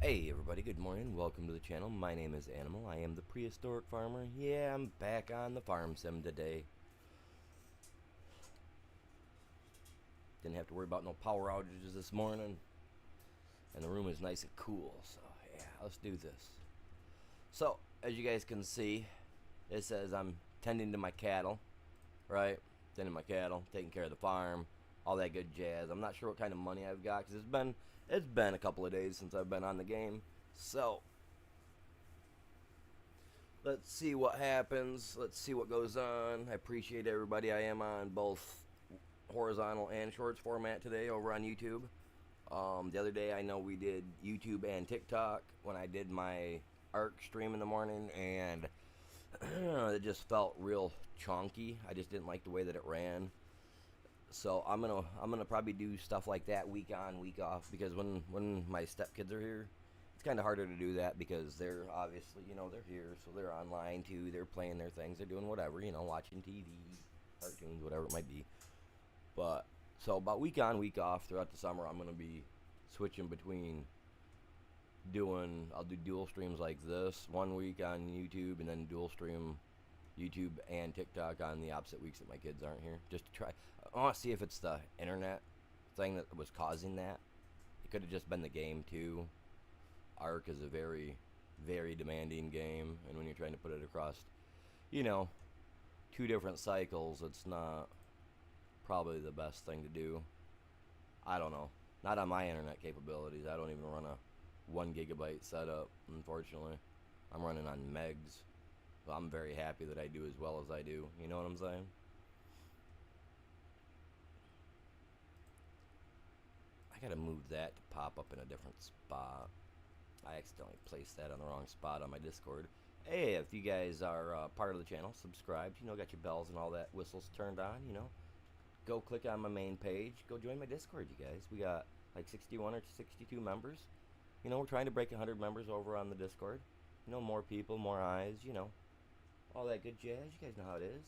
Hey everybody, good morning. Welcome to the channel. My name is Animal. I am the prehistoric farmer. Yeah, I'm back on the farm sim today. Didn't have to worry about no power outages this morning. And the room is nice and cool. So yeah, let's do this. So, as you guys can see, it says I'm tending to my cattle, right? Tending my cattle, taking care of the farm, all that good jazz. I'm not sure what kind of money I've got because it's been a couple of days since I've been on the game. So let's see what happens. Let's see what goes on. I appreciate everybody. I am on both horizontal and shorts format today over on YouTube. The other day I know we did YouTube and TikTok when I did my ARK stream in the morning, and it just felt real chonky. I just didn't like the way that it ran. So I'm gonna probably do stuff like that week on, week off, because when my stepkids are here, it's kind of harder to do that because they're obviously, they're here, so they're online too. They're playing their things, they're doing whatever, watching TV, cartoons, whatever it might be. But so about week on, week off throughout the summer, I'm gonna be switching between I'll do dual streams like this one week on YouTube, and then dual stream YouTube and TikTok on the opposite weeks that my kids aren't here, just to try. I want to see if it's the internet thing that was causing that. It could have just been the game too. ARK is a very, very demanding game, and when you're trying to put it across, you know, two different cycles, it's not probably the best thing to do. I don't know. Not on my internet capabilities. I don't even run a 1 GB setup, unfortunately. I'm running on megs. Well, I'm very happy that I do as well as I do. You know what I'm saying? I gotta move that to pop up in a different spot. I accidentally placed that on the wrong spot on my Discord. Hey, if you guys are part of the channel, subscribed, got your bells and all that whistles turned on, go click on my main page. Go join my Discord, you guys. We got like 61 or 62 members. We're trying to break 100 members over on the Discord. More people, more eyes, all that good jazz. You guys know how it is.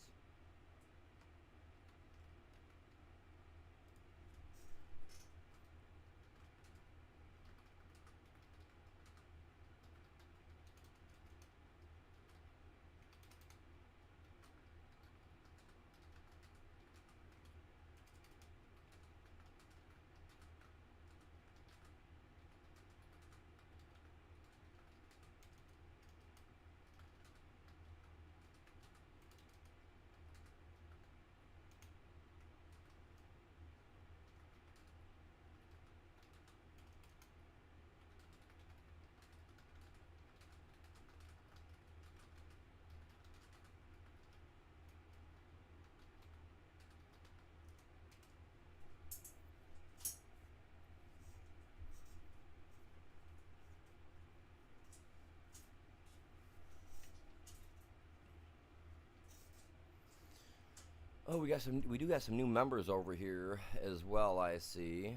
Oh, we do got some new members over here as well, I see.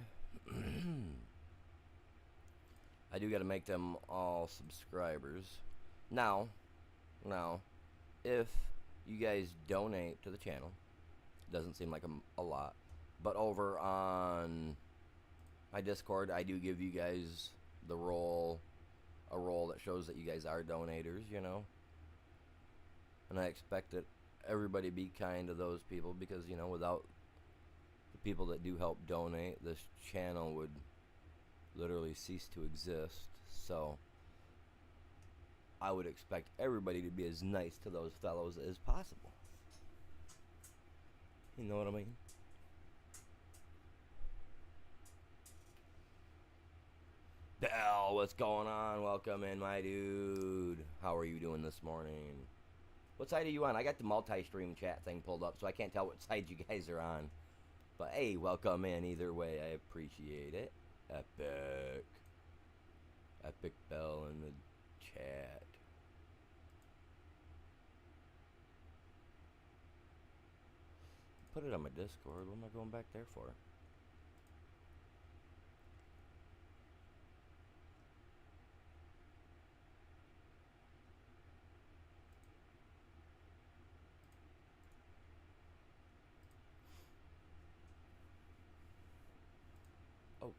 I do got to make them all subscribers. Now, if you guys donate to the channel, it doesn't seem like a lot, but over on my Discord, I do give you guys a role that shows that you guys are donators, and I expect that everybody be kind to those people, because without the people that do help donate, this channel would literally cease to exist. So I would expect everybody to be as nice to those fellows as possible. You know what I mean? Bell, what's going on? Welcome in, my dude. How are you doing this morning? What side are you on? I got the multi-stream chat thing pulled up, so I can't tell what side you guys are on. But hey, welcome in either way. I appreciate it. Epic Bell in the chat. Put it on my Discord. What am I going back there for? Oh,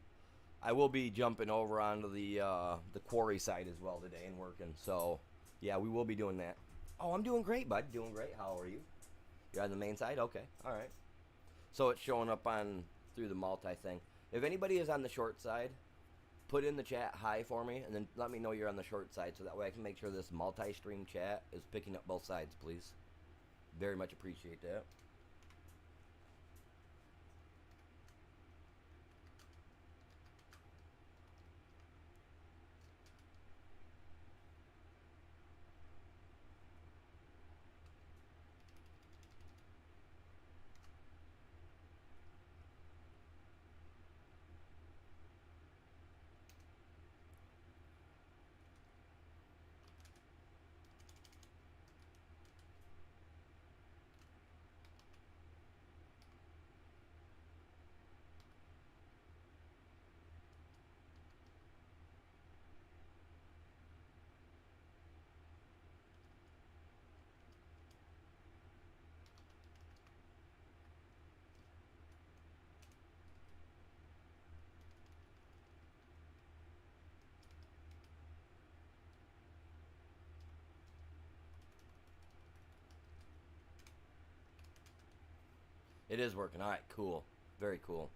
I will be jumping over onto the quarry side as well today and working. So, yeah, we will be doing that. Oh, I'm doing great, bud. Doing great. How are you? You're on the main side? Okay. All right. So it's showing up on through the multi thing. If anybody is on the short side, put in the chat hi for me, and then let me know you're on the short side, so that way I can make sure this multi-stream chat is picking up both sides, please. Very much appreciate that. It is working. All right, cool. Very cool.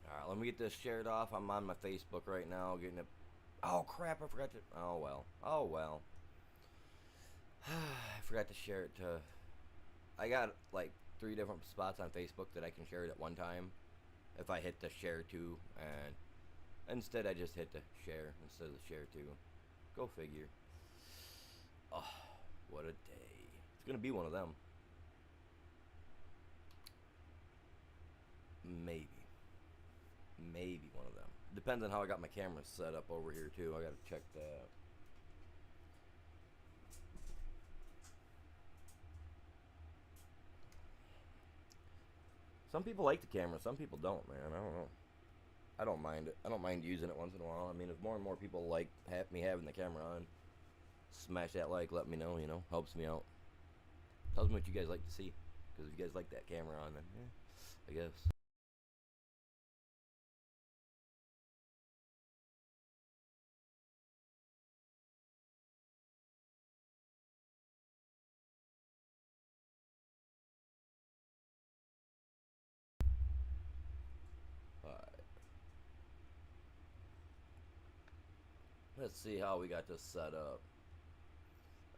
All right, let me get this shared off. I'm on my Facebook right now, getting it. Oh crap! I forgot to. Oh well. Oh well. I forgot to share it to. I got like 3 different spots on Facebook that I can share it at one time. If I hit the share to, and instead I just hit the share instead of the share to. Go figure. Oh, what a day! It's gonna be one of them. Maybe. Maybe one of them. Depends on how I got my camera set up over here too. I gotta check that. Some people like the camera, some people don't, man. I don't know. I don't mind it. I don't mind using it once in a while. I mean, if more and more people like me having the camera on, smash that like, let me know. You know, helps me out. Tells me what you guys like to see. Because if you guys like that camera on, then yeah, I guess. Alright. Let's see how we got this set up.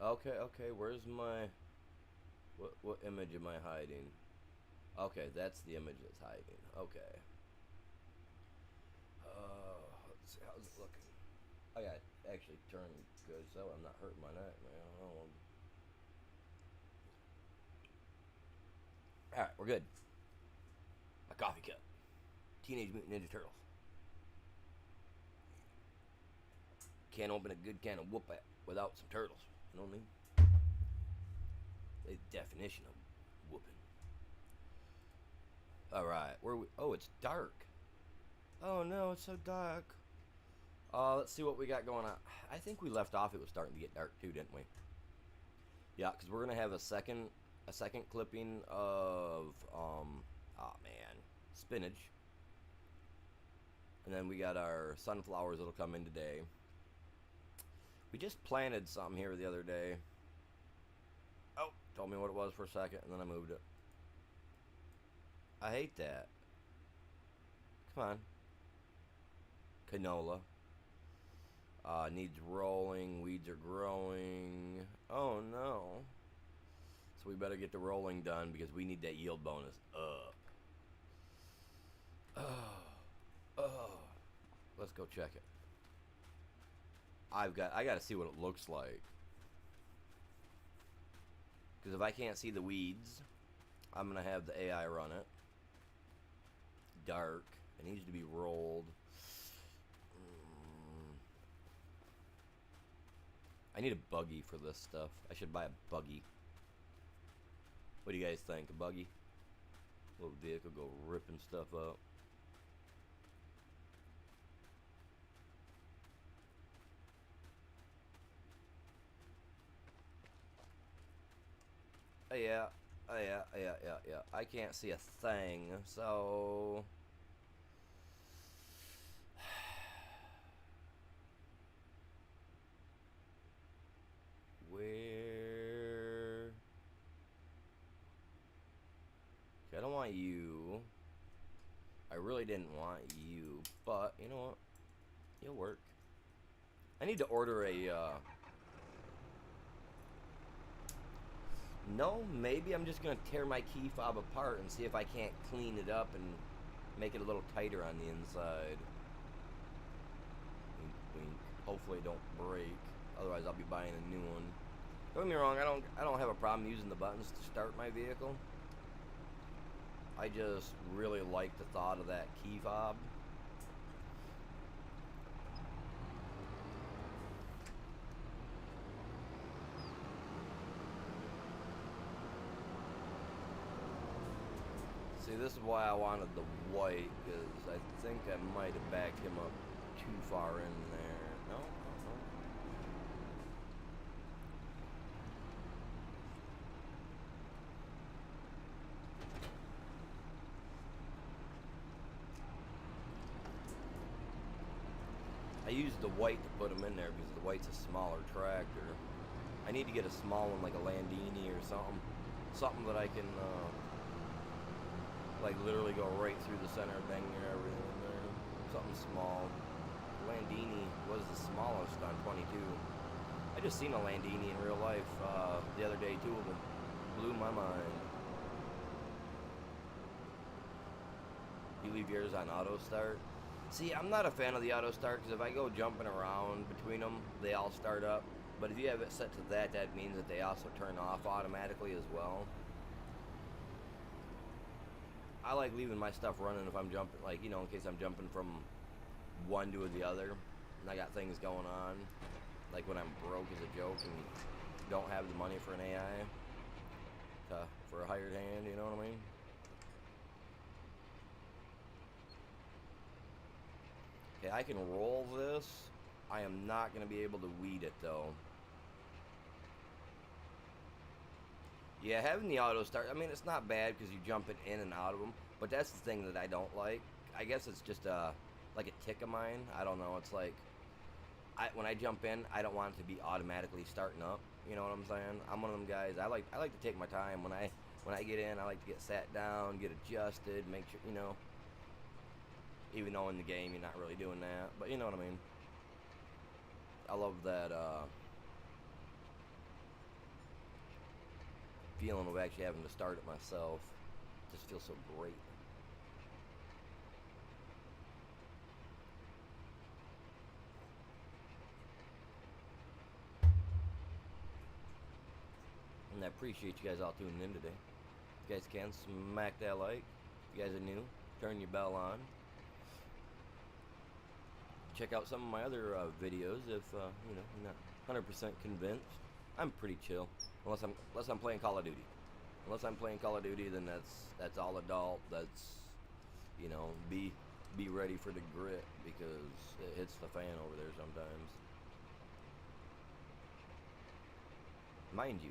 Okay, okay. Where's my what image am I hiding? Okay, that's the image that's hiding. Okay. Let's see, how's it looking? I got actually turned good, so I'm not hurting my neck, man. All right, we're good. A coffee cup. Teenage Mutant Ninja Turtles. Can't open a good can of whoop at without some turtles. You know what I mean? The definition of whooping. All right, where we? Oh, it's dark. Oh no, it's so dark. Let's see what we got going on. I think we left off. It was starting to get dark too, didn't we? Yeah, because we're gonna have a second clipping of oh man, spinach, and then we got our sunflowers that'll come in today. We just planted something here the other day. Oh, told me what it was for a second, and then I moved it. I hate that. Come on. Canola. Needs rolling. Weeds are growing. Oh no. So we better get the rolling done because we need that yield bonus up. Oh. Let's go check it. I gotta see what it looks like. Because if I can't see the weeds, I'm gonna have the AI run it. Dark. It needs to be rolled. I need a buggy for this stuff. I should buy a buggy. What do you guys think? A buggy? Little vehicle go ripping stuff up. Yeah. Yeah. I can't see a thing, so... Where... Okay, I don't want you. I really didn't want you, but you know what? It'll work. I need to order a, No, maybe I'm just gonna tear my key fob apart and see if I can't clean it up and make it a little tighter on the inside. Wink, wink. Hopefully it don't break. Otherwise I'll be buying a new one. Don't get me wrong, I don't have a problem using the buttons to start my vehicle. I just really like the thought of that key fob. See, this is why I wanted the white, because I think I might have backed him up too far in there. No, no, no. I used the white to put him in there because the white's a smaller tractor. I need to get a small one like a Landini or something. Something that I can, like literally go right through the center thing there, everything in there. Something small. Landini was the smallest on 22. I just seen a Landini in real life the other day, two of them. Blew my mind. You leave yours on auto start? See, I'm not a fan of the auto start because if I go jumping around between them, they all start up. But if you have it set to that, that means that they also turn off automatically as well. I like leaving my stuff running if I'm jumping, like, you know, in case I'm jumping from one to the other and I got things going on. Like when I'm broke as a joke and don't have the money for an AI, for a hired hand, you know what I mean? Okay, I can roll this. I am not going to be able to weed it though. Yeah, having the auto start, I mean, it's not bad because you're jumping in and out of them, but that's the thing that I don't like. I guess it's just like a tick of mine. I don't know. It's like, when I jump in, I don't want it to be automatically starting up. You know what I'm saying? I'm one of them guys. I like to take my time when I get in. I like to get sat down, get adjusted, make sure, you know. Even though in the game you're not really doing that, but you know what I mean. I love that feeling of actually having to start it myself. It just feels so great. And I appreciate you guys all tuning in today. If you guys can, smack that like. If you guys are new, turn your bell on. Check out some of my other videos if you know, you're not 100% convinced. I'm pretty chill, unless I'm playing Call of Duty. Unless I'm playing Call of Duty, then that's all adult. That's, you know, be ready for the grit because it hits the fan over there sometimes. Mind you,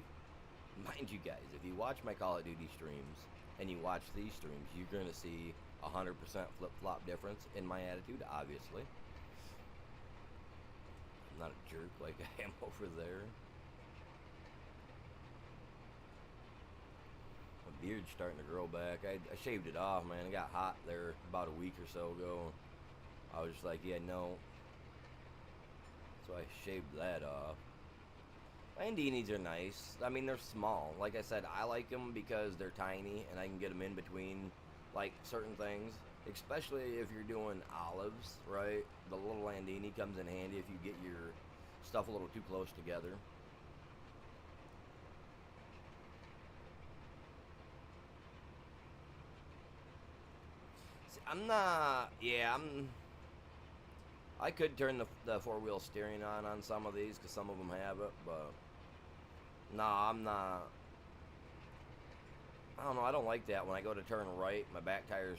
mind you guys, if you watch my Call of Duty streams and you watch these streams, you're gonna see 100% flip-flop difference in my attitude. Obviously, I'm not a jerk like I am over there. My beard's starting to grow back. I shaved it off, man. It got hot there about a week or so ago. I was just like, yeah, no. So I shaved that off. Landinis are nice. I mean, they're small. Like I said, I like them because they're tiny and I can get them in between, like, certain things. Especially if you're doing olives, right? The little Landini comes in handy if you get your stuff a little too close together. See, I'm not. Yeah, I could turn the four-wheel steering on some of these because some of them have it, but no, I'm not. I don't know. I don't like that when I go to turn right. My back tires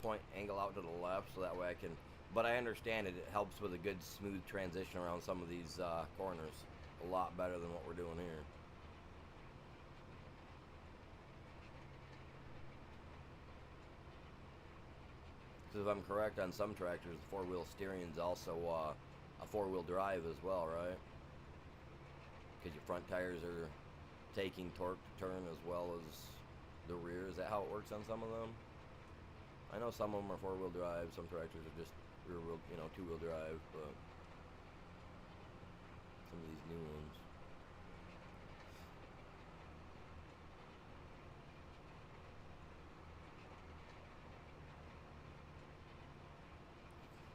point angle out to the left, so that way I can. But I understand it. It helps with a good smooth transition around some of these corners a lot better than what we're doing here. Because if I'm correct on some tractors, the four-wheel steering is also a four-wheel drive as well, right? Because your front tires are taking torque to turn as well as the rear. Is that how it works on some of them? I know some of them are four-wheel drive. Some tractors are just rear-wheel, you know, two-wheel drive. But some of these new ones.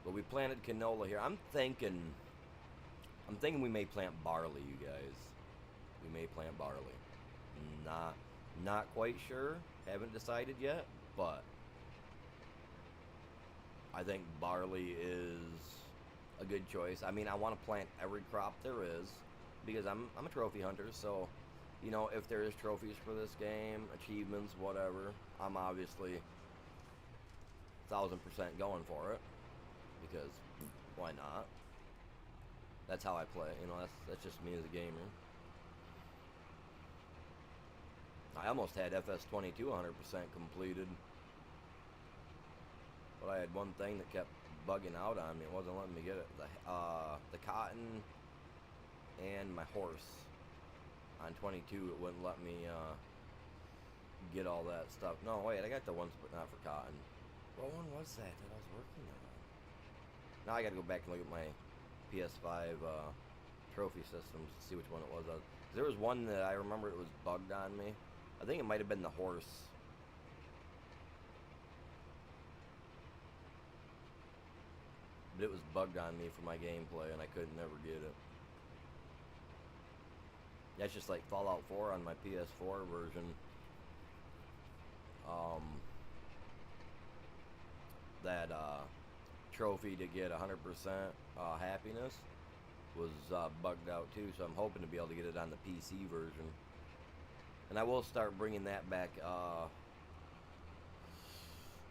But we planted canola here. I'm thinking we may plant barley, you guys. We may plant barley. Not, not quite sure. Haven't decided yet, but I think barley is a good choice. I mean, I want to plant every crop there is because I'm a trophy hunter. So, you know, if there is trophies for this game, achievements, whatever, I'm obviously 1,000% going for it because why not? That's how I play. You know, that's just me as a gamer. I almost had FS22 100% completed, but I had one thing that kept bugging out on me. It wasn't letting me get it. The cotton and my horse on 22. It wouldn't let me get all that stuff. No, wait, I got the ones, but not for cotton. What one was that I was working on? Now I got to go back and look at my PS5 trophy systems to see which one it was. There was one that I remember it was bugged on me. I think it might have been the horse. But it was bugged on me for my gameplay and I could never get it. That's just like Fallout 4 on my PS4 version. That trophy to get 100% happiness was bugged out too, so I'm hoping to be able to get it on the PC version. And I will start bringing that back.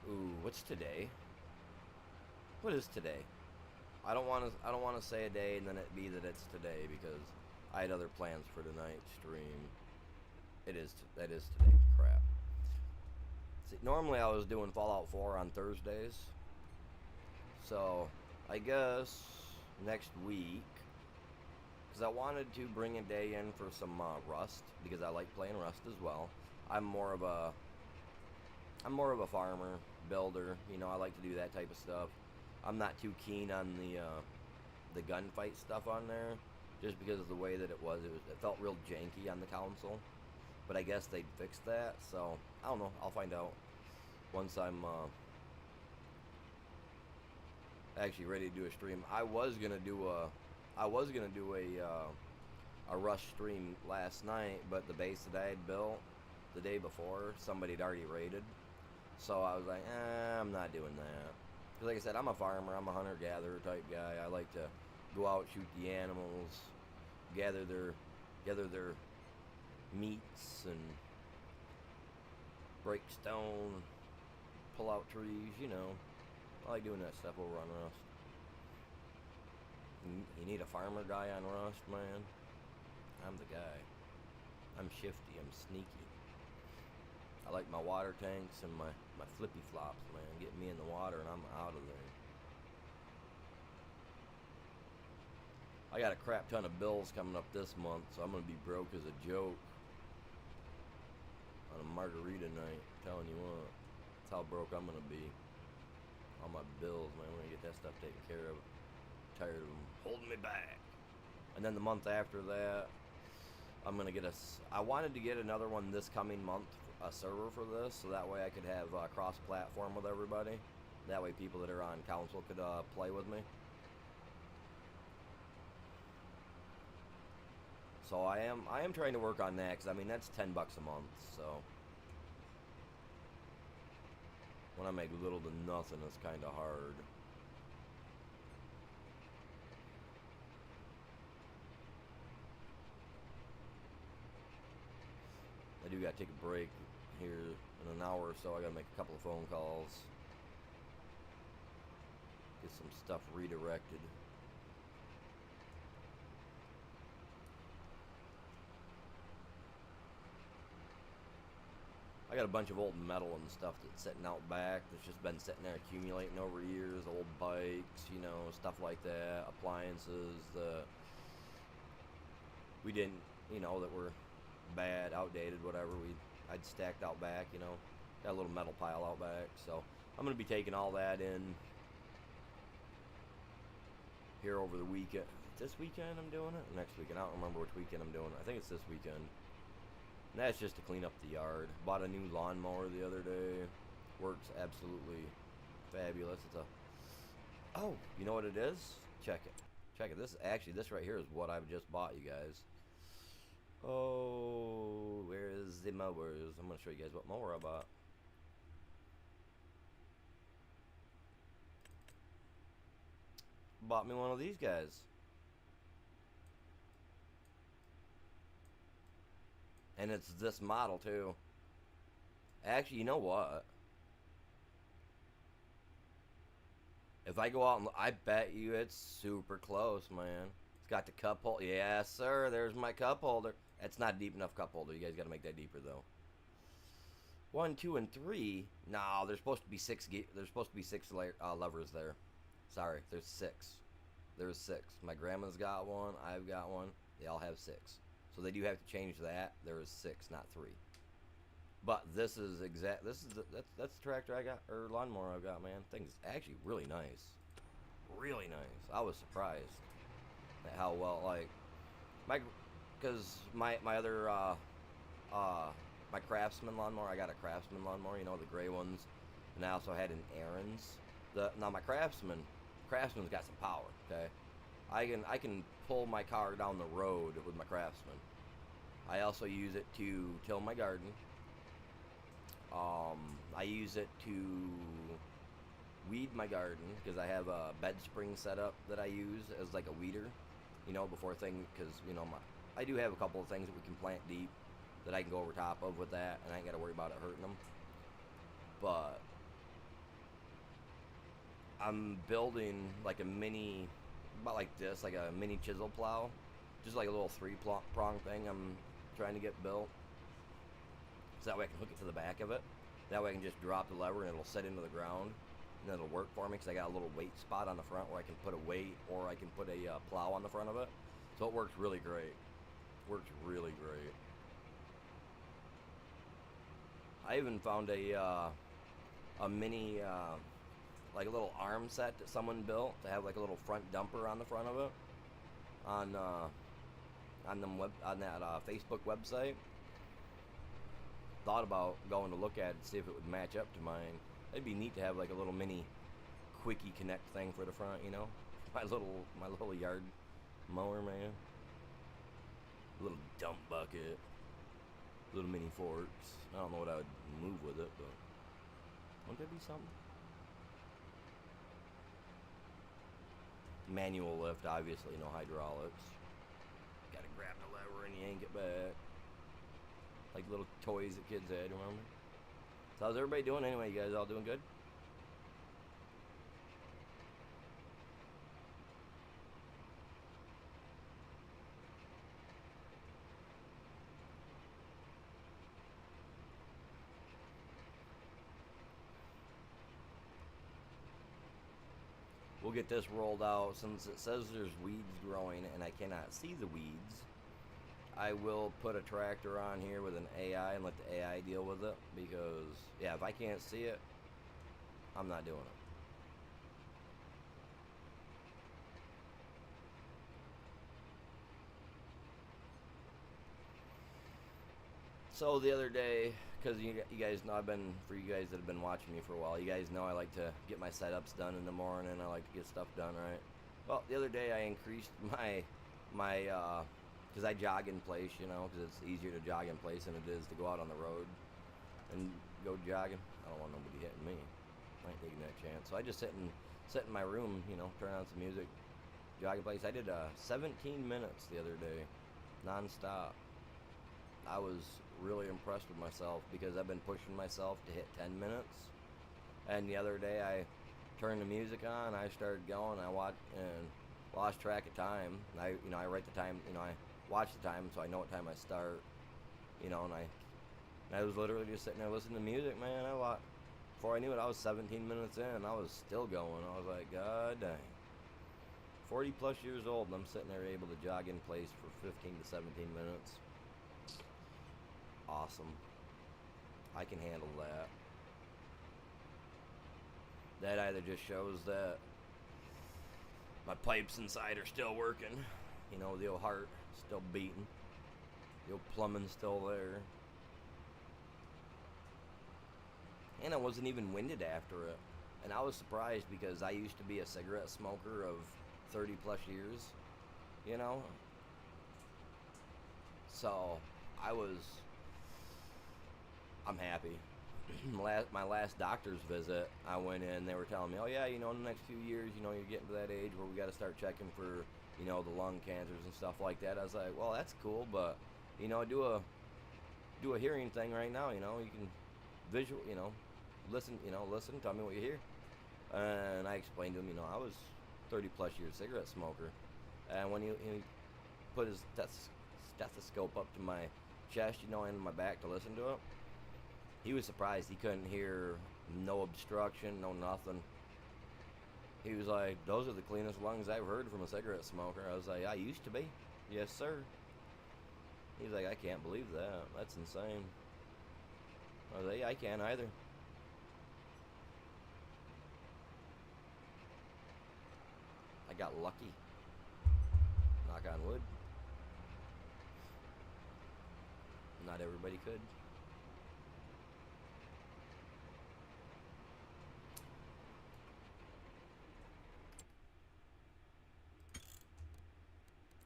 Ooh, what's today? What is today? I don't want to say a day and then it be that it's today because I had other plans for tonight's stream. That is today. Crap. See, normally I was doing Fallout 4 on Thursdays. So, I guess next week, because I wanted to bring a day in for some Rust, because I like playing Rust as well. I'm more of a farmer, builder. You know, I like to do that type of stuff. I'm not too keen on the gunfight stuff on there, just because of the way that it felt real janky on the console. But I guess they'd fix that, so I don't know. I'll find out once I'm actually ready to do a stream. I was gonna do a Rush stream last night, but the base that I had built the day before, somebody had already raided. So I was like, I'm not doing that. Because like I said, I'm a farmer, I'm a hunter-gatherer type guy. I like to go out, shoot the animals, gather their meats, and break stone, pull out trees, you know. I like doing that stuff over on Rust. You need a farmer guy on Rust, man. I'm the guy. I'm shifty, I'm sneaky. I like my water tanks and my flippy flops, man. Get me in the water and I'm out of there. I got a crap ton of bills coming up this month, so I'm gonna be broke as a joke on a margarita night. I'm telling you what, that's how broke I'm gonna be. All my bills, man. I'm gonna get that stuff taken care of. I'm tired of them holding me back. And then the month after that, I'm gonna get I wanted to get another one this coming month, a server for this, so that way I could have cross-platform with everybody. That way people that are on council could play with me. So I am trying to work on that, because I mean that's $10 a month. So when I make little to nothing, it's kind of hard. I do gotta take a break here in an hour or so. I gotta make a couple of phone calls, get some stuff redirected. I got a bunch of old metal and stuff that's sitting out back that's just been sitting there accumulating over years. Old bikes, you know, stuff like that. Appliances that we didn't, you know, that were bad, outdated, whatever. I'd stacked out back, you know. Got a little metal pile out back. So I'm going to be taking all that in here over the weekend. This weekend I'm doing it? Next weekend. I don't remember which weekend I'm doing it. I think it's this weekend. And that's just to clean up the yard. Bought a new lawnmower the other day. Works absolutely fabulous. It's a... Oh, you know what it is? Check it. Check it. This right here is what I've just bought, you guys. Oh, where is the mowers? I'm going to show you guys what mower I bought. Bought me one of these guys. And it's this model too. Actually, you know what? If I go out and I bet you it's super close, man. It's got the cup holder. Yes, sir. There's my cup holder. It's not a deep enough cup holder. You guys got to make that deeper though. 1, 2, and 3. No, there's supposed to be 6. There's supposed to be 6 levers there. Sorry, there's 6. There's 6. My grandma's got one. I've got one. They all have 6. So they do have to change that. There is 6, not 3. But this is that's the tractor I got, or lawnmower I got, man. Thing's actually really nice. Really nice. I was surprised at how well, like, because my other my Craftsman lawnmower, I got a Craftsman lawnmower, you know, the gray ones, and I also had an Aaron's. Now my Craftsman's got some power. Okay, I can pull my car down the road with my Craftsman. I also use it to till my garden. I use it to weed my garden because I have a bed spring setup that I use as like a weeder, you know, before because you know I do have a couple of things that we can plant deep that I can go over top of with that, and I ain't got to worry about it hurting them. But I'm building like a mini, about like this, like a mini chisel plow, just like a little 3-prong thing I'm trying to get built. So that way I can hook it to the back of it. That way I can just drop the lever and it'll set into the ground. And it'll work for me because I got a little weight spot on the front where I can put a weight or I can put a plow on the front of it. So it works really great. Works really great. I even found a mini, like a little arm set that someone built to have like a little front dumper on the front of it. On that Facebook website. Thought about going to look at it, see if it would match up to mine. It'd be neat to have like a little mini quickie connect thing for the front, you know. My little yard mower, man. A little dump bucket, little mini forks. I don't know what I would move with it, but wouldn't that be something? Manual lift, obviously, no hydraulics. Gotta grab the lever and yank it back. Like little toys that kids had, remember? So how's everybody doing anyway? You guys all doing good? We'll get this rolled out. Since it says there's weeds growing and I cannot see the weeds, I will put a tractor on here with an AI and let the AI deal with it, because yeah, if I can't see it, I'm not doing it. So the other day, because you guys know, for you guys that have been watching me for a while, you guys know I like to get my setups done in the morning. I like to get stuff done right. Well, the other day I increased my because I jog in place, you know, because it's easier to jog in place than it is to go out on the road and go jogging. I don't want nobody hitting me. I ain't taking that chance. So I just sit in my room, you know, turn on some music, jog in place. I did 17 minutes the other day, non-stop. I was really impressed with myself because I've been pushing myself to hit 10 minutes. And the other day I turned the music on, I started going, I watched and lost track of time. I write the time, I watch the time so I know what time I start, and I was literally just sitting there listening to music, man. Before I knew it, I was 17 minutes in, and I was still going. I was like, God dang. 40 plus years old, and I'm sitting there able to jog in place for 15 to 17 minutes. Awesome. I can handle that. That either just shows that my pipes inside are still working. The old heart still beating. The old plumbing's still there. And I wasn't even winded after it. And I was surprised because I used to be a cigarette smoker of 30 plus years, So I'm happy. My last doctor's visit, I went in, they were telling me, oh yeah, in the next few years, you're getting to that age where we got to start checking for, the lung cancers and stuff like that. I was like, well, that's cool, but, do a hearing thing right now, you can visual, listen, tell me what you hear. And I explained to him, I was 30 plus years cigarette smoker. And when he put his stethoscope up to my chest, and my back to listen to it, he was surprised he couldn't hear no obstruction, no nothing. He was like, those are the cleanest lungs I've heard from a cigarette smoker. I was like, I used to be. Yes, sir. He's like, I can't believe that. That's insane. I was like, yeah, I can't either. I got lucky. Knock on wood. Not everybody could.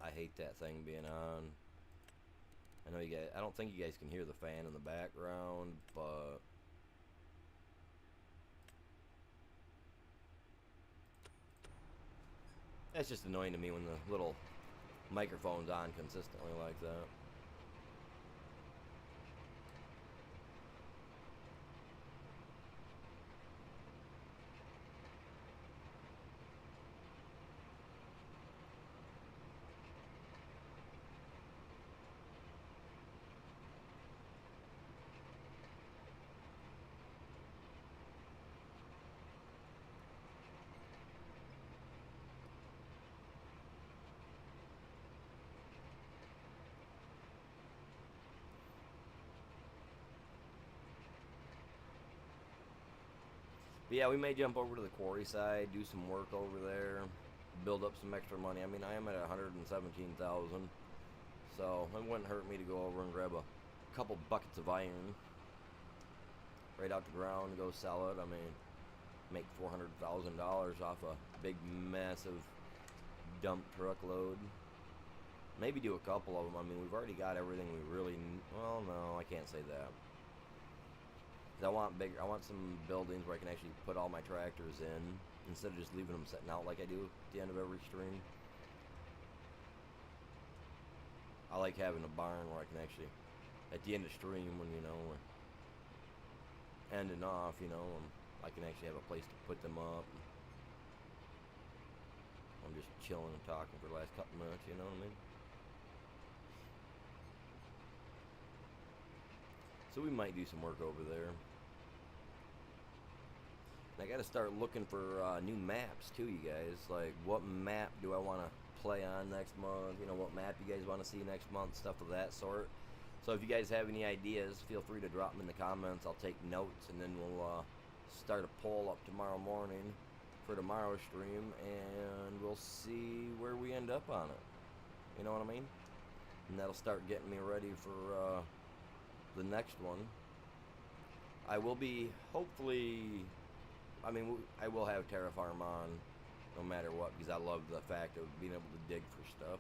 I hate that thing being on. I know you guys, I don't think you guys can hear the fan in the background, but that's just annoying to me when the little microphone's on consistently like that. But yeah, we may jump over to the quarry side, do some work over there, build up some extra money. I mean, I am at 117,000, so it wouldn't hurt me to go over and grab a couple buckets of iron right out the ground, go sell it. I mean, make $400,000 off a big, massive dump truckload. Maybe do a couple of them. I mean, we've already got everything we really. Well, no, I can't say that. I want some buildings where I can actually put all my tractors in instead of just leaving them sitting out like I do at the end of every stream. I like having a barn where I can actually, at the end of stream, when ending off, you know, and I can actually have a place to put them up. I'm just chilling and talking for the last couple minutes, you know what I mean? So we might do some work over there. And I got to start looking for new maps too, you guys. Like, what map do I want to play on next month? You know, what map you guys want to see next month, stuff of that sort. So if you guys have any ideas, feel free to drop them in the comments. I'll take notes, and then we'll start a poll up tomorrow morning for tomorrow's stream, and we'll see where we end up on it. You know what I mean? And that'll start getting me ready for the next one. I will be, hopefully, I mean, I will have TerraFarm on no matter what, because I love the fact of being able to dig for stuff.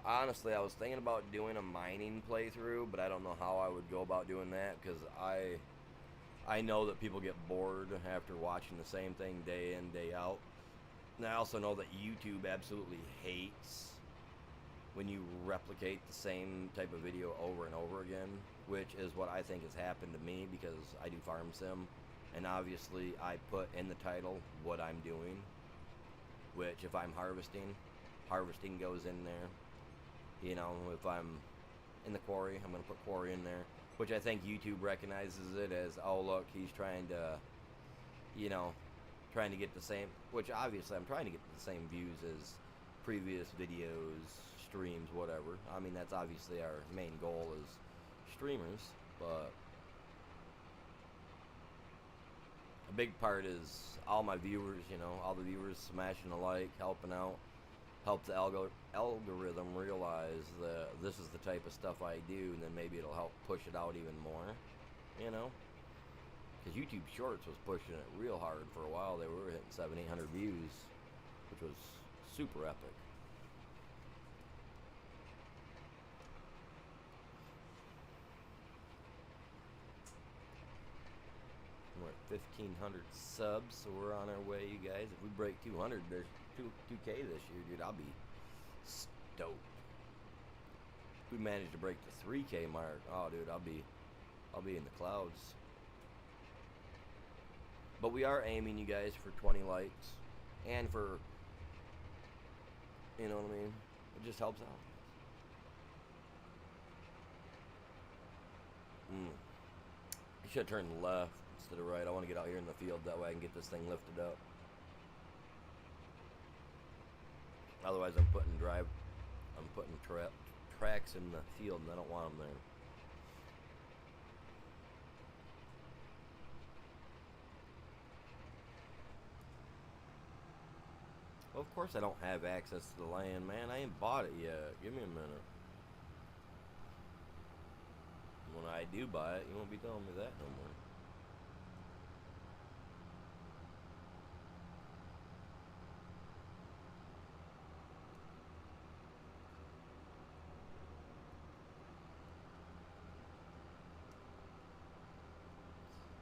Honestly, I was thinking about doing a mining playthrough, but I don't know how I would go about doing that, because I know that people get bored after watching the same thing day in, day out. And I also know that YouTube absolutely hates when you replicate the same type of video over and over again, which is what I think has happened to me, because I do farm sim, and obviously I put in the title what I'm doing, which if I'm harvesting goes in there. You know, if I'm in the quarry, I'm going to put quarry in there, which I think YouTube recognizes it as, oh look, he's trying to, you know, trying to get the same, which obviously I'm trying to get the same views as previous videos, streams, whatever. I mean, that's obviously our main goal as streamers, but a big part is all my viewers, you know, all the viewers smashing a like, helping out, help the algorithm realize that this is the type of stuff I do, and then maybe it'll help push it out even more, you know? Because YouTube Shorts was pushing it real hard for a while. They were hitting 700-800 views, which was super epic. We're at 1,500 subs, so we're on our way, you guys. If we break 200, there's 2K this year, dude, I'll be stoked. If we manage to break the 3K mark, oh, dude, I'll be in the clouds. But we are aiming, you guys, for 20 likes, and for, you know what I mean? It just helps out. I should have turned left instead of right. I want to get out here in the field, that way I can get this thing lifted up. Otherwise, I'm putting tracks in the field, and I don't want them there. Well, of course I don't have access to the land, man. I ain't bought it yet. Give me a minute. When I do buy it, you won't be telling me that no more.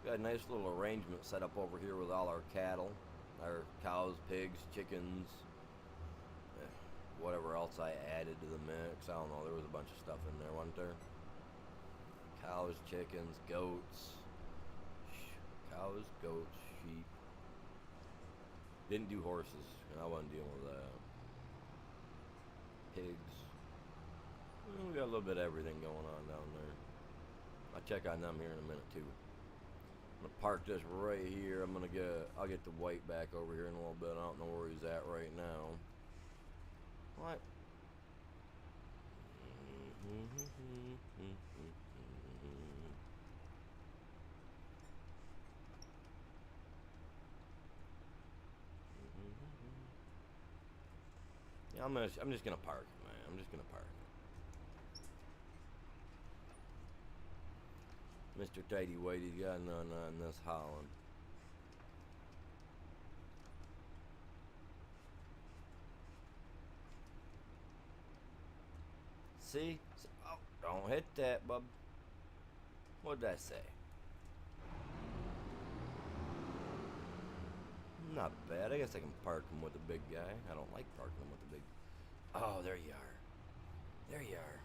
Got a nice little arrangement set up over here with all our cattle, our cows, pigs, chickens, whatever else I added to the mix. I don't know, there was a bunch of stuff in there, wasn't there? Cows, chickens, goats, sheep. Didn't do horses, and I wasn't dealing with that. Pigs. Well, we got a little bit of everything going on down there. I'll check on them here in a minute too. I'm gonna park this right here. I'll get the white back over here in a little bit. I don't know where he's at right now. What? Yeah, I'm just gonna park it, man. I'm just gonna park it. Mr. Tidy Whitey's got none on this Holland. See? Oh, don't hit that, bub. What did I say? Not bad. I guess I can park him with the big guy. I don't like parking him with the big... Oh, there you are. There you are.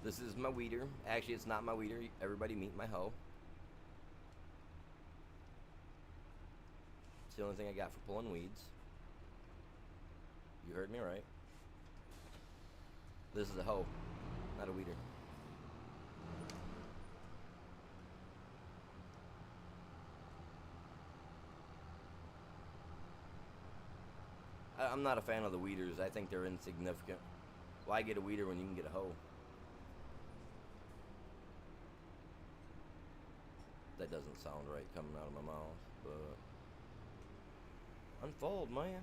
This is my weeder. Actually, it's not my weeder. Everybody meet my hoe. It's the only thing I got for pulling weeds. You heard me right. This is a hoe, not a weeder. I'm not a fan of the weeders. I think they're insignificant. Why get a weeder when you can get a hoe? That doesn't sound right coming out of my mouth, but... Unfold, man.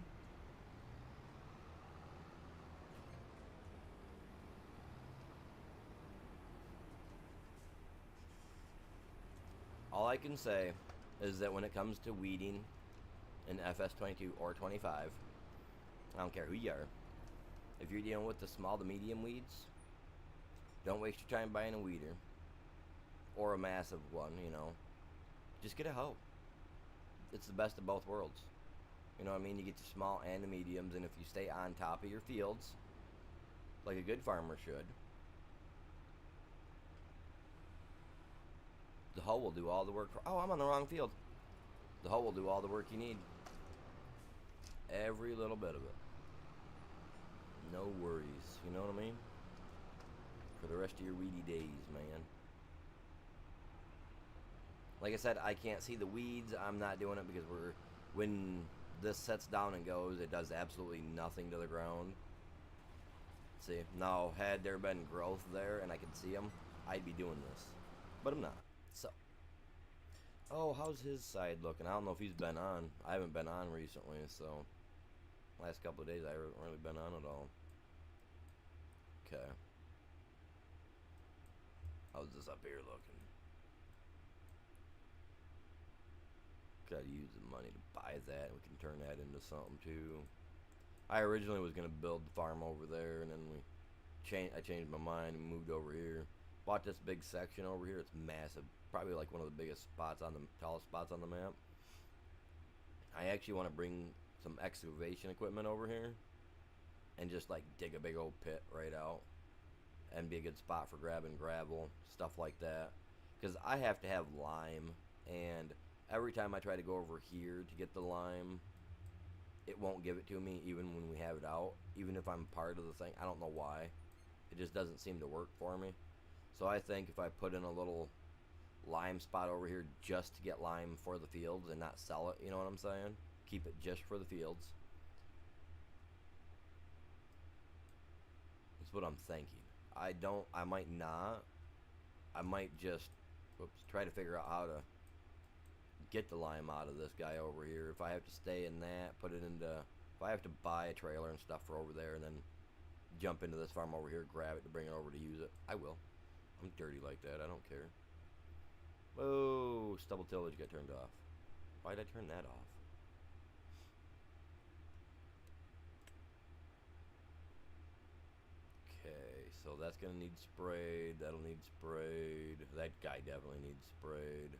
All I can say is that when it comes to weeding in FS22 or 25, I don't care who you are, if you're dealing with the small to medium weeds, don't waste your time buying a weeder or a massive one, you know. Just get a hoe. It's the best of both worlds. You know what I mean? You get the small and the mediums, and if you stay on top of your fields, like a good farmer should, the hoe will do all the work. Oh, I'm on the wrong field. The hoe will do all the work you need. Every little bit of it. No worries. You know what I mean? For the rest of your weedy days, man. Like I said, I can't see the weeds. I'm not doing it because when this sets down and goes, it does absolutely nothing to the ground. See, now had there been growth there and I could see them, I'd be doing this. But I'm not. So, oh, how's his side looking? I don't know if he's been on. I haven't been on recently, so last couple of days I haven't really been on at all. Okay. How's this up here looking? Gotta use the money to buy that, and we can turn that into something too. I originally was gonna build the farm over there, and then I changed my mind and moved over here. Bought this big section over here. It's massive, probably like one of the biggest spots on the tallest spots on the map. I actually want to bring some excavation equipment over here and just like dig a big old pit right out and be a good spot for grabbing gravel, stuff like that. Because I have to have lime, and every time I try to go over here to get the lime, it won't give it to me even when we have it out. Even if I'm part of the thing, I don't know why. It just doesn't seem to work for me. So I think if I put in a little lime spot over here just to get lime for the fields and not sell it, you know what I'm saying? Keep it just for the fields. That's what I'm thinking. I might not. I might just, try to figure out how to get the lime out of this guy over here. If I have to stay in that, put it into, if I have to buy a trailer and stuff for over there and then jump into this farm over here, grab it to bring it over to use it, I will. I'm dirty like that, I don't care. Whoa, stubble tillage got turned off. Why did I turn that off? Okay, so that's gonna need sprayed, that'll need sprayed. That guy definitely needs sprayed.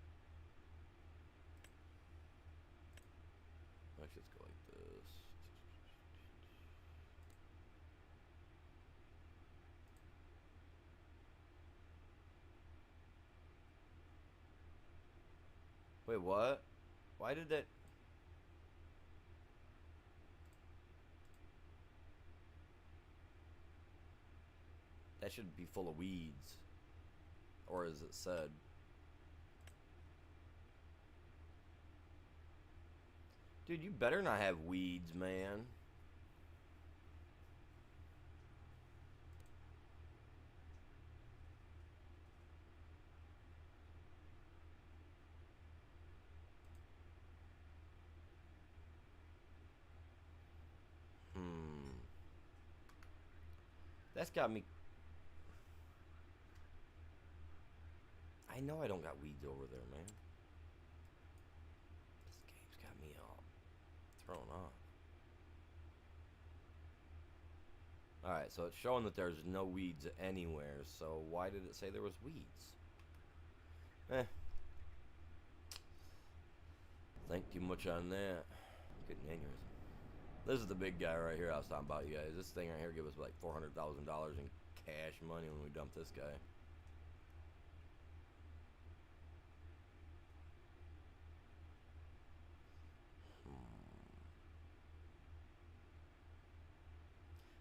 Let's just go like this. Wait, what? Why did that... That should be full of weeds. Or as it said. Dude, you better not have weeds, man. That's got me... I know I don't got weeds over there, man. This game's got me all thrown off. Alright, so it's showing that there's no weeds anywhere, so why did it say there was weeds? Think too much on that. Getting aneurysm. This is the big guy right here I was talking about, you guys. This thing right here gives us like $400,000 in cash money when we dump this guy.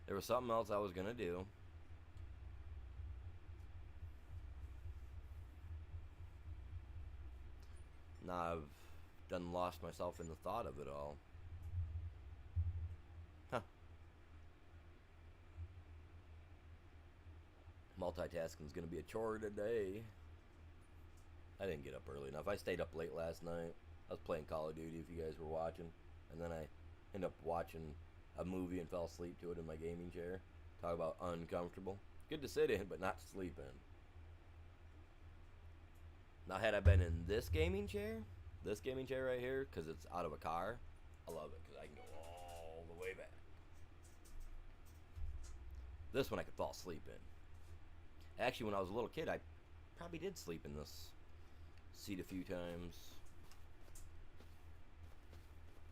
There was something else I was gonna do. Now I've done lost myself in the thought of it all. Huh. Multitasking is gonna be a chore today. I didn't get up early enough. I stayed up late last night. I was playing Call of Duty if you guys were watching. And then I ended up watching a movie and fell asleep to it in my gaming chair. Talk about uncomfortable. Good to sit in, but not to sleep in. Now, had I been in this gaming chair right here, because it's out of a car, I love it, because I can go all the way back. This one I could fall asleep in. Actually, when I was a little kid, I probably did sleep in this seat a few times.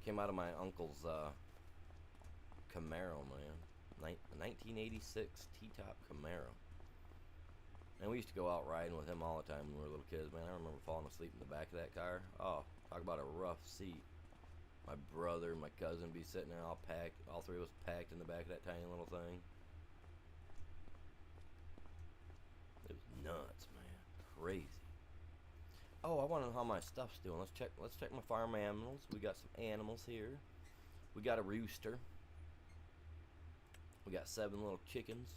Came out of my uncle's Camaro, man. 1986 T-top Camaro. And we used to go out riding with him all the time when we were little kids, man. I remember falling asleep in the back of that car. Oh, talk about a rough seat. My brother, my cousin be sitting there all packed. All three of us packed in the back of that tiny little thing. It was nuts, man. Crazy. Oh, I want to know how my stuff's doing. Let's check my farm animals. We got some animals here. We got a rooster. We got 7 little chickens.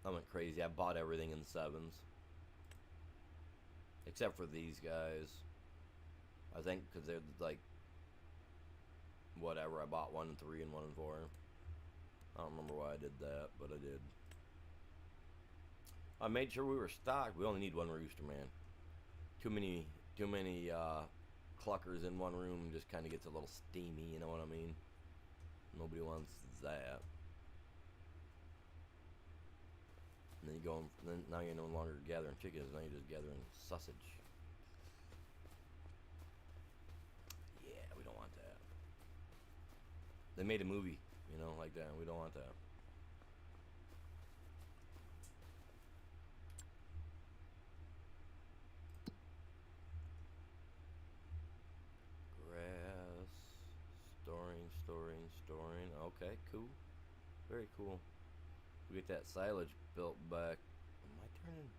I went crazy. I bought everything in 7s. Except for these guys. I think because they're like, whatever. I bought 1 and 3 and 1 and 4. I don't remember why I did that, but I did. I made sure we were stocked. We only need 1 rooster, man. Too many cluckers in one room just kind of gets a little steamy, you know what I mean? Nobody wants that. And then you go, now you're no longer gathering chickens, now you're just gathering sausage. Yeah, we don't want that. They made a movie, you know, like that. We don't want that. Grass, storing. Okay, cool. Very cool. We get that silage built back. Am I turning?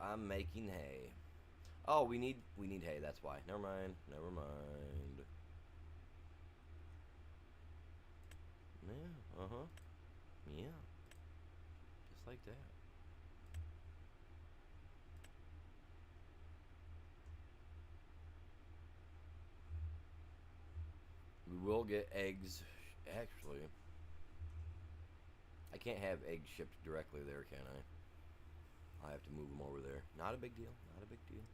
I'm making hay. Oh, we need hay. That's why. Never mind. Yeah. Yeah. Just like that. We will get eggs. Actually, I can't have eggs shipped directly there, can I? I have to move them over there. Not a big deal. Not a big deal.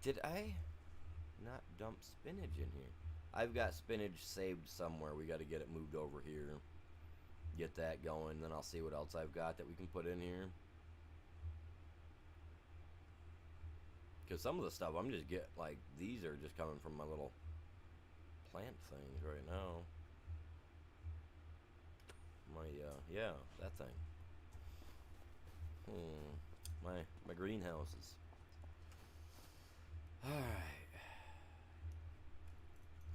Did I not dump spinach in here? I've got spinach saved somewhere. We got to get it moved over here. Get that going. Then I'll see what else I've got that we can put in here. Because some of the stuff I'm just like, these are just coming from my little plant things right now. Yeah, that thing. My greenhouses. Alright.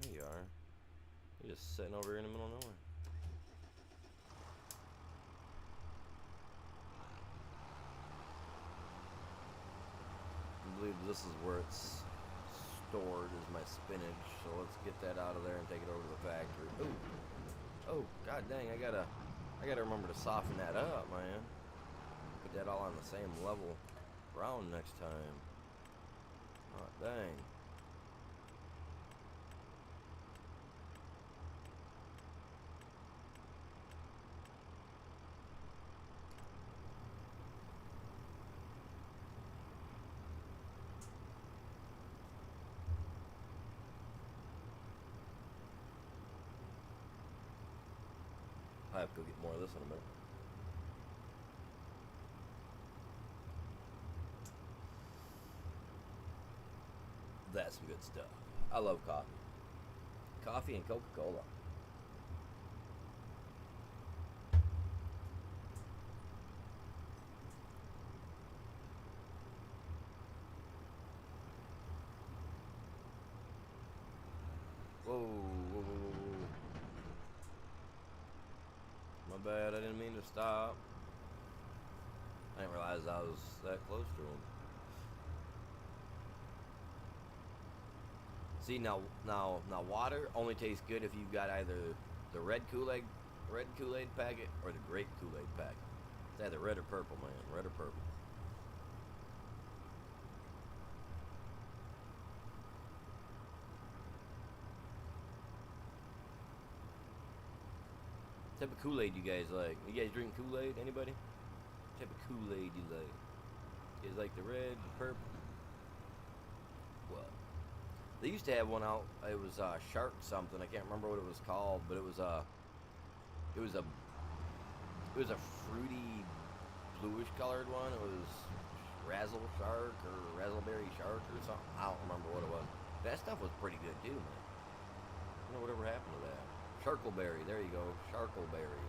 There you are. You're just sitting over here in the middle of nowhere. I believe this is where it's stored, is my spinach. So let's get that out of there and take it over to the factory. Oh, god dang, I gotta remember to soften that up, man. Put that all on the same level ground next time. Oh, dang. I have to go get more of this in a minute. That's some good stuff. I love coffee. Coffee and Coca-Cola. Whoa, whoa, whoa, whoa. My bad, I didn't mean to stop. I didn't realize I was that close to him. See, now, water only tastes good if you've got either the red Kool-Aid packet, or the grape Kool-Aid packet. It's either red or purple, man. Red or purple. What type of Kool-Aid you guys like? You guys drink Kool-Aid? Anybody? What type of Kool-Aid you like? You guys like the red, the purple? What? They used to have one out. It was Shark something. I can't remember what it was called, but it was it was a fruity, bluish colored one. It was Razzle Shark or Razzleberry Shark or something. I don't remember what it was. That stuff was pretty good too, man. I don't know whatever happened to that. Sharkleberry. There you go. Sharkleberry.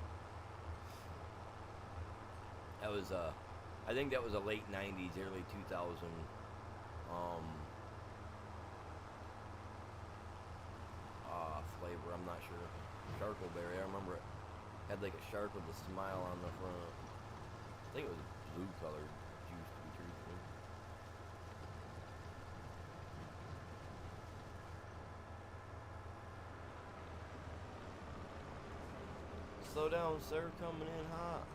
That was I think that was a late '90s, early 2000 um flavor. I'm not sure. Sharkleberry. I remember it had like a shark with a smile on the front. I think it was blue colored juice, to be truthful. Slow down, sir. Coming in hot.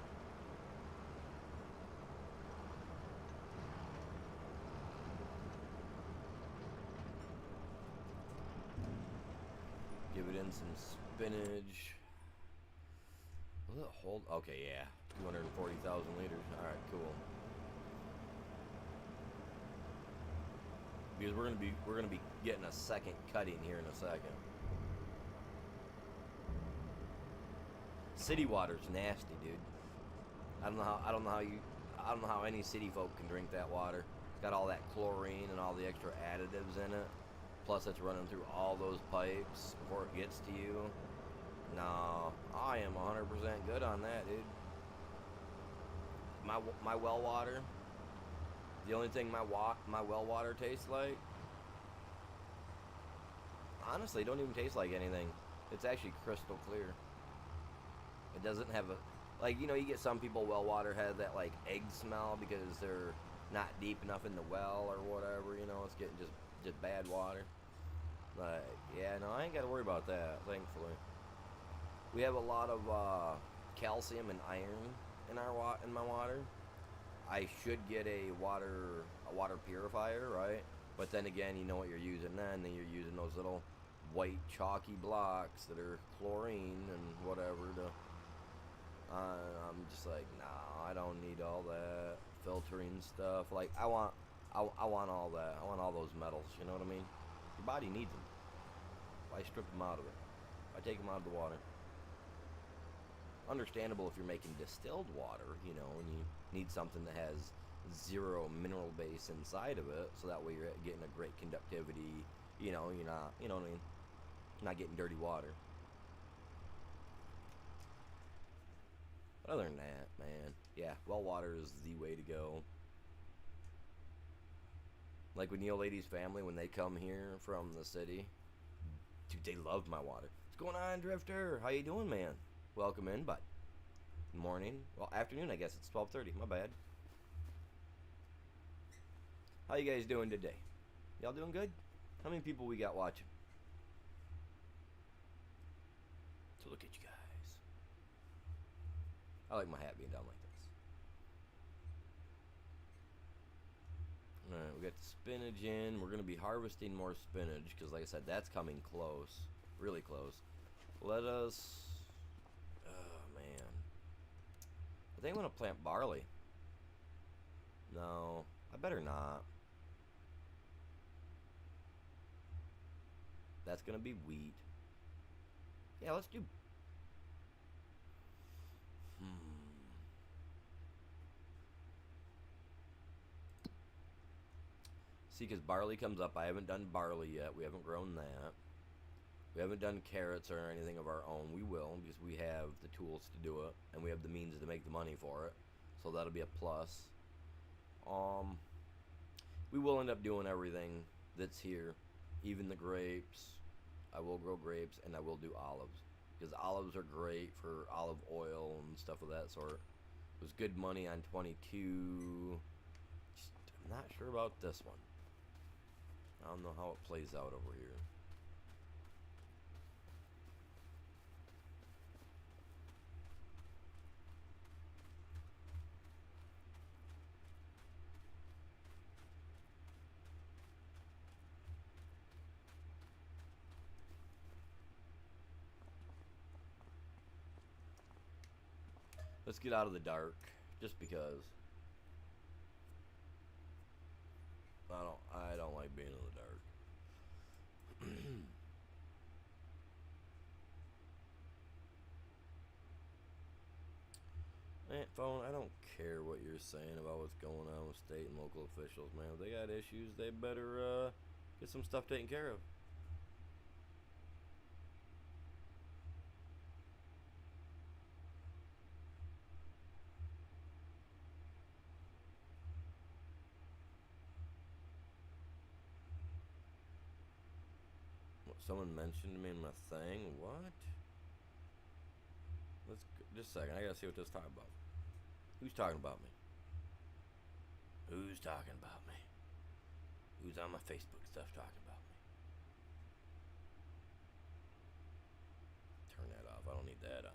Give it in some spinach. Will it hold? Okay, yeah. 240,000 liters. Alright, cool. Because we're gonna be getting a second cutting here in a second. City water's nasty, dude. I don't know how any city folk can drink that water. It's got all that chlorine and all the extra additives in it. Plus, it's running through all those pipes before it gets to you. No, I am 100% good on that, dude. My well water. The only thing my well water tastes like, honestly, don't even taste like anything. It's actually crystal clear. It doesn't have a, like, you know, you get some people well water have that like egg smell because they're not deep enough in the well or whatever. You know, it's getting just bad water. Like, yeah, no, I ain't got to worry about that, thankfully. We have a lot of calcium and iron in my water. I should get a water purifier, right? But then again, you know what you're using then you're using those little white chalky blocks that are chlorine and whatever to I'm just like, nah, I don't need all that filtering stuff. Like, I want all that. I want all those metals, you know what I mean? Your body needs them. Why strip them out of it? Why take them out of the water? Understandable if you're making distilled water, you know, and you need something that has zero mineral base inside of it, so that way you're getting a great conductivity, you know, you're not, you know what I mean? You're not getting dirty water. But other than that, man, yeah, well water is the way to go. Like with Neil Lady's family, when they come here from the city, dude, they love my water. What's going on, Drifter? How you doing, man? Welcome in, bud. Morning. Well, afternoon, I guess. It's 12:30. My bad. How you guys doing today? Y'all doing good? How many people we got watching? So look at you guys. I like my hat being down like this. Alright, we got the spinach in. We're going to be harvesting more spinach because, like I said, that's coming close. Really close. Let us... Oh, man. I think I'm going to plant barley. No, I better not. That's going to be wheat. Yeah, let's do... See, because barley comes up. I haven't done barley yet. We haven't grown that. We haven't done carrots or anything of our own. We will, because we have the tools to do it, and we have the means to make the money for it. So that'll be a plus. We will end up doing everything that's here, even the grapes. I will grow grapes, and I will do olives, because olives are great for olive oil and stuff of that sort. It was good money on 22. Just, I'm not sure about this one. I don't know how it plays out over here. Let's get out of the dark, just because. I don't like being in the dark. Man, phone, I don't care what you're saying about what's going on with state and local officials, man. If they got issues, they better get some stuff taken care of. Someone mentioned me in my thing. What? Just a second. I gotta see what this is talking about. Who's talking about me? Who's talking about me? Who's on my Facebook stuff talking about me? Turn that off. I don't need that on.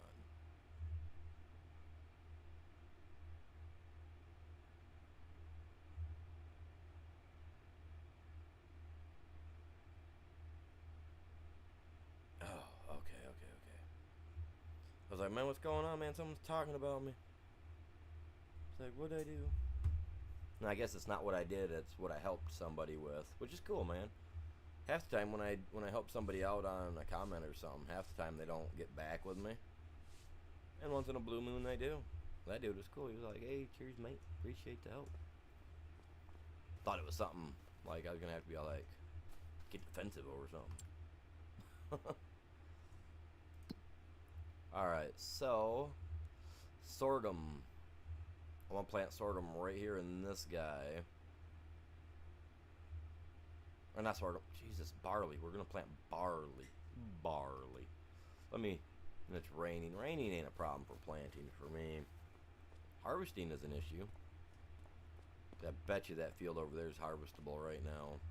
I was like, man, what's going on, man? Someone's talking about me. It's like, what'd I do? And I guess it's not what I did, it's what I helped somebody with, which is cool, man. Half the time when I help somebody out on a comment or something, half the time they don't get back with me. And once in a blue moon they do. That dude was cool. He was like, hey, cheers, mate. Appreciate the help. Thought it was something like I was gonna have to be all like, get defensive over something. Alright, so sorghum. I want to plant sorghum right here in this guy. Or not sorghum. Jesus, barley. We're going to plant barley. Barley. And it's raining. Raining ain't a problem for planting for me. Harvesting is an issue. I bet you that field over there is harvestable right now.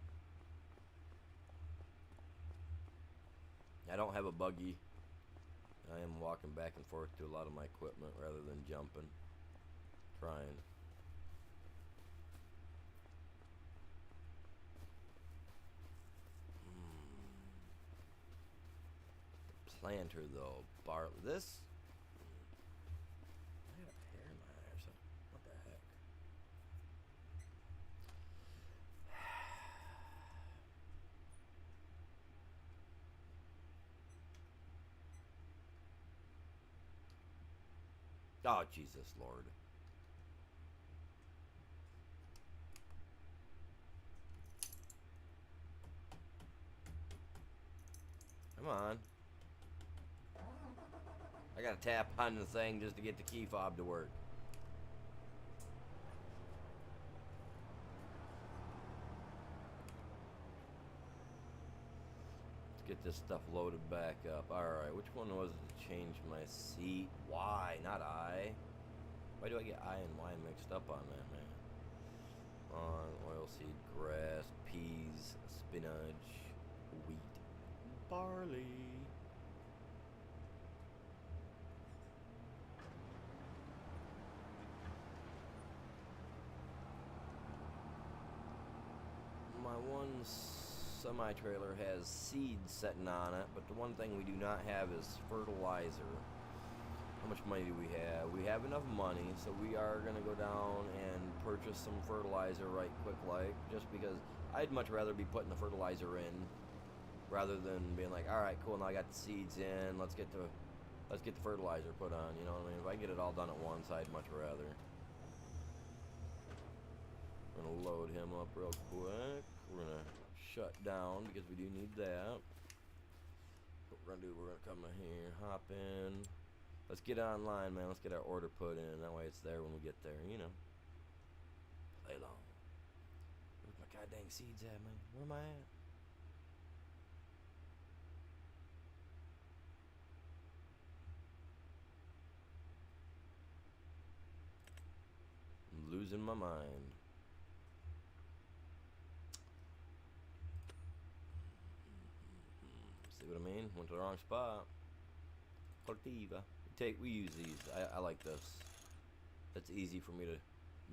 I don't have a buggy. I am walking back and forth to a lot of my equipment rather than jumping. Trying. The planter though, barley. This. I got hair in my eye or something. What the heck? Oh, Jesus, Lord. Come on. I gotta tap on the thing just to get the key fob to work. Let's get this stuff loaded back up. Alright, which one was it to change my seat? Y, not I. Why do I get I and Y mixed up on that, man? Oilseed, grass, peas, spinach, wheat, barley. My one semi-trailer has seeds sitting on it, but the one thing we do not have is fertilizer. How much money do we have? We have enough money, so we are going to go down and purchase some fertilizer right quick like, just because I'd much rather be putting the fertilizer in rather than being like, alright, cool, now I got the seeds in, let's get the fertilizer put on, you know what I mean? If I get it all done at once, I'd much rather. I'm going to load him up real quick. we're gonna shut down because we do need that. What we're gonna do, we're gonna come in here, hop in. Let's get online, man. Let's get our order put in. That way it's there when we get there, you know. Play long. Where's my goddamn seeds at, man? Where am I at? I'm losing my mind. See what I mean? Went to the wrong spot. Cortiva. We use these. I like this. It's easy for me to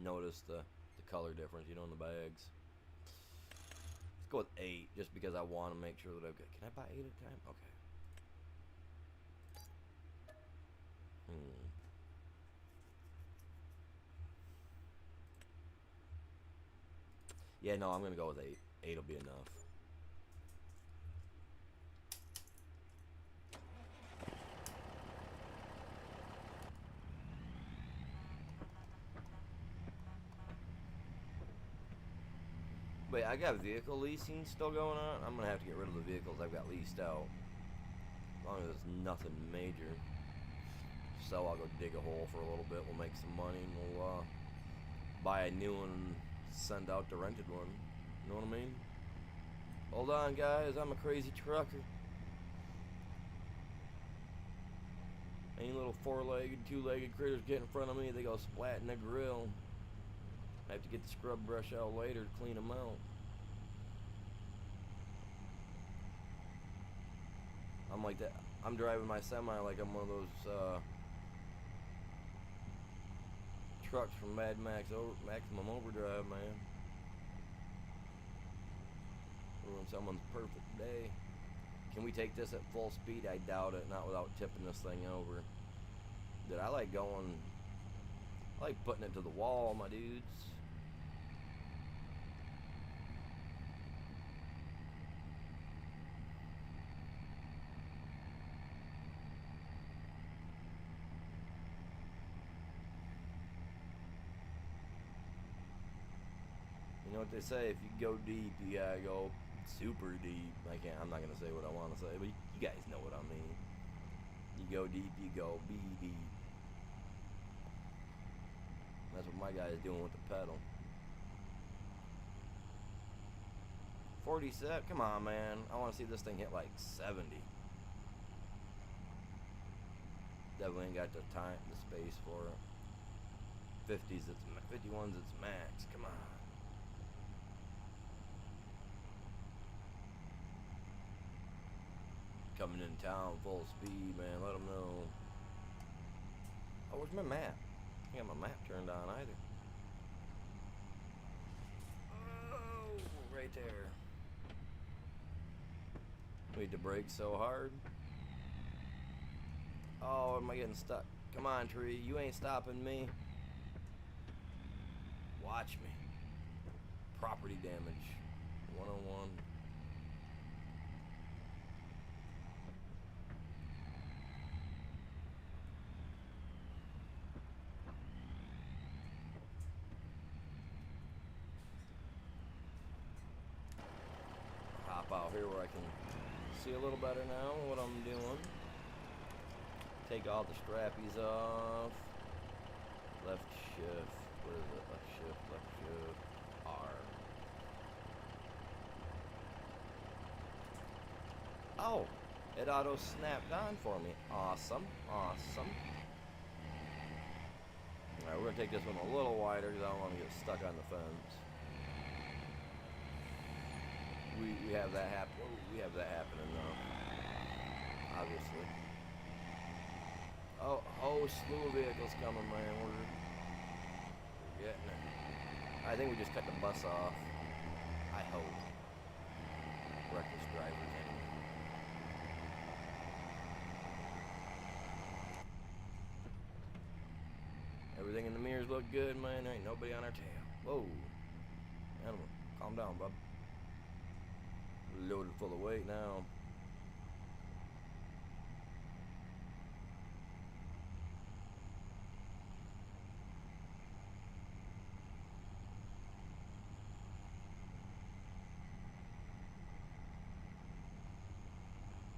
notice the color difference, you know, in the bags. Let's go with 8, just because I want to make sure that I've got. Can I buy 8 at a time? Okay. Yeah, no, I'm gonna go with 8. 8 will be enough. Wait, I got vehicle leasing still going on? I'm gonna have to get rid of the vehicles I've got leased out. As long as it's nothing major. So I'll go dig a hole for a little bit, we'll make some money, and we'll buy a new one and send out the rented one. You know what I mean? Hold on, guys, I'm a crazy trucker. Any little 4-legged, 2-legged critters get in front of me, they go splat in the grill. I have to get the scrub brush out later to clean them out. I'm like that. I'm driving my semi like I'm one of those trucks from Mad Max Maximum Overdrive, man. Ruin someone's perfect day. Can we take this at full speed? I doubt it. Not without tipping this thing over. Dude, I like going. I like putting it to the wall, my dudes. You know what they say, if you go deep, you gotta go super deep. I'm not gonna say what I want to say, but you guys know what I mean. You go deep, you go be deep. That's what my guy is doing with the pedal. 47, come on, man. I want to see this thing hit like 70. Definitely ain't got the time, the space for it. 50s, 51s, it's max. Come on. Coming in town full speed, man. Let them know. Oh, where's my map? I ain't got my map turned on either. Oh, right there. Need to brake so hard. Oh, am I getting stuck? Come on, tree. You ain't stopping me. Watch me. Property damage. 101. Hop out here where I can see a little better now what I'm doing. Take all the strappies off. Left shift. Where is it? Left shift, left shift. R. Oh, it auto snapped on for me. Awesome, awesome. Alright, we're gonna take this one a little wider because I don't want to get stuck on the fence. We have that happen. We have that happening though. Obviously. Oh, slew of vehicles coming, man. We're getting it. I think we just cut the bus off. I hope. Reckless drivers, anyway. Everything in the mirrors look good, man. There ain't nobody on our tail. Whoa. Animal, calm down, bub. Loaded full of weight now.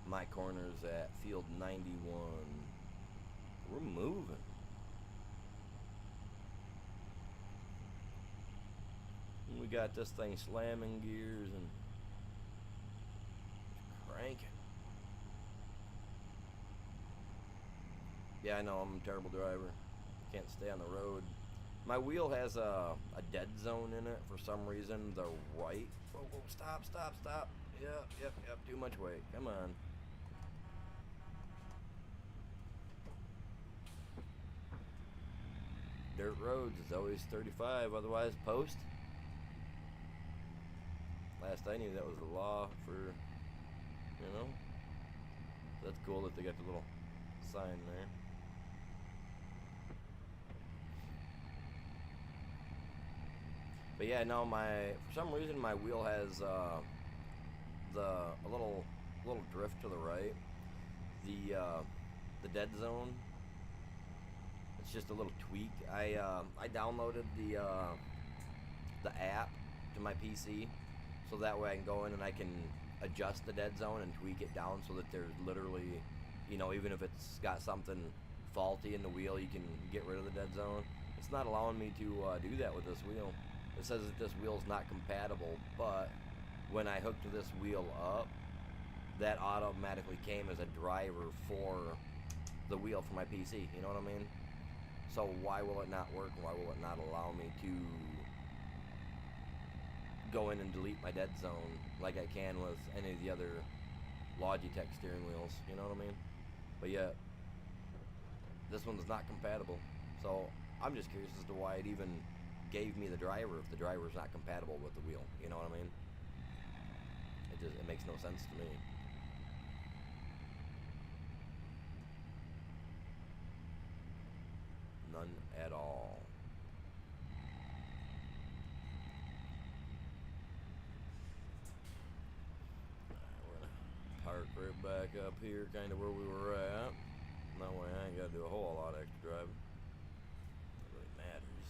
My corner's at field 91. We're moving. We got this thing slamming gears and cranking. Yeah, I know I'm a terrible driver. Can't stay on the road. My wheel has a dead zone in it for some reason. The right. Whoa, whoa, stop, stop, stop. Yep. Too much weight. Come on. Dirt roads is always 35, otherwise post. Last I knew that was the law for, you know. That's cool that they got the little sign there. But yeah, no, for some reason my wheel has a little drift to the right. The dead zone. It's just a little tweak. I downloaded the app to my PC, so that way I can go in and I can adjust the dead zone and tweak it down so that there's literally, you know, even if it's got something faulty in the wheel, you can get rid of the dead zone. It's not allowing me to do that with this wheel. It says that this wheel's not compatible, but when I hooked this wheel up, that automatically came as a driver for the wheel for my PC, you know what I mean? So why will it not work? Why will it not allow me to go in and delete my dead zone like I can with any of the other Logitech steering wheels, you know what I mean? But yeah, this one's not compatible. So I'm just curious as to why it even gave me the driver if the driver's not compatible with the wheel, you know what I mean? It makes no sense to me. None at all. Alright, we're gonna park right back up here, kind of where we were at. That way I ain't gotta do a whole lot of extra driving. It really matters.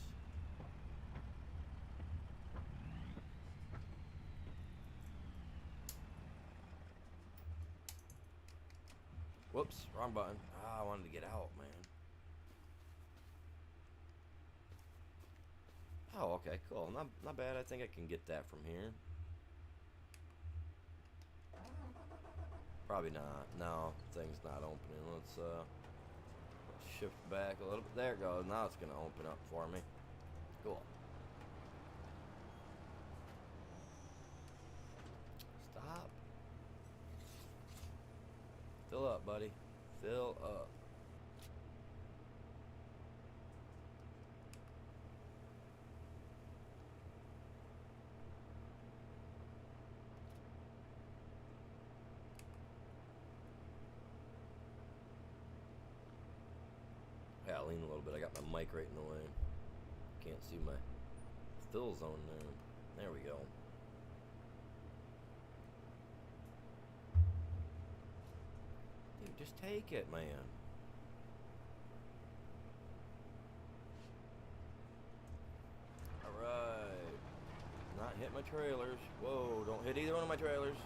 Whoops, wrong button. Ah, I wanted to get out, man. Oh, okay, cool. Not bad. I think I can get that from here. Probably not. No, thing's not opening. Let's shift back a little bit. There it goes. Now it's gonna open up for me. Cool. Stop. Fill up, buddy. Fill up. Yeah, I'll lean a little bit. I got my mic right in the way. Can't see my fill zone there. There we go. Dude, just take it, man. Alright. Not hit my trailers. Whoa, don't hit either one of my trailers.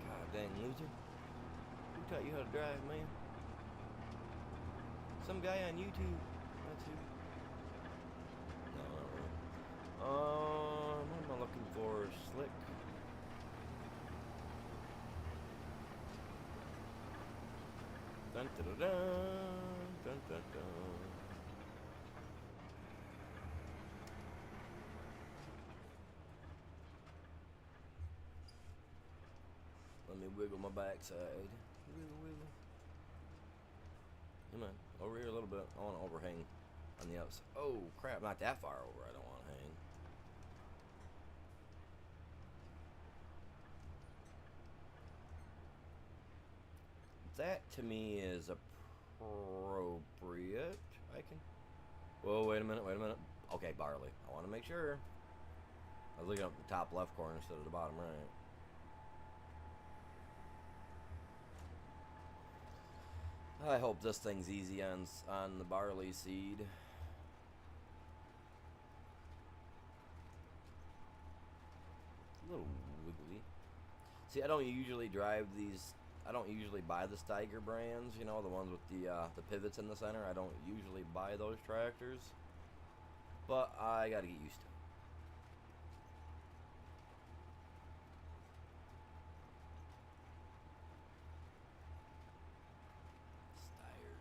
God dang loser. Who taught you how to drive, man? Some guy on YouTube. That's who. No, not really. What am I looking for? Slick. Dun dun dun dun dun dun. Let me wiggle my backside. Wiggle, wiggle. Come on, over here a little bit. I want to overhang on the outside. Oh, crap, not that far over. I don't want to hang. That, to me, is appropriate. I can... Whoa, wait a minute, wait a minute. Okay, barley. I want to make sure. I was looking up the top left corner instead of the bottom right. I hope this thing's easy on the barley seed. A little wiggly. See, I don't usually drive these. I don't usually buy the Steiger brands, you know, the ones with the pivots in the center. I don't usually buy those tractors, but I got to get used to it. Steiger,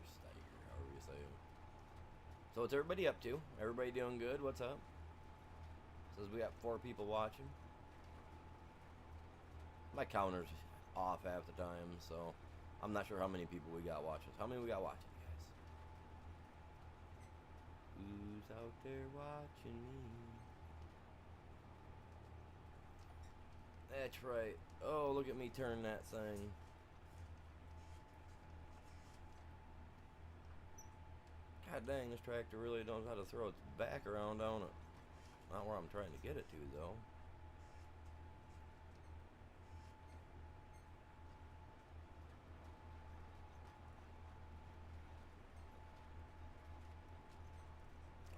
however you say it. So what's everybody up to? Everybody doing good? What's up? Says we got 4 people watching. My counter's off half the time, so I'm not sure how many people we got watching. How many we got watching, guys? Who's out there watching me? That's right. Oh, look at me turn that thing. God dang, this tractor really knows how to throw its back around, don't it? Not where I'm trying to get it to, though.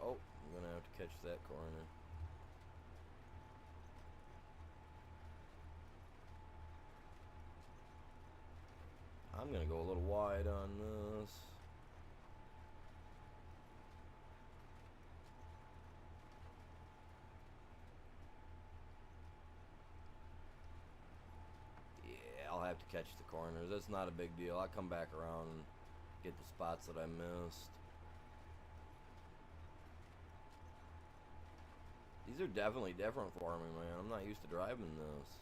Oh, I'm gonna have to catch that corner. I'm gonna go a little wide on this. Yeah, I'll have to catch the corners. That's not a big deal. I'll come back around and get the spots that I missed. These are definitely different for me, man. I'm not used to driving this.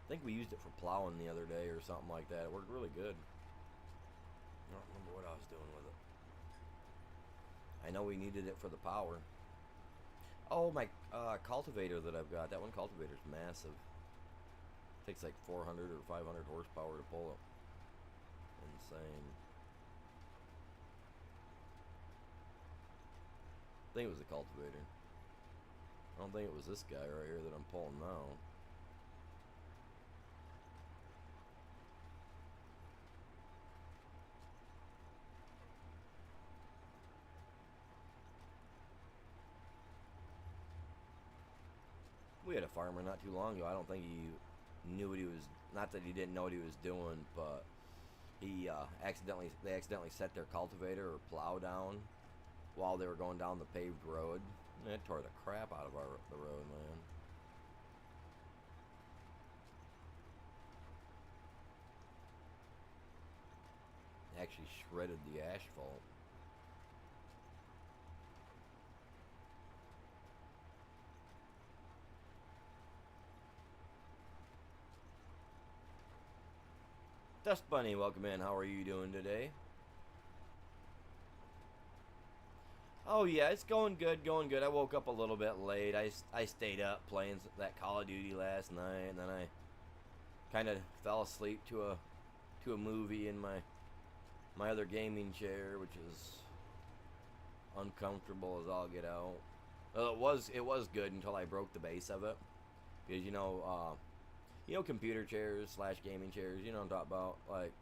I think we used it for plowing the other day or something like that. It worked really good. I don't remember what I was doing with it. I know we needed it for the power. Oh, my cultivator that I've got. That one cultivator's massive. Takes like 400 or 500 horsepower to pull it. Insane. I think it was the cultivator. I don't think it was this guy right here that I'm pulling now. We had a farmer not too long ago. I don't think he knew what he was. Not that he didn't know what he was doing, but he they accidentally set their cultivator or plow down while they were going down the paved road. And it tore the crap out of the road, man. It actually shredded the asphalt. Dust Bunny, welcome in. How are you doing today? Oh yeah, it's going good, going good. I woke up a little bit late. I stayed up playing that Call of Duty last night, and then I kind of fell asleep to a movie in my other gaming chair, which is uncomfortable as all get out. Well, it was good until I broke the base of it, because you know computer chairs slash gaming chairs. You know what I'm talking about. Like,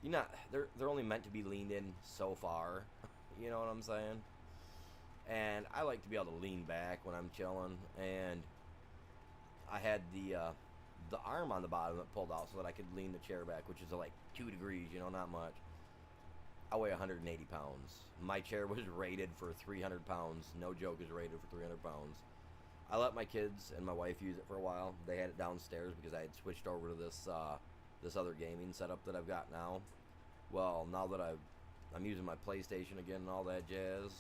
you're not they're only meant to be leaned in so far. You know what I'm saying? And I like to be able to lean back when I'm chilling. And I had the arm on the bottom that pulled out so that I could lean the chair back, which is like 2 degrees. You know, not much. I weigh 180 pounds. My chair was rated for 300 pounds. No joke, is rated for 300 pounds. I let my kids and my wife use it for a while. They had it downstairs because I had switched over to this other gaming setup that I've got now. Well, now that I'm using my PlayStation again and all that jazz,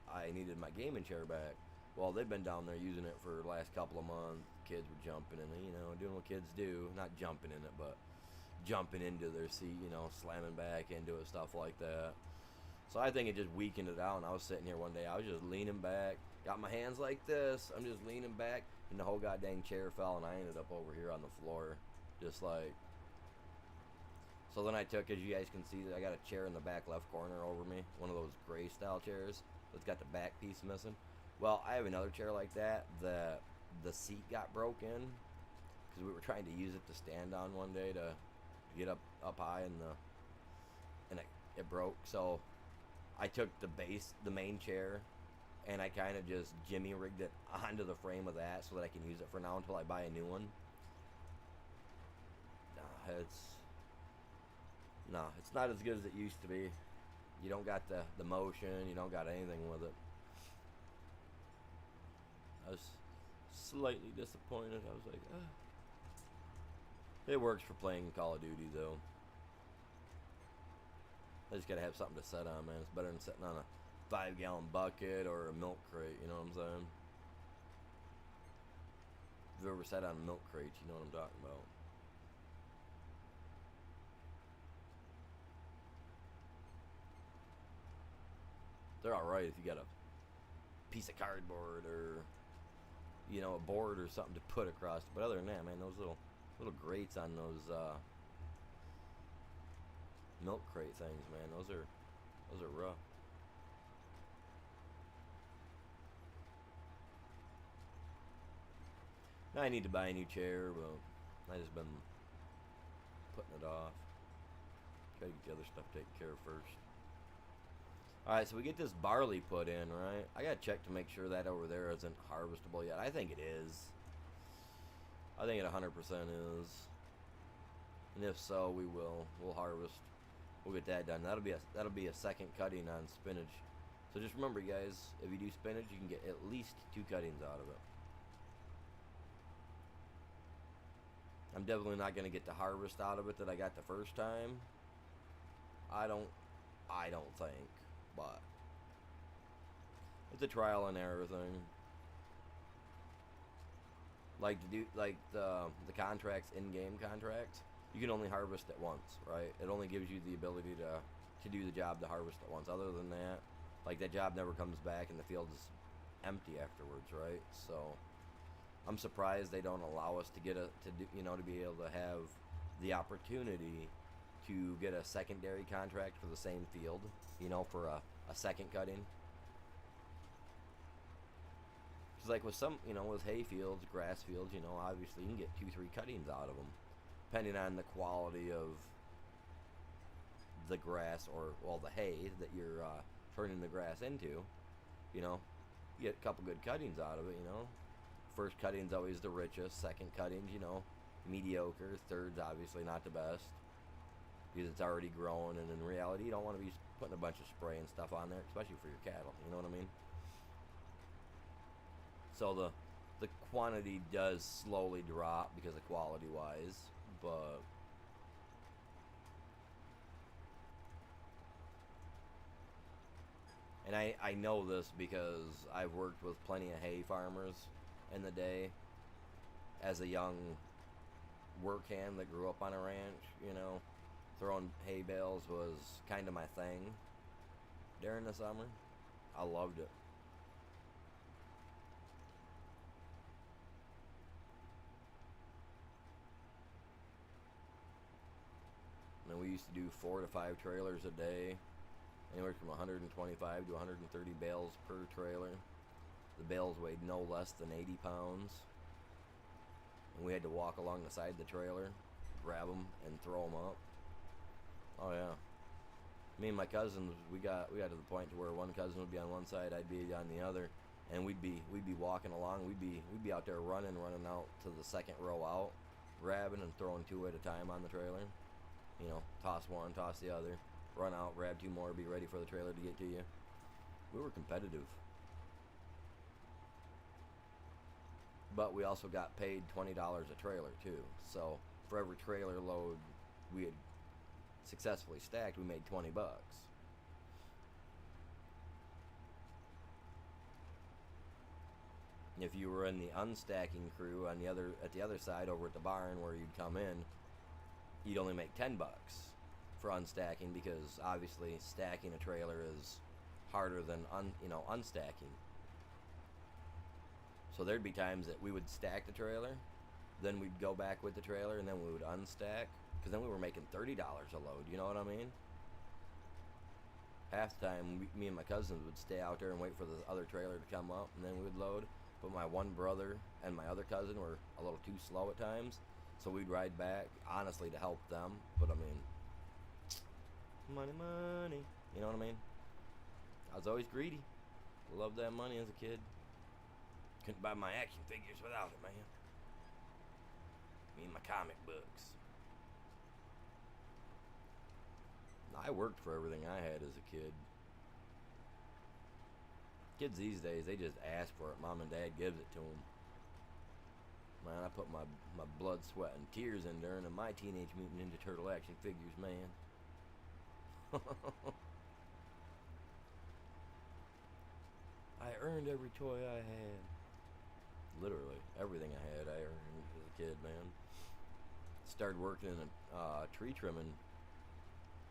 I needed my gaming chair back. Well, they've been down there using it for the last couple of months. Kids were jumping in it, doing what kids do. Not jumping in it, but jumping into their seat, slamming back into it, stuff like that. So I think it just weakened it out, and I was sitting here one day, I was just leaning back, got my hands like this, I'm just leaning back, and the whole goddamn chair fell, and I ended up over here on the floor, just like. So then I took, as you guys can see, I got a chair in the back left corner over me, one of those gray style chairs that's got the back piece missing. Well, I have another chair like that, the seat got broken, because we were trying to use it to stand on one day to get up high, and it broke. So I took the main chair, and I kind of just jimmy rigged it onto the frame of that so that I can use it for now until I buy a new one. It's not as good as it used to be. You don't got the motion, you don't got anything with it. I was slightly disappointed. I was like, It works for playing Call of Duty though. I just gotta have something to set on, man. It's better than sitting on a 5-gallon bucket or a milk crate, you know what I'm saying? If you've ever sat on milk crates, you know what I'm talking about. They're alright if you got a piece of cardboard or, you know, a board or something to put across. But other than that, man, those little grates on those milk crate things, man, those are rough. Now I need to buy a new chair, but I just been putting it off. Gotta get the other stuff taken care of first. Alright, so we get this barley put in, right? I gotta check to make sure that over there isn't harvestable yet. I think it is. I think it 100% is. And if so, we'll harvest. We'll get that done. That'll be a second cutting on spinach. So just remember, guys, if you do spinach, you can get at least 2 cuttings out of it. I'm definitely not gonna get the harvest out of it that I got the first time. I don't think, but it's a trial and error thing. Like the contracts, in-game contracts, you can only harvest at once, right? It only gives you the ability to do the job to harvest at once. Other than that, like, that job never comes back and the field is empty afterwards, right? So I'm surprised they don't allow us to be able to have the opportunity to get a secondary contract for the same field, you know, for a second cutting. It's like with some, you know, with hay fields, grass fields, you know, obviously you can get 2-3 cuttings out of them, depending on the quality of the grass, or, well, the hay that you're turning the grass into. You know, you get a couple good cuttings out of it, you know. First cutting's always the richest. Second cutting's, you know, mediocre. Third's obviously not the best, because it's already grown, and in reality you don't want to be putting a bunch of spray and stuff on there, especially for your cattle, you know what I mean? So the quantity does slowly drop because of quality wise, but and I know this because I've worked with plenty of hay farmers in the day as a young work hand that grew up on a ranch, you know. Throwing hay bales was kind of my thing during the summer. I loved it. And we used to do 4 to 5 trailers a day, anywhere from 125 to 130 bales per trailer. The bales weighed no less than 80 pounds. And we had to walk along the side of the trailer, grab them, and throw them up. Oh yeah. Me and my cousins, we got to the point to where one cousin would be on one side, I'd be on the other, and we'd be walking along. We'd be out there running out to the second row out, grabbing and throwing 2 at a time on the trailer. You know, toss one, toss the other, run out, grab 2 more, be ready for the trailer to get to you. We were competitive. But we also got paid $20 a trailer too. So for every trailer load we had successfully stacked, we made $20. If you were in the unstacking crew at the other side over at the barn where you'd come in, you'd only make $10 for unstacking, because obviously stacking a trailer is harder than unstacking. So there'd be times that we would stack the trailer, then we'd go back with the trailer, and then we would unstack, because then we were making $30 a load, you know what I mean? Half the time, me and my cousins would stay out there and wait for the other trailer to come up, and then we would load. But my one brother and my other cousin were a little too slow at times, so we'd ride back, honestly, to help them. But I mean, money, you know what I mean? I was always greedy. Loved that money as a kid. Couldn't buy my action figures without it, man. Me and my comic books. I worked for everything I had as a kid. Kids these days, they just ask for it. Mom and Dad gives it to them. Man, I put my blood, sweat, and tears in there into my Teenage Mutant Ninja Turtle action figures, man. I earned every toy I had. Literally, everything I had, I earned as a kid, man. Started working in a tree trimming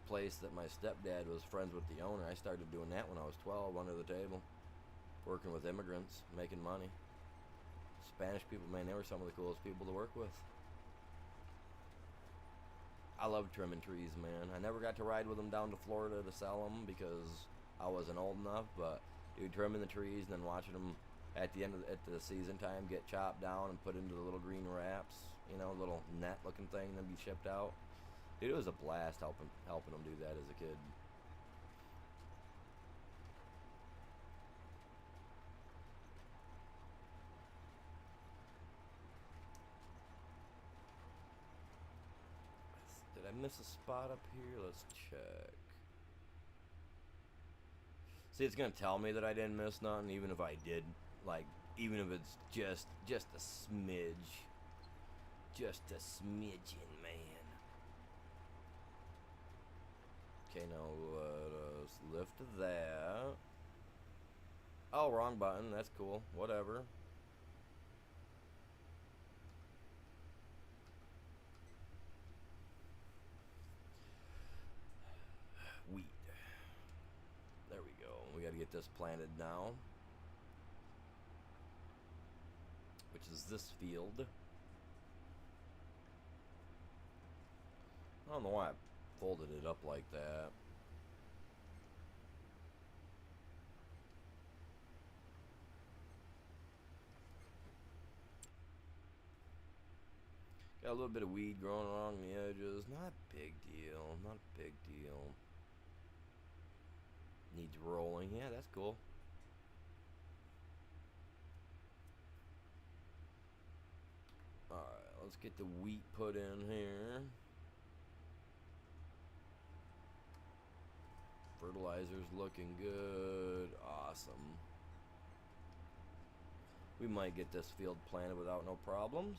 place that my stepdad was friends with the owner. I started doing that when I was 12, under the table. Working with immigrants, making money. Spanish people, man, they were some of the coolest people to work with. I love trimming trees, man. I never got to ride with them down to Florida to sell them because I wasn't old enough, but dude, trimming the trees and then watching them at the end of at the season time get chopped down and put into the little green wraps, you know, little net looking thing, and then be shipped out. Dude, it was a blast helping them do that as a kid. Did I miss a spot up here? Let's check. See, it's gonna tell me that I didn't miss nothing, even if I did. Like, even if it's just a smidge. Just a smidgen, man. Okay, now let us lift that. Oh, wrong button. That's cool. Whatever. Wheat. There we go. We gotta get this planted now. Which is this field. I don't know why I folded it up like that. Got a little bit of weed growing along the edges. Not a big deal. Not a big deal. Needs rolling. Yeah, that's cool. Alright, let's get the wheat put in here. Fertilizer's looking good. Awesome. We might get this field planted without no problems.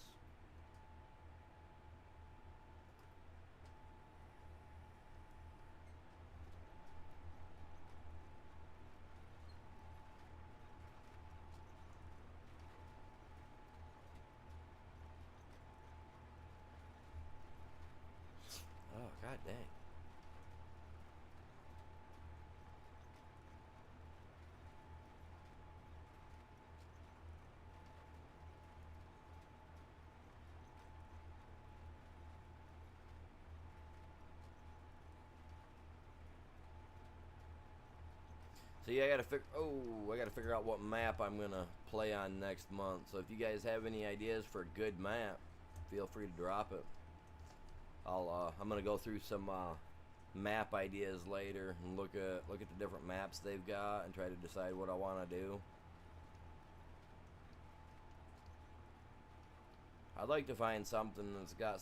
Oh, god dang. So yeah, I gotta figure out what map I'm gonna play on next month. So if you guys have any ideas for a good map, feel free to drop it. I'm gonna go through some map ideas later and look at the different maps they've got and try to decide what I want to do. I'd like to find something that's got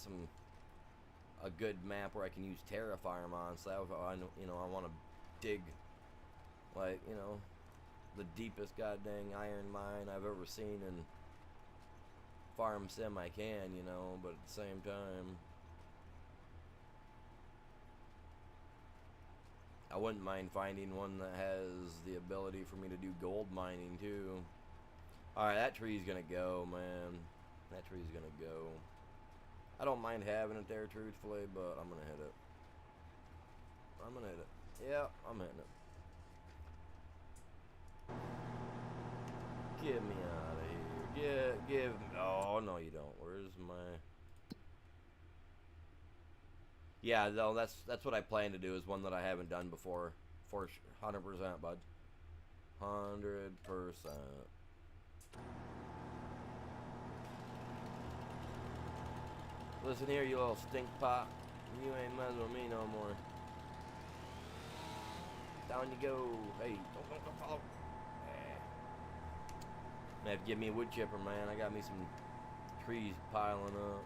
a good map where I can use Terrafarm on. So I want to dig, like, the deepest goddamn iron mine I've ever seen in Farm Sim I can, but at the same time, I wouldn't mind finding one that has the ability for me to do gold mining too. Alright, that tree's gonna go, man. That tree's gonna go. I don't mind having it there, truthfully, but I'm gonna hit it. I'm gonna hit it. Yeah, I'm hitting it. Get me out of here. Give me. Oh, no, you don't. Where's my. Yeah, no, that's what I plan to do, is one that I haven't done before. For 100%, bud. 100%. Listen here, you little stink pot. You ain't messing with me no more. Down you go. Hey, don't follow. Gonna have to give me a wood chipper, man. I got me some trees piling up.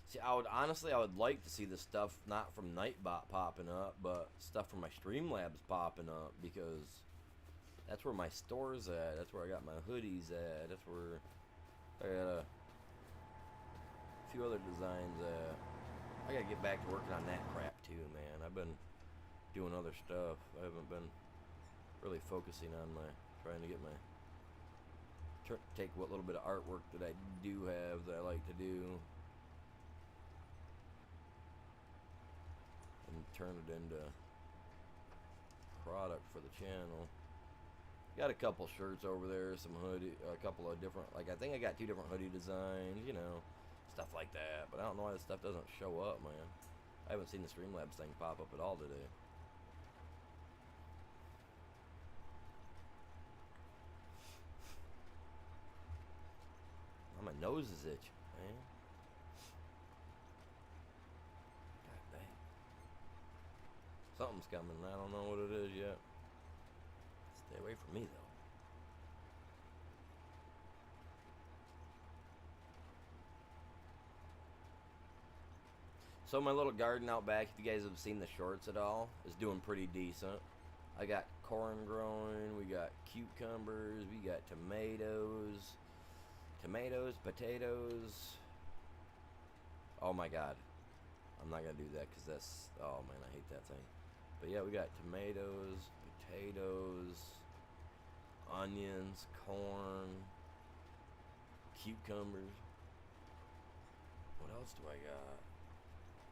See, I would like to see the stuff not from Nightbot popping up, but stuff from my Streamlabs popping up, because that's where my store's at. That's where I got my hoodies at. That's where I got a few other designs at. I gotta get back to working on that crap too, man. I've been doing other stuff. I haven't been really focusing on trying to get my take what little bit of artwork that I do have that I like to do and turn it into product for the channel. Got a couple shirts over there, some hoodie, a couple of different, like I think I got 2 different hoodie designs, you know, stuff like that. But I don't know why this stuff doesn't show up, man. I haven't seen the Streamlabs thing pop up at all today. My nose is itching, man. God dang. Something's coming. I don't know what it is yet. Stay away from me, though. So my little garden out back, if you guys have seen the shorts at all, is doing pretty decent. I got corn growing, we got cucumbers, we got tomatoes, potatoes. Oh my god. I'm not gonna do that because that's, oh man, I hate that thing. But yeah, we got tomatoes, potatoes, onions, corn, cucumbers. What else do I got?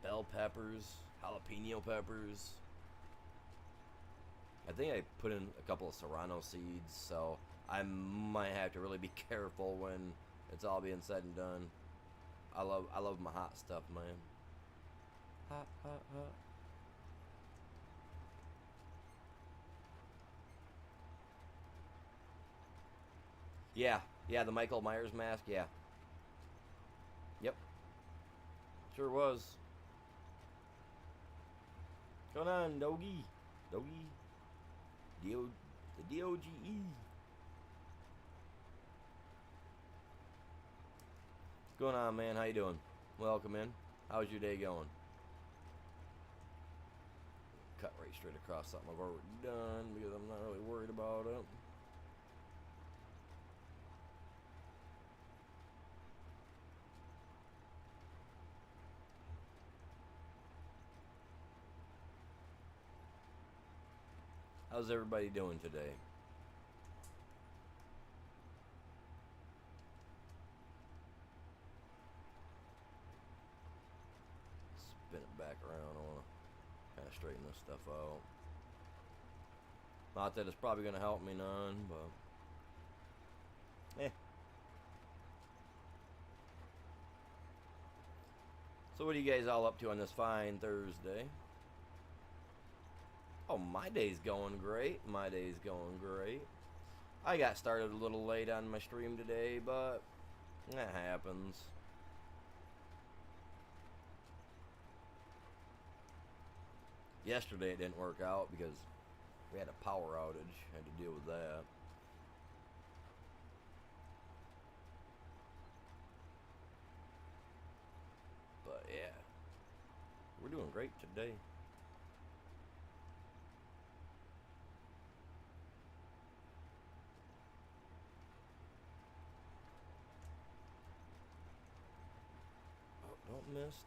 Bell peppers, jalapeno peppers. I think I put in a couple of serrano seeds, so I might have to really be careful when it's all being said and done. I love my hot stuff, man. Hot, hot, hot. Yeah, the Michael Myers mask, yeah. Yep. Sure was. What's going on, Doggy? Doggy? The D-O-G-E. What's going on, man? How you doing? Welcome in. How's your day going? Cut right straight across something I've already done because I'm not really worried about it. How's everybody doing today? Spin it back around. I want to kind of straighten this stuff out. Not that it's probably going to help me none, but So what are you guys all up to on this fine Thursday? Oh, my day's going great. My day's going great. I got started a little late on my stream today, but that happens. Yesterday it didn't work out because we had a power outage. Had to deal with that. But yeah, we're doing great today.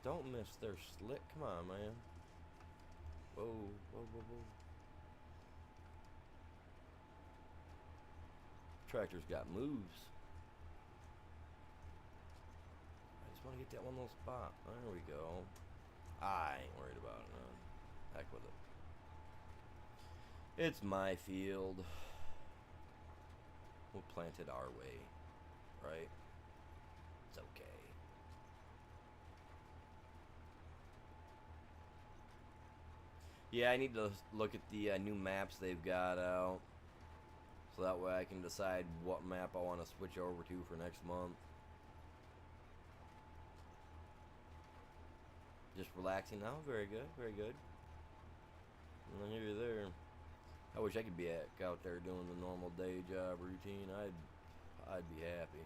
Don't miss. They're slick. Come on, man. Whoa, whoa, whoa, whoa. Tractor's got moves. I just want to get that one little spot. There we go. I ain't worried about it, man. Heck with it. It's my field. We'll plant it our way, right? It's okay. Yeah, I need to look at the new maps they've got out, so that way I can decide what map I want to switch over to for next month. Just relaxing now. Very good, very good. And then you're there. I wish I could be out there doing the normal day job routine. I'd be happy.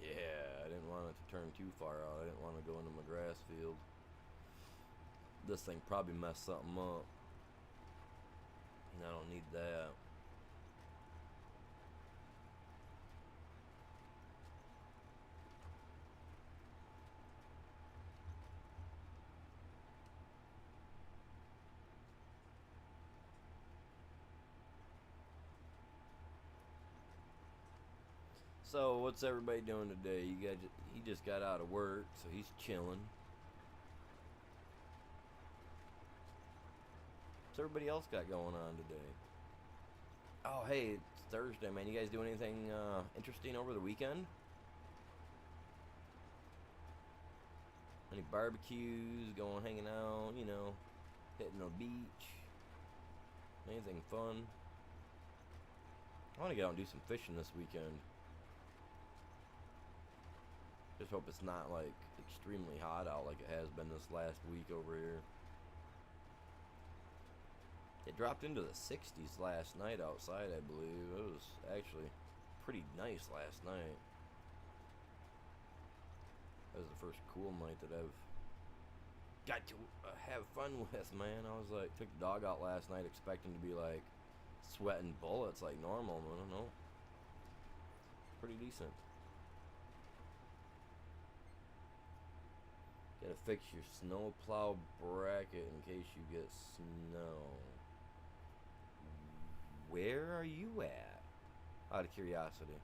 Yeah, I didn't want it to turn too far out. I didn't want to go into my grass field. This thing probably messed something up. And I don't need that. So what's everybody doing today? He just got out of work, so he's chilling. What's everybody else got going on today? Oh, hey, it's Thursday, man. You guys do anything interesting over the weekend? Any barbecues, going hanging out, hitting the beach? Anything fun? I want to get out and do some fishing this weekend. Just hope it's not like extremely hot out like it has been this last week over here. It dropped into the 60s last night outside, I believe. It was actually pretty nice last night. That was the first cool night that I've got to have fun with, man. I was like, took the dog out last night expecting to be like sweating bullets like normal. I don't know. Pretty decent. Gotta fix your snowplow bracket in case you get snow. Where are you at? Out of curiosity.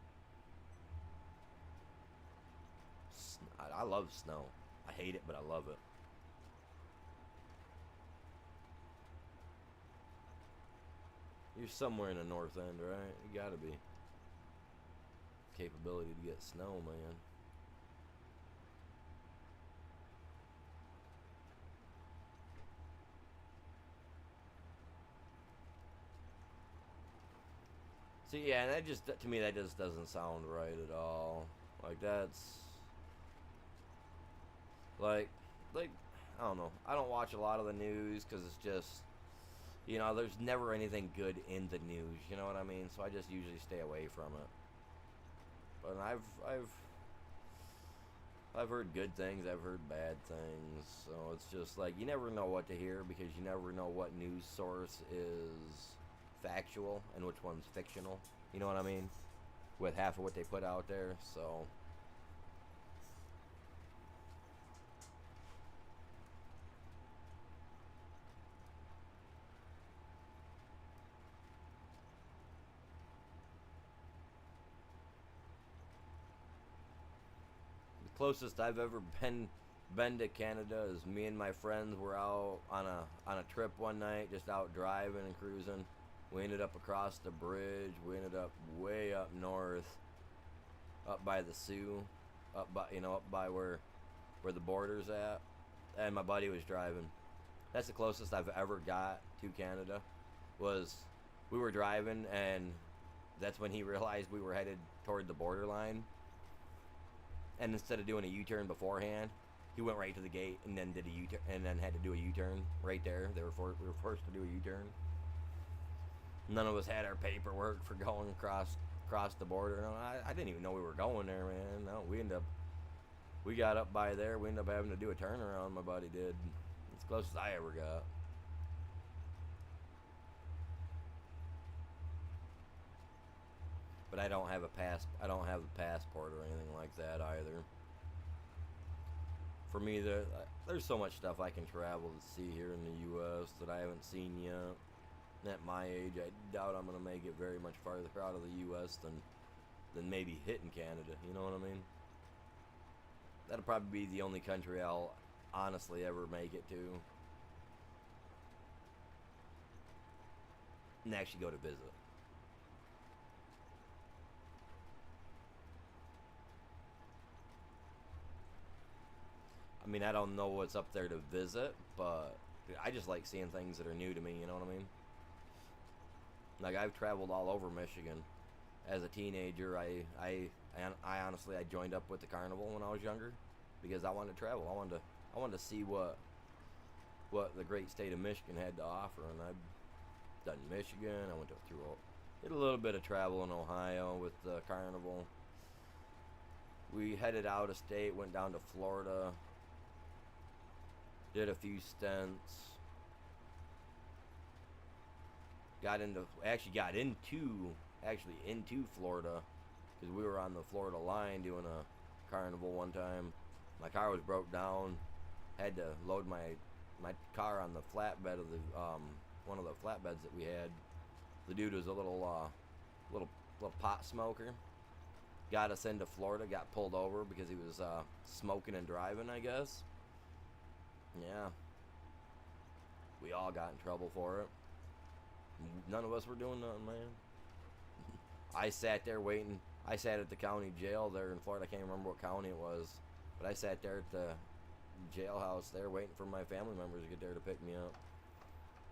I love snow. I hate it, but I love it. You're somewhere in the north end, right? You gotta be. Capability to get snow, man. So yeah, and that just, to me, that just doesn't sound right at all. Like that's like I don't know. I don't watch a lot of the news because it's just, there's never anything good in the news. You know what I mean? So I just usually stay away from it. But I've heard good things. I've heard bad things. So it's just like you never know what to hear because you never know what news source is factual and which one's fictional. You know what I mean? With half of what they put out there. So the closest I've ever been to Canada is me and my friends were out on a trip one night, just out driving and cruising. We ended up across the bridge. We ended up way up north, up by the Sioux, up by where the border's at. And my buddy was driving. That's the closest I've ever got to Canada. Was we were driving, and that's when he realized we were headed toward the borderline. And instead of doing a U-turn beforehand, he went right to the gate and then did a U-turn, and then had to do a U-turn right there. We were forced to do a U-turn. None of us had our paperwork for going across the border. No, I didn't even know we were going there, man. No, we got up by there. We ended up having to do a turnaround. My buddy did. It's close as I ever got. But I don't have a passport or anything like that either. For me, there's so much stuff I can travel to see here in the U.S. that I haven't seen yet. At my age, I doubt I'm gonna make it very much farther out of the U.S. than maybe hitting Canada. You know what I mean? That'll probably be the only country I'll honestly ever make it to, and actually go to visit. I mean, I don't know what's up there to visit, but I just like seeing things that are new to me. You know what I mean? Like I've traveled all over Michigan. As a teenager, I honestly I joined up with the carnival when I was younger because I wanted to travel. I wanted to see what the great state of Michigan had to offer, and I've done Michigan. I went to did a little bit of travel in Ohio with the carnival. We headed out of state, went down to Florida, did a few stints. Got into Florida because we were on the Florida line doing a carnival one time. My car was broke down. Had to load my car on the flatbed of the one of the flatbeds that we had. The dude was a little pot smoker. Got us into Florida. Got pulled over because he was smoking and driving, I guess. Yeah. We all got in trouble for it. None of us were doing nothing, man. I sat there waiting. I sat at the county jail there in Florida. I can't remember what county it was, but I sat there at the jailhouse there waiting for my family members to get there to pick me up.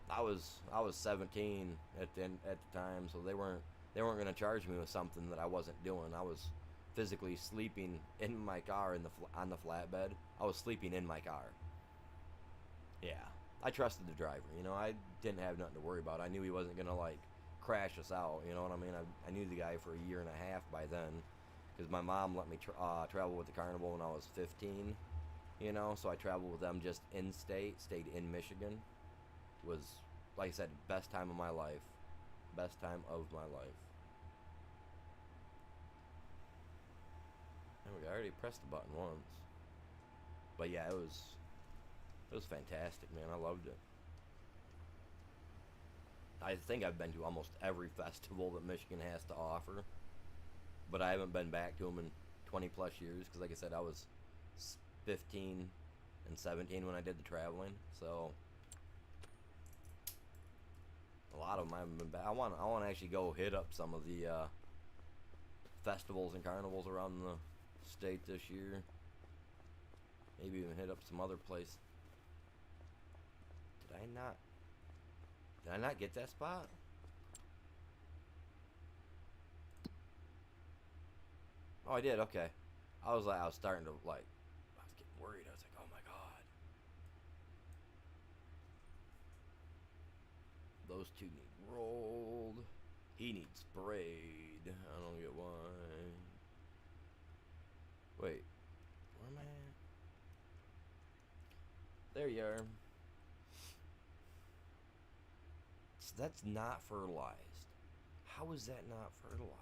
I was 17 at the time, so they weren't going to charge me with something that I wasn't doing. I was physically sleeping in my car on the flatbed. I was sleeping in my car. Yeah. I trusted the driver, you know. I didn't have nothing to worry about. I knew he wasn't gonna like crash us out, you know what I mean. I knew the guy for a year and a half by then, because my mom let me travel with the carnival when I was 15, you know. So I traveled with them just in state, stayed in Michigan. Was, like I said, best time of my life, best time of my life. And we already pressed the button once, but yeah, it was fantastic, man. I loved it. I think I've been to almost every festival that Michigan has to offer, but I haven't been back to them in 20 plus years because, like I said, I was 15 and 17 when I did the traveling. So a lot of them I haven't been back. I want to actually go hit up some of the festivals and carnivals around the state this year. Maybe even hit up some other place. Did I not get that spot? Oh, I did. Okay. I was starting to I was getting worried. I was like, oh my god, those two need rolled. He needs sprayed. I don't get why. Wait, where am I at? There you are. That's not fertilized. How is that not fertilized?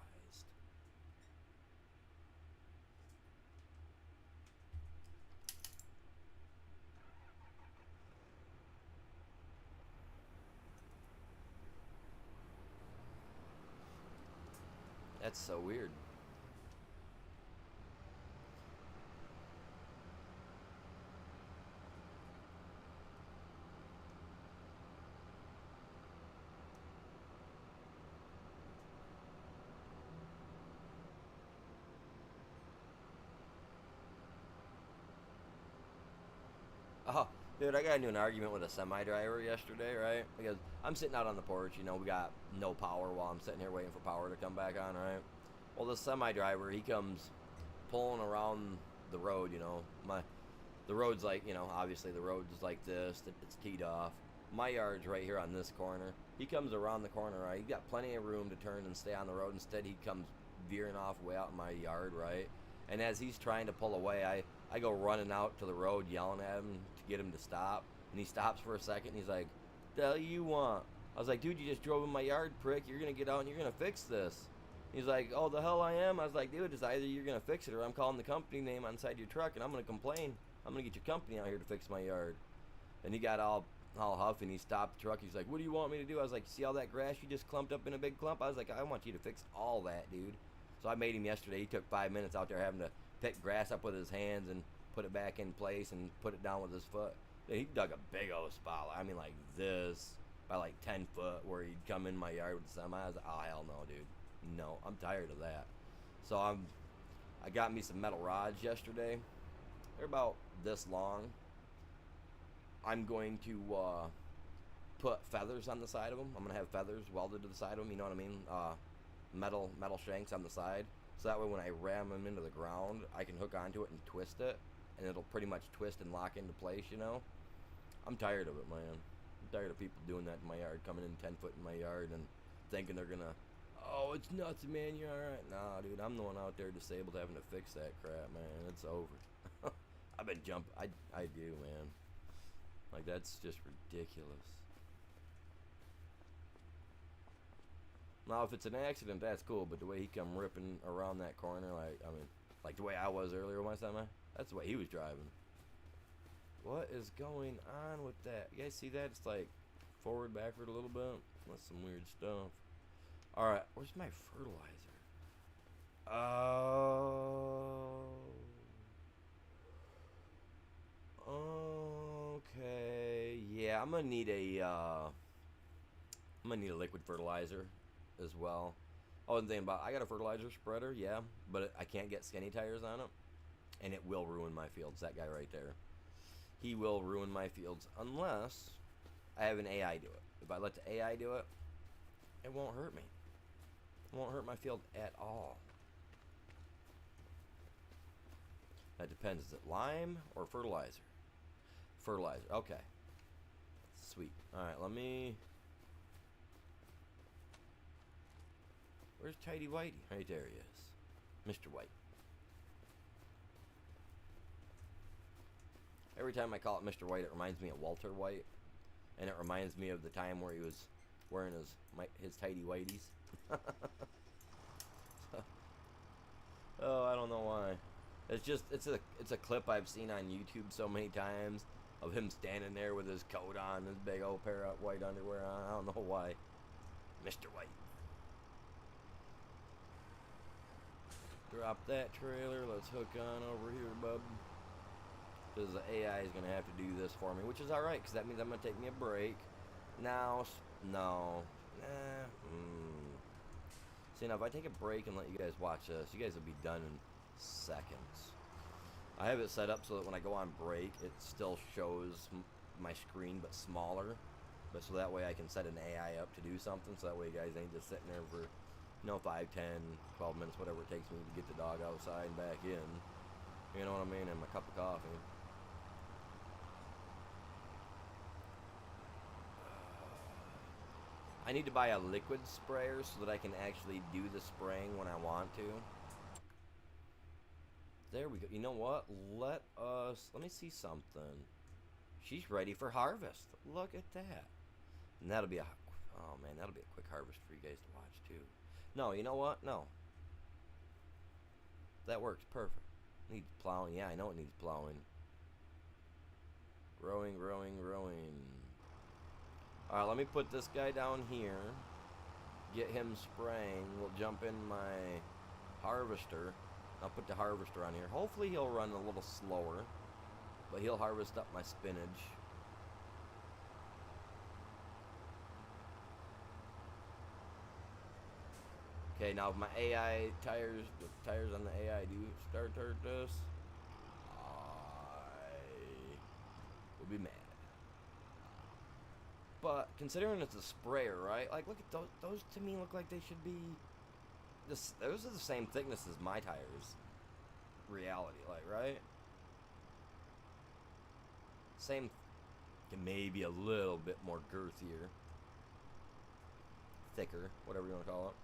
That's so weird. Oh, dude, I got into an argument with a semi driver yesterday, right? Because I'm sitting out on the porch, you know, we got no power while I'm sitting here waiting for power to come back on, right? Well, the semi driver, he comes pulling around the road, you know. The road's like, you know, obviously the road's like this, it's teed off. My yard's right here on this corner. He comes around the corner, right? He's got plenty of room to turn and stay on the road. Instead, he comes veering off way out in my yard, right? And as he's trying to pull away, I go running out to the road yelling at him to get him to stop. And he stops for a second, and he's like, the hell you want? I was like, dude, you just drove in my yard, prick. You're going to get out and you're going to fix this. He's like, oh, the hell I am? I was like, dude, it's either you're going to fix it or I'm calling the company name on the side of your truck, and I'm going to complain. I'm going to get your company out here to fix my yard. And he got all huffy, and he stopped the truck. He's like, what do you want me to do? I was like, see all that grass you just clumped up in a big clump? I was like, I want you to fix all that, dude. So I made him yesterday. He took 5 minutes out there having to pick grass up with his hands and put it back in place and put it down with his foot. He dug a big old spot. I mean, like this, by like 10 foot, where he'd come in my yard with the semi. I was like, oh, hell no, dude. No, I'm tired of that. So I got me some metal rods yesterday. They're about this long. I'm going to put feathers on the side of them. I'm gonna have feathers welded to the side of them. You know what I mean? Metal shanks on the side. So that way, when I ram them into the ground, I can hook onto it and twist it, and it'll pretty much twist and lock into place. You know? I'm tired of it, man. I'm tired of people doing that in my yard, coming in 10 foot in my yard and thinking they're gonna. Oh, it's nuts, man. You're all right. Nah, dude. I'm the one out there disabled having to fix that crap, man. It's over. I've been jumping. I do, man. Like, that's just ridiculous. Now, if it's an accident, that's cool, but the way he come ripping around that corner, like, I mean, like the way I was earlier with my semi, that's the way he was driving. What is going on with that? You guys see that? It's like forward, backward a little bit. That's some weird stuff. Alright, where's my fertilizer? Oh. Okay. Yeah, I'm gonna need a liquid fertilizer as well. Oh, and thinking about, I got a fertilizer spreader, yeah, but I can't get skinny tires on it, and it will ruin my fields. That guy right there, he will ruin my fields unless I have an AI do it. If I let the AI do it, it won't hurt me. It won't hurt my field at all. That depends. Is it lime or fertilizer? Fertilizer. Okay. Sweet. Alright, let me... Where's Tidy Whitey? Right there he is. Mr. White. Every time I call it Mr. White, it reminds me of Walter White. And it reminds me of the time where he was wearing his Tidy Whiteys. Oh, I don't know why. It's a clip I've seen on YouTube so many times of him standing there with his coat on, his big old pair of white underwear on. I don't know why. Mr. White. Drop that trailer. Let's hook on over here, bub. Because the AI is going to have to do this for me, which is alright, because that means I'm going to take me a break. Now, no. See, now if I take a break and let you guys watch this, you guys will be done in seconds. I have it set up so that when I go on break, it still shows my screen, but smaller. But so that way I can set an AI up to do something, so that way you guys ain't just sitting there for, 5, 10, 12 minutes, whatever it takes me to get the dog outside and back in. You know what I mean? And my cup of coffee. I need to buy a liquid sprayer so that I can actually do the spraying when I want to. There we go. You know what? Let me see something. She's ready for harvest. Look at that. And that'll be oh man, that'll be a quick harvest for you guys to watch too. No, you know what? No. That works perfect. Needs plowing. Yeah, I know it needs plowing. Growing. Alright, let me put this guy down here. Get him spraying. We'll jump in my harvester. I'll put the harvester on here. Hopefully he'll run a little slower, but he'll harvest up my spinach. Okay, now if my AI tires, the tires on the AI do start this, I will be mad. But considering it's a sprayer, right? Like, look at those. Those to me look like they should be. Those are the same thickness as my tires. Reality, like, right? Same. Maybe a little bit more girthier, thicker, whatever you want to call it.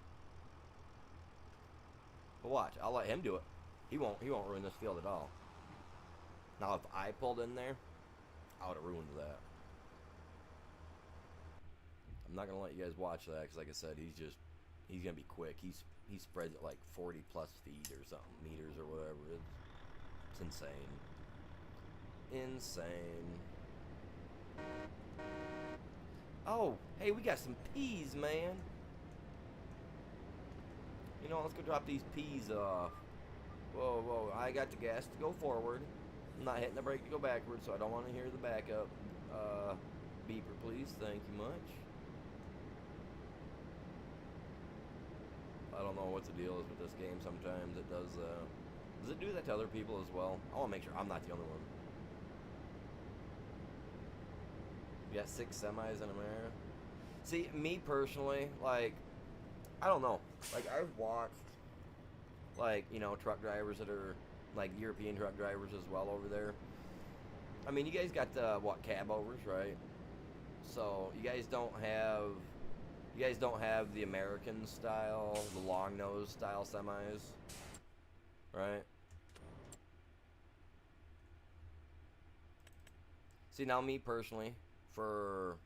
But watch, I'll let him do it. He won't ruin this field at all. Now, if I pulled in there, I would have ruined that. I'm not gonna let you guys watch that because, like I said, he's gonna be quick. He spreads it like 40 plus feet or something, meters or whatever. It's insane. Insane. Oh, hey, we got some peas, man. You know, let's go drop these peas off. Whoa, I got the gas to go forward. I'm not hitting the brake to go backwards, so I don't want to hear the backup beeper, please. Thank you much. I don't know what the deal is with this game. Sometimes it does it do that to other people as well? I want to make sure I'm not the only one. You got 6 semis in America. See, me personally, like, I don't know. Like, I've watched, like, you know, truck drivers that are, like, European truck drivers as well over there. I mean, you guys got the, what, cab overs, right? So, you guys don't have the American style, the long nose style semis, right? See, now me personally, for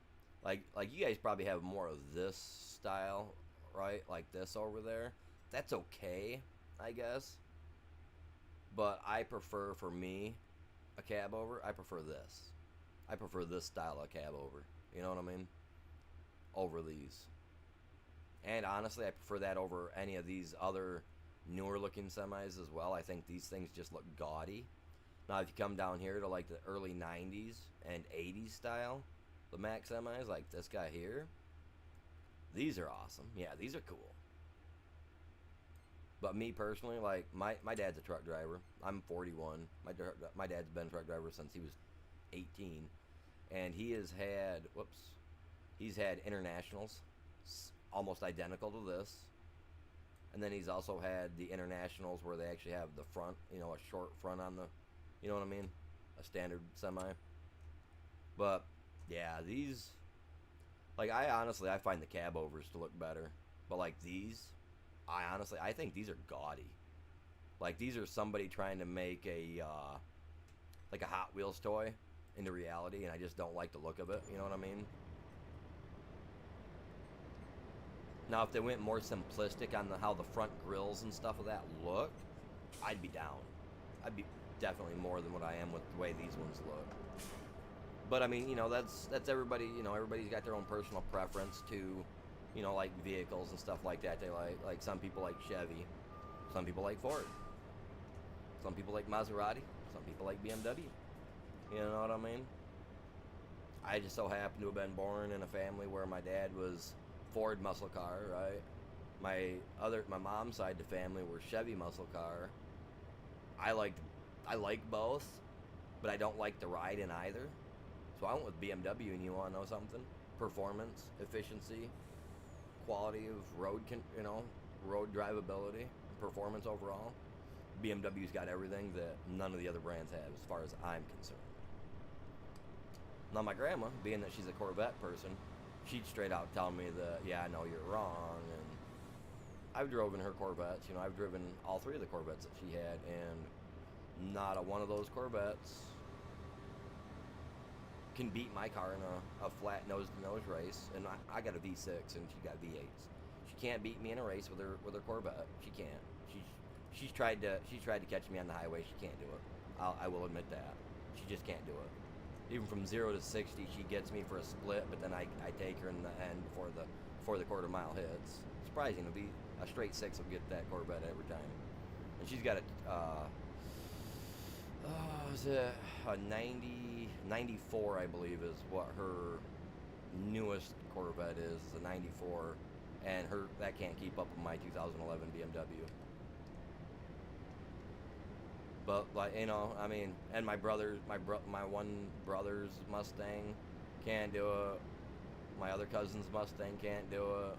like you guys probably have more of this style, right? Like this over there. That's okay, I guess. But I prefer, for me, a cab over. I prefer this. I prefer this style of cab over. You know what I mean? Over these. And honestly, I prefer that over any of these other newer looking semis as well. I think these things just look gaudy. Now, if you come down here to like the early 90s and 80s style, the Mack semis, like this guy here, these are awesome. Yeah, these are cool. But me personally, like my dad's a truck driver. I'm 41. My dad's been a truck driver since he was 18, and he's had internationals almost identical to this, and then he's also had the internationals where they actually have the front, you know, a short front on the, you know what I mean, a standard semi. But yeah, these, like, I find the cab overs to look better, but like these, I think these are gaudy. Like, these are somebody trying to make a like a Hot Wheels toy into reality, and I just don't like the look of it. You know what I mean? Now, if they went more simplistic on how the front grills and stuff of that look, I'd be down. I'd be definitely more than what I am with the way these ones look. But I mean, you know, that's everybody. You know, everybody's got their own personal preference to, you know, like vehicles and stuff like that. They like some people like Chevy, some people like Ford, some people like Maserati, some people like BMW. You know what I mean? I just so happen to have been born in a family where my dad was Ford muscle car, right? My mom's side of the family were Chevy muscle car. I like both, but I don't like the ride in either. So I went with BMW, and you want to know something? Performance, efficiency, quality of road drivability, performance overall. BMW's got everything that none of the other brands have, as far as I'm concerned. Now, my grandma, being that she's a Corvette person, she'd straight out tell me that, yeah, I know you're wrong. And I've driven her Corvettes. You know, I've driven all 3 of the Corvettes that she had, and not a one of those Corvettes can beat my car in a flat nose-to-nose race. And I got a V6, and she got V8s. She can't beat me in a race with her Corvette. She can't. She's tried to catch me on the highway. She can't do it. I will admit that. She just can't do it. Even from 0 to 60, she gets me for a split, but then I take her in the end before the quarter mile hits. Surprising, it'll be a straight 6 will get that Corvette every time. And she's got a 94, I believe, is what her newest Corvette is a 94, and that can't keep up with my 2011 BMW. But, like, you know, I mean, and my one brother's Mustang can't do it. My other cousin's Mustang can't do it.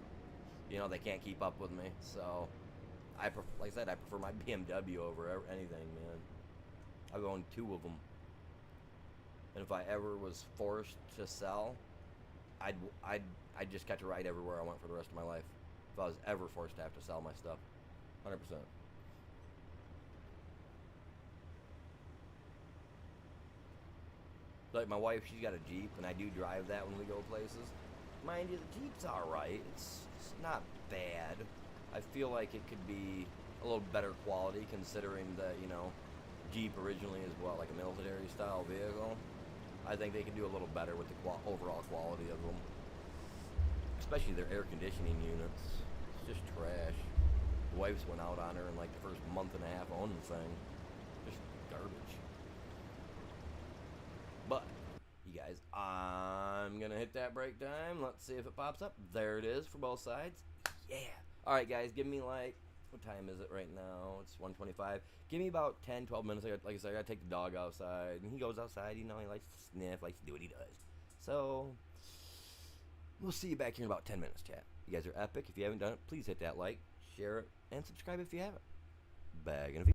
You know, they can't keep up with me. So, like I said, I prefer my BMW over anything, man. I've owned 2 of them. And if I ever was forced to sell, I'd just catch a ride everywhere I went for the rest of my life. If I was ever forced to have to sell my stuff, 100%. Like, my wife, she's got a Jeep, and I do drive that when we go places. Mind you, the Jeep's alright. It's not bad. I feel like it could be a little better quality, considering that, you know, Jeep originally is, like a military-style vehicle. I think they could do a little better with the overall quality of them. Especially their air conditioning units. It's just trash. The wife's went out on her in, like, the first month and a half owning the thing. Just garbage. But, you guys, I'm going to hit that break time. Let's see if it pops up. There it is for both sides. Yeah. Alright, guys, give me, like, what time is it right now? It's 1:25. Give me about 10, 12 minutes. Like I said, I got to take the dog outside. And he goes outside, you know, he likes to sniff, likes to do what he does. So we'll see you back here in about 10 minutes, chat. You guys are epic. If you haven't done it, please hit that like, share it, and subscribe if you haven't. Bagging a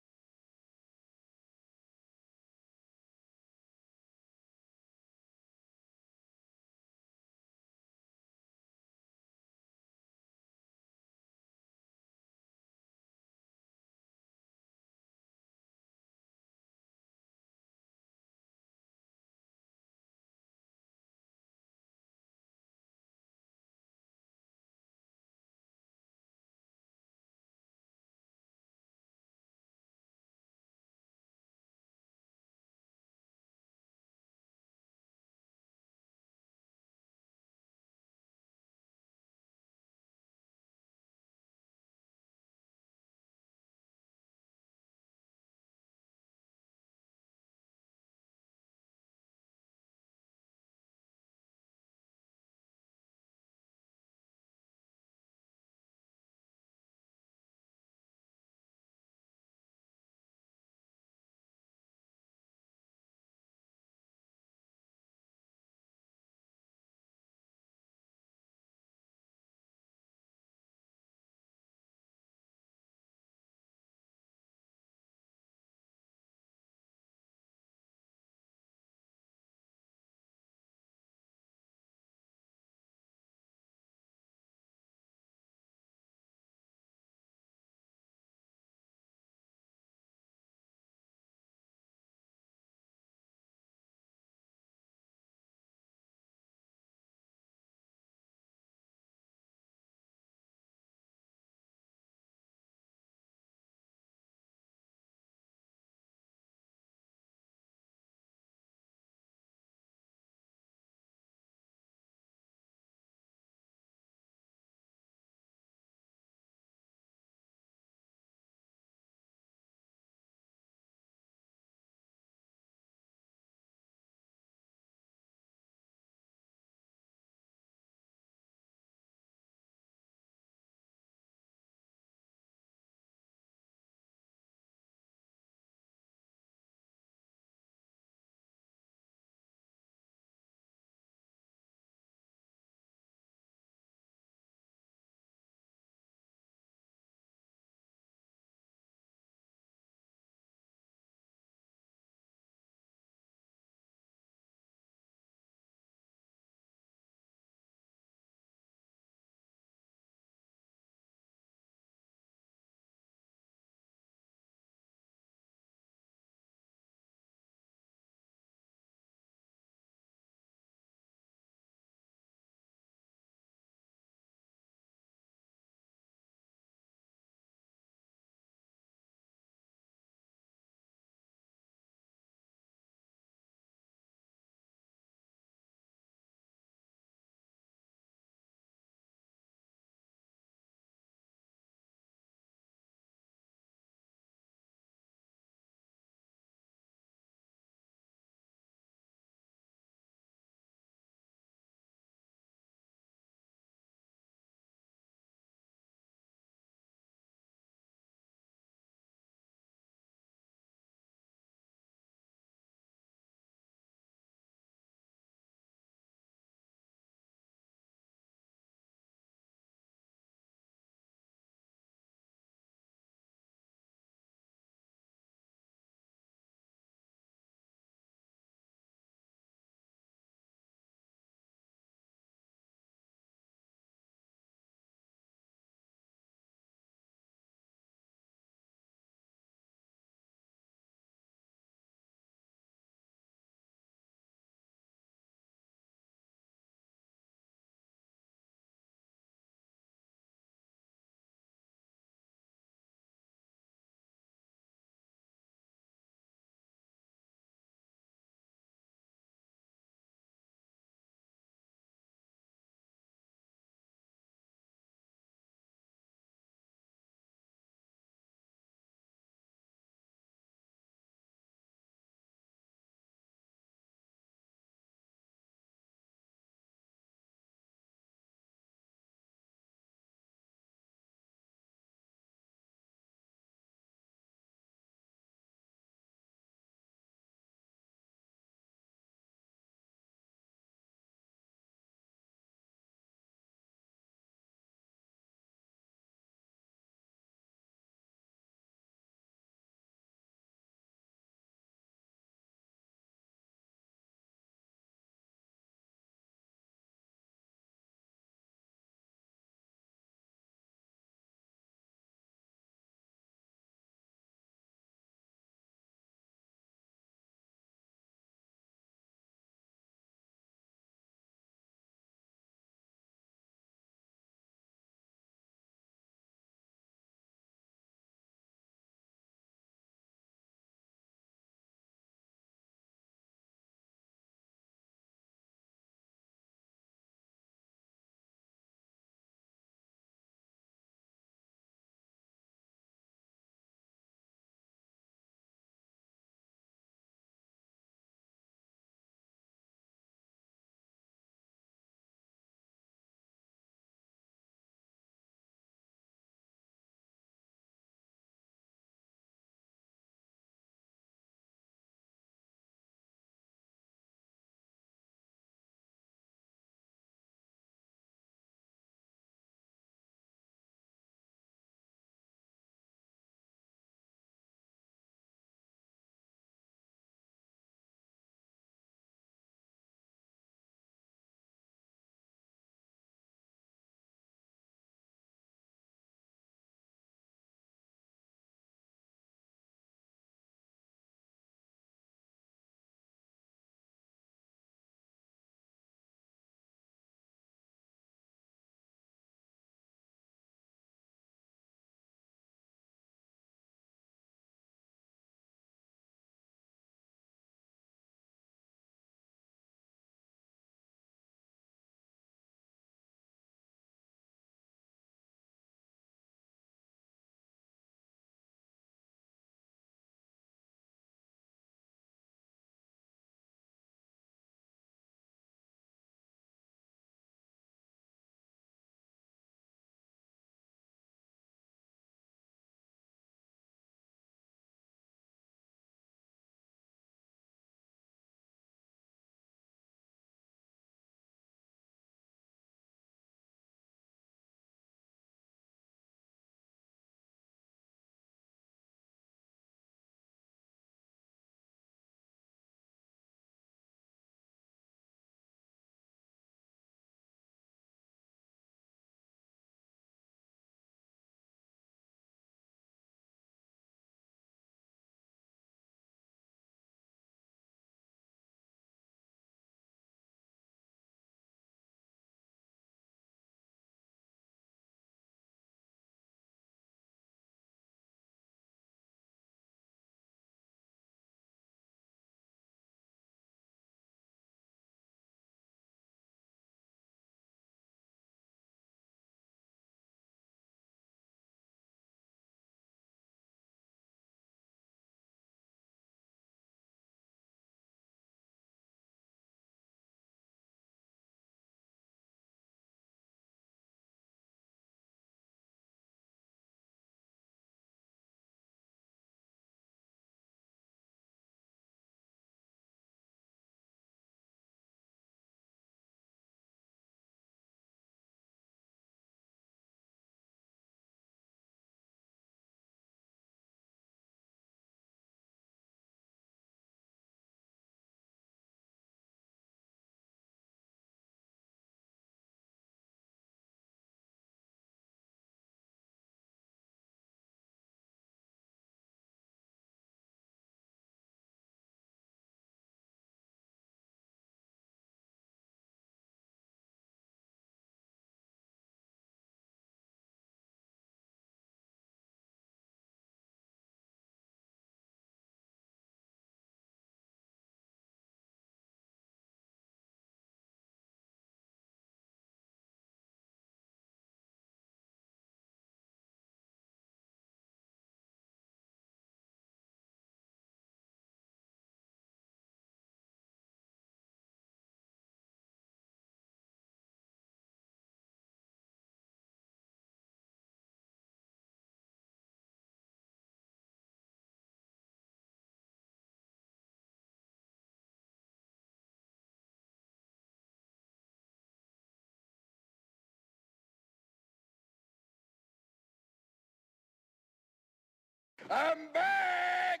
I'm back!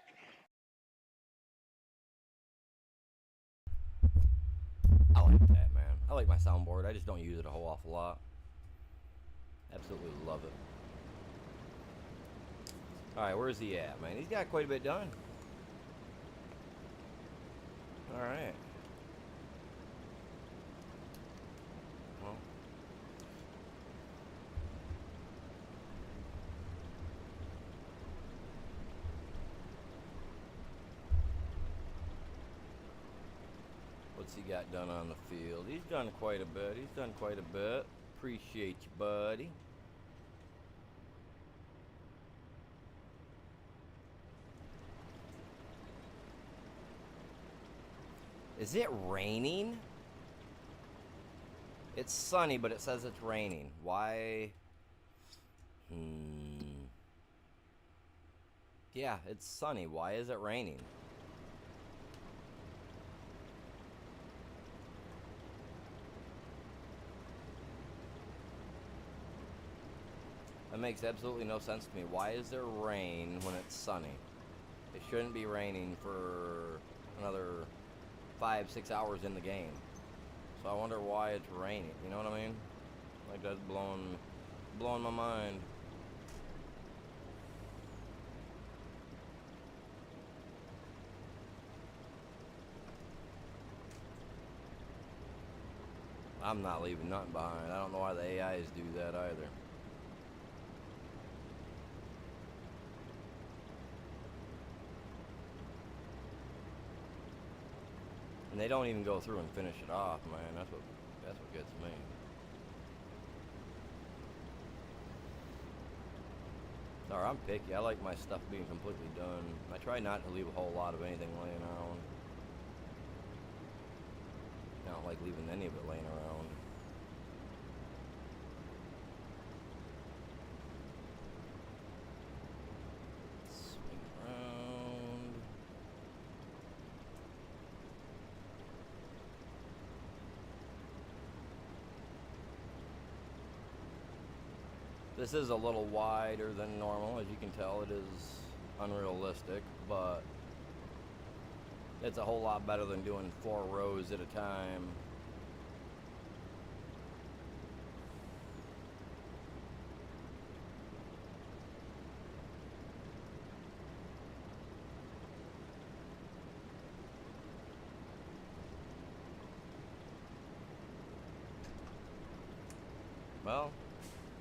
I like that, man. I like my soundboard. I just don't use it a whole awful lot. Absolutely love it. Alright, where's he at, man? He's got quite a bit done. Alright. Well. What's he got done on the field? He's done quite a bit. He's done quite a bit. Appreciate you, buddy. Is it raining? It's sunny, but it says it's raining. Why? Yeah, it's sunny. Why is it raining? That makes absolutely no sense to me. Why is there rain when it's sunny? It shouldn't be raining for another 5-6 hours in the game. So I wonder why it's raining. You know what I mean? Like, that's blowing my mind. I'm not leaving nothing behind. I don't know why the AIs do that either. And they don't even go through and finish it off, man. That's what gets me. Sorry, I'm picky. I like my stuff being completely done. I try not to leave a whole lot of anything laying around. I don't like leaving any of it laying around. Swing around. This is a little wider than normal. As you can tell, it is unrealistic, but it's a whole lot better than doing 4 rows at a time. Well,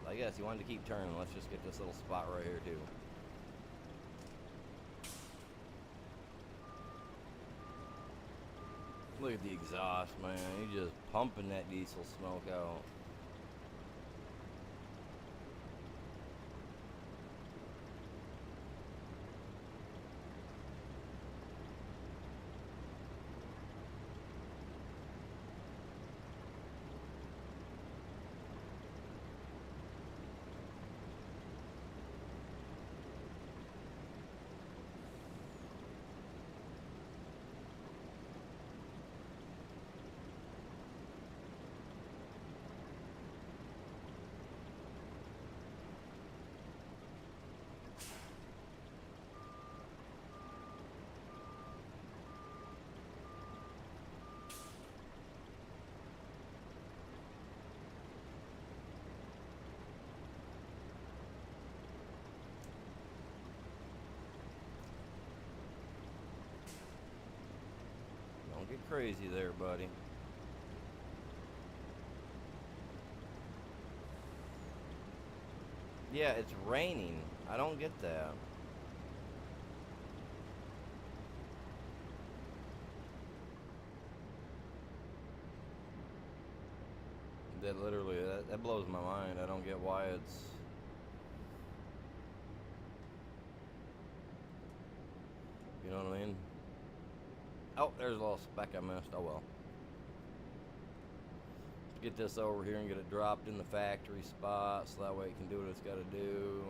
I guess you wanted to keep turning. Let's just get this little spot right here too. Look at the exhaust, man. He's just pumping that diesel smoke out. Don't get crazy there, buddy. Yeah, it's raining. I don't get that. That literally, that blows my mind. I don't get why it's... You know what I mean? Oh, there's a little speck I missed. Oh well. Get this over here and get it dropped in the factory spot so that way it can do what it's got to do.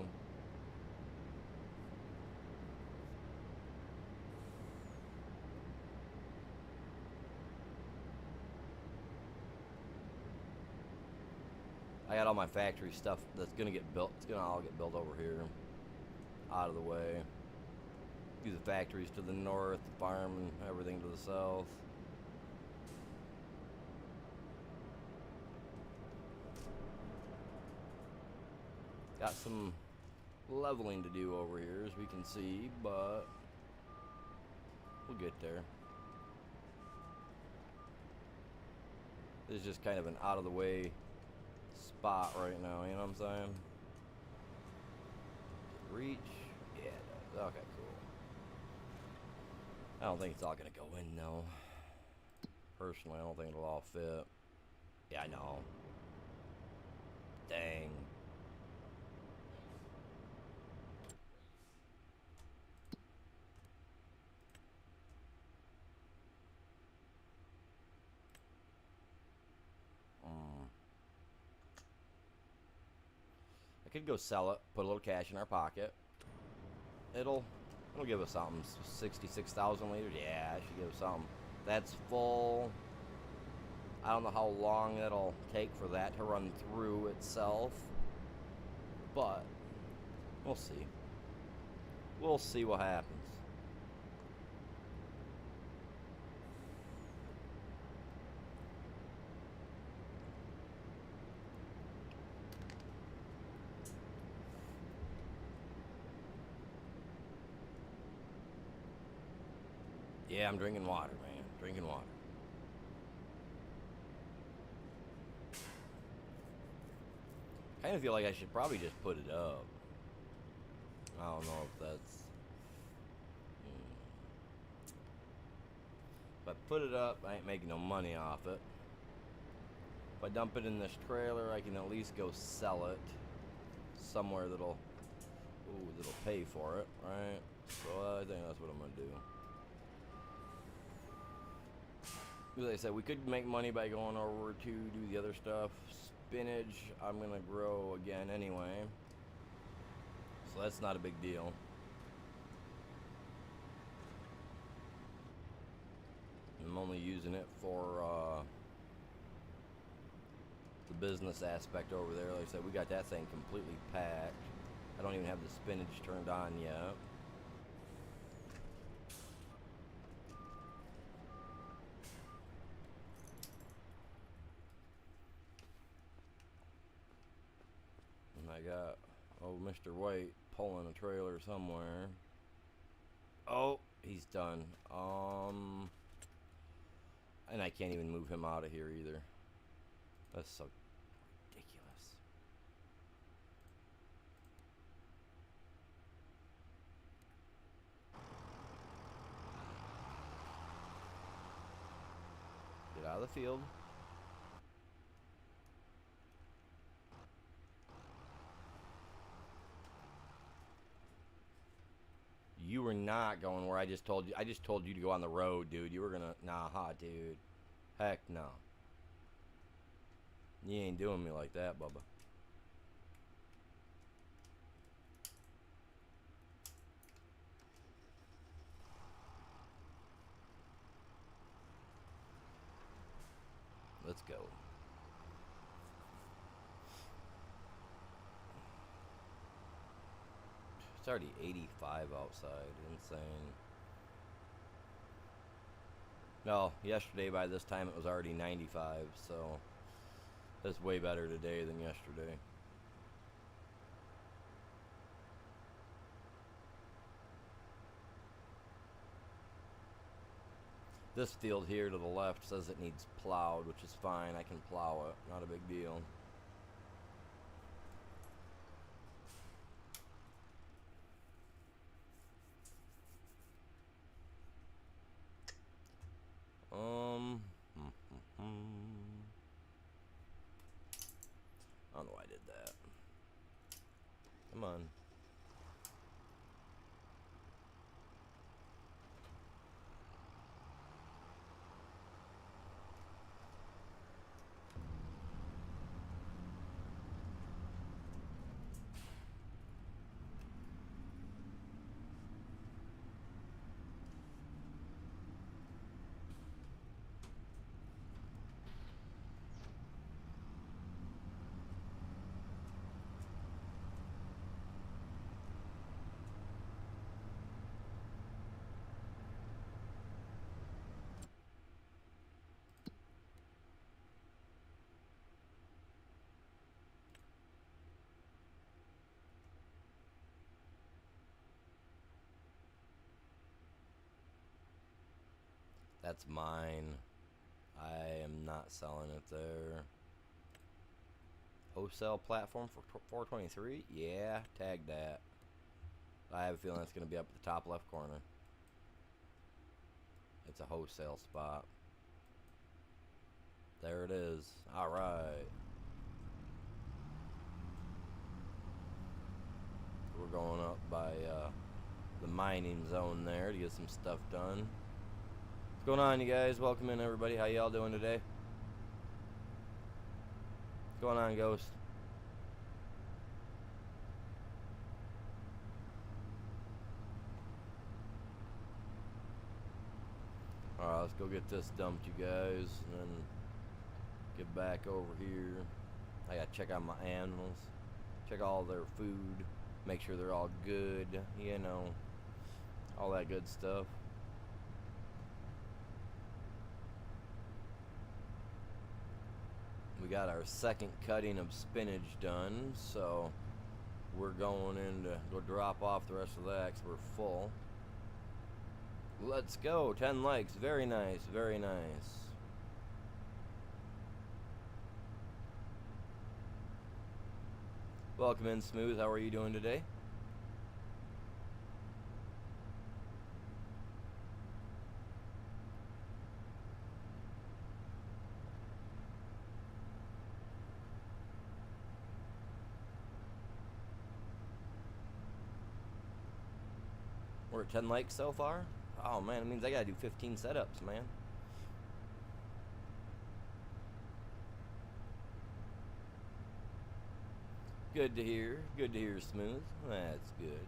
I got all my factory stuff that's gonna get built. It's gonna all get built over here, out of the way. Do the factories to the north, the farm and everything to the south. Got some leveling to do over here, as we can see, but we'll get there. This is just kind of an out-of-the-way spot right now, you know what I'm saying? Reach? Yeah, it does. Okay, cool. I don't think it's all gonna go in, though. Personally, I don't think it'll all fit. Yeah, I know. Dang. I could go sell it, put a little cash in our pocket. It'll give us something. 66,000 liters. Yeah, it should give us something. That's full. I don't know how long it'll take for that to run through itself, but we'll see. We'll see what happens. Yeah, I'm drinking water, man. Drinking water. Kind of feel like I should probably just put it up. I don't know if that's... If I put it up, I ain't making no money off it. If I dump it in this trailer, I can at least go sell it somewhere that'll pay for it, right? So I think that's what I'm gonna do. As I said, we could make money by going over to do the other stuff. Spinach, I'm gonna grow again anyway, so that's not a big deal. I'm only using it for the business aspect over there. Like I said, we got that thing completely packed. I don't even have the spinach turned on yet. And I got Mr. White pulling a trailer somewhere. Oh, he's done. And I can't even move him out of here either. That's so ridiculous. Get out of the field. You were not going where I just told you. I just told you to go on the road, dude. You were gonna... Nah, dude. Heck no. You ain't doing me like that, Bubba. Let's go. It's already 85 outside. Insane. No, yesterday by this time it was already 95, so that's way better today than yesterday. This field here to the left says it needs plowed, which is fine. I can plow it. Not a big deal. I don't know why I did that. Come on. That's mine. I am not selling it there. Wholesale platform for 423? Yeah, tag that. I have a feeling it's going to be up at the top left corner. It's a wholesale spot. There it is. Alright. We're going up by the mining zone there to get some stuff done. What's going on, you guys? Welcome in, everybody. How y'all doing today? What's going on, Ghost? Alright, let's go get this dumped, you guys, and then get back over here. I gotta check on my animals, check all their food, make sure they're all good, you know, all that good stuff. We got our second cutting of spinach done, so we're going in to go drop off the rest of that because we're full. Let's go. 10 likes. Very nice. Very nice. Welcome in, Smooth. How are you doing today? We're at 10 likes so far? Oh man, it means I gotta do 15 setups, man. Good to hear. Good to hear, Smooth. That's good.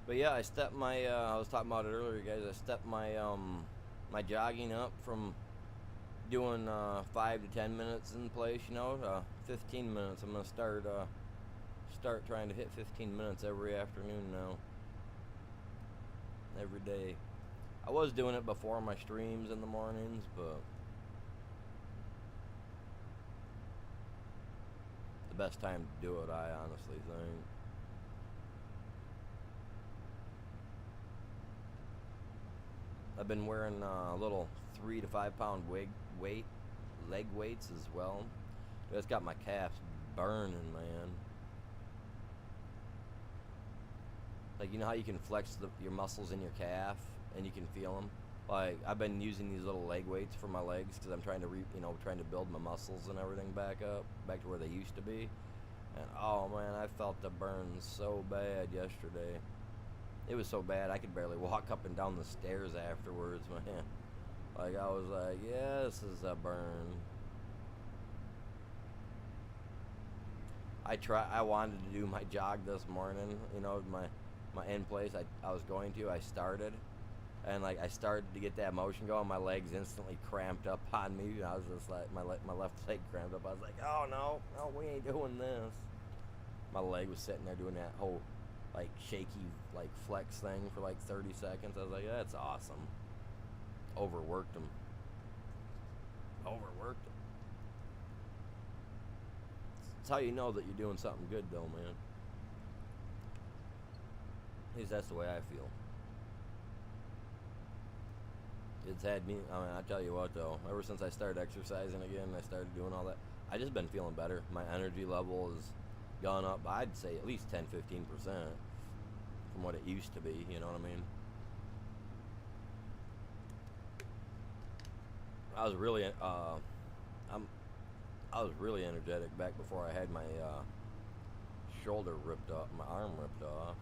But yeah, I stepped my, I was talking about it earlier, guys. I stepped my, my jogging up from doing 5 to 10 minutes in place, you know, 15 minutes. I'm gonna start trying to hit 15 minutes every afternoon now, every day. I was doing it before my streams in the mornings, but the best time to do it, I honestly think. I've been wearing little 3 to 5 pound leg weights as well. It's got my calves burning, man. Like, you know how you can flex your muscles in your calf and you can feel them? Like, I've been using these little leg weights for my legs because I'm trying to trying to build my muscles and everything back up, back to where they used to be. And oh man, I felt the burn so bad yesterday. It was so bad I could barely walk up and down the stairs afterwards, man. Like, I was like, yeah, this is a burn. I wanted to do my jog this morning, you know, my end place. I was going to, I started. And like, I started to get that motion going, my legs instantly cramped up on me. And I was just like, my left leg cramped up. I was like, oh no, we ain't doing this. My leg was sitting there doing that whole like shaky like flex thing for like 30 seconds. I was like, that's awesome. Overworked him. That's how you know that you're doing something good though, man. At least that's the way I feel. It's had me, I mean, I tell you what though, ever since I started exercising again, I started doing all that, I just been feeling better. My energy level has gone up, I'd say at least 10-15% from what it used to be, you know what I mean? I was really, I'm, I was really energetic back before I had my shoulder ripped off, my arm ripped off.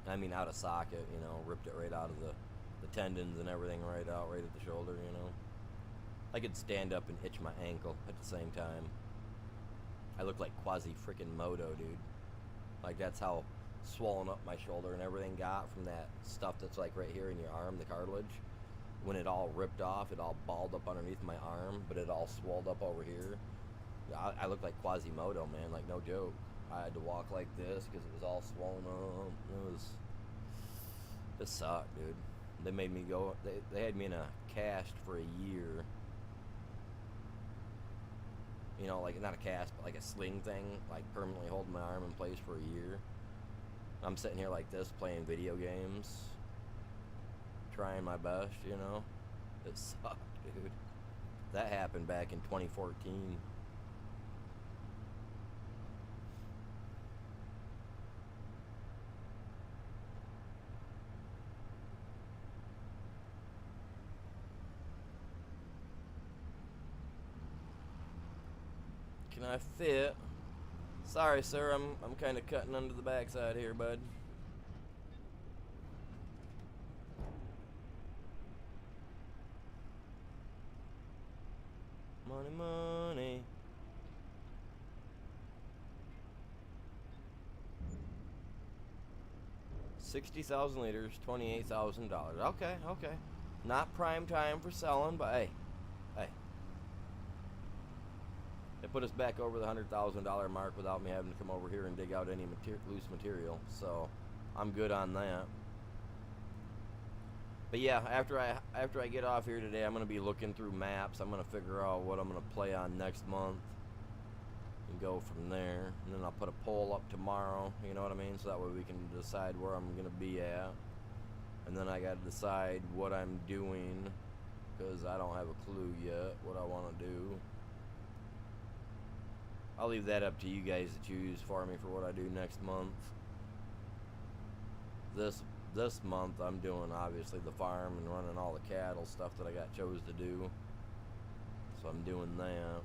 I mean, out of socket, you know, ripped it right out of the tendons and everything right out, right at the shoulder, you know. I could stand up and itch my ankle at the same time. I look like Quasi freaking Moto, dude. Like, that's how swollen up my shoulder and everything got from that stuff that's like right here in your arm, the cartilage. When it all ripped off, it all balled up underneath my arm, but it all swelled up over here. I look like Quasimodo, man, like no joke. I had to walk like this because it was all swollen up. It sucked, dude. They made me go, they had me in a cast for a year. You know, like not a cast, but like a sling thing, like permanently holding my arm in place for a year. I'm sitting here like this playing video games, trying my best, you know. It sucked, dude. That happened back in 2014. Can I fit? Sorry, sir, I'm kind of cutting under the backside here, bud. Money, money. $60,000 liters, $28,000. Okay, okay. Not prime time for selling, but hey, hey. It put us back over the $100,000 mark without me having to come over here and dig out any loose material. So I'm good on that. But yeah, after I get off here today, I'm gonna be looking through maps. I'm gonna figure out what I'm gonna play on next month and go from there. And then I'll put a poll up tomorrow. You know what I mean? So that way we can decide where I'm gonna be at. And then I gotta decide what I'm doing because I don't have a clue yet what I want to do. I'll leave that up to you guys to choose for me for what I do next month. This month I'm doing obviously the farm and running all the cattle stuff that I got chose to do. So I'm doing that.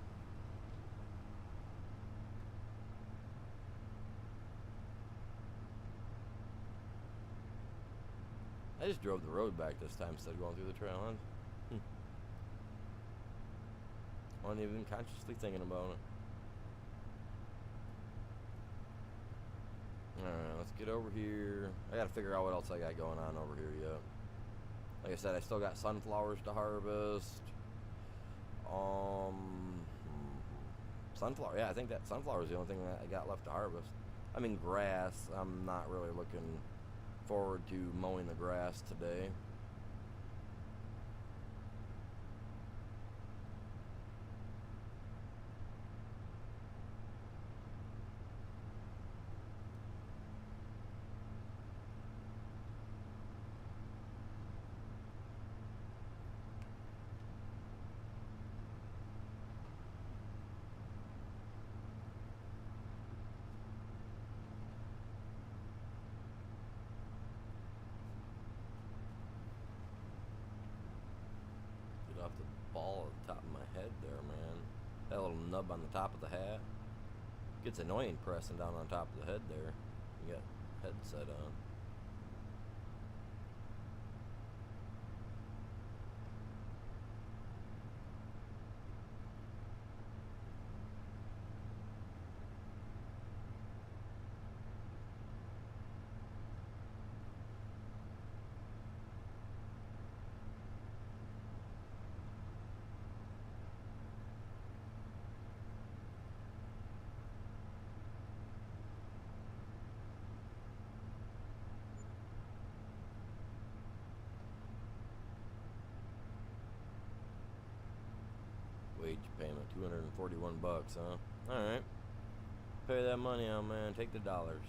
I just drove the road back this time instead of going through the trail. I wasn't even consciously thinking about it. Alright, let's get over here. I gotta figure out what else I got going on over here yet. Like I said, I still got sunflowers to harvest. Sunflower, yeah, I think that sunflower is the only thing that I got left to harvest. I mean, grass, I'm not really looking forward to mowing the grass today. Off the ball at the top of my head there, man. That little nub on the top of the hat gets annoying pressing down on top of the head there. You got headset on. Wage payment, $241, huh? Alright. Pay that money out, man. Take the dollars.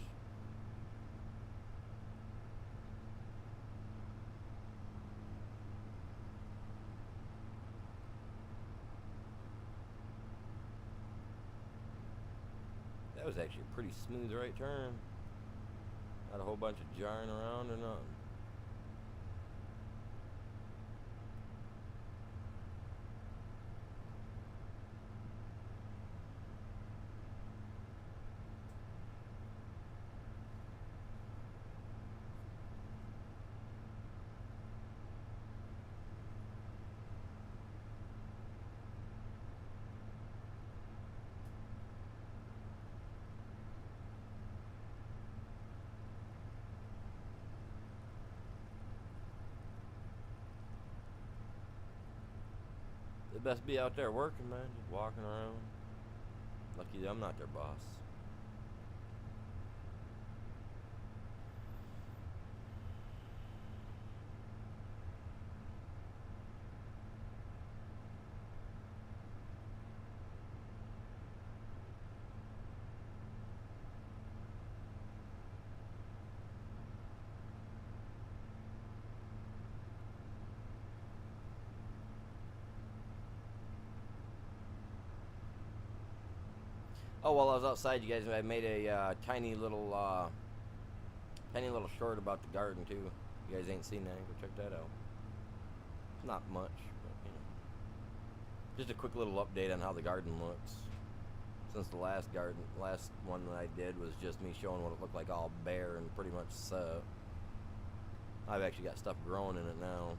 That was actually a pretty smooth right turn. Not a whole bunch of jarring around or nothing. They best be out there working, man, just walking around. Lucky I'm not their boss. Oh, while I was outside, you guys, I made a tiny little short about the garden too. You guys ain't seen that? Go check that out. It's not much, but just a quick little update on how the garden looks. Since the last one that I did was just me showing what it looked like all bare and pretty much set. I've actually got stuff growing in it now.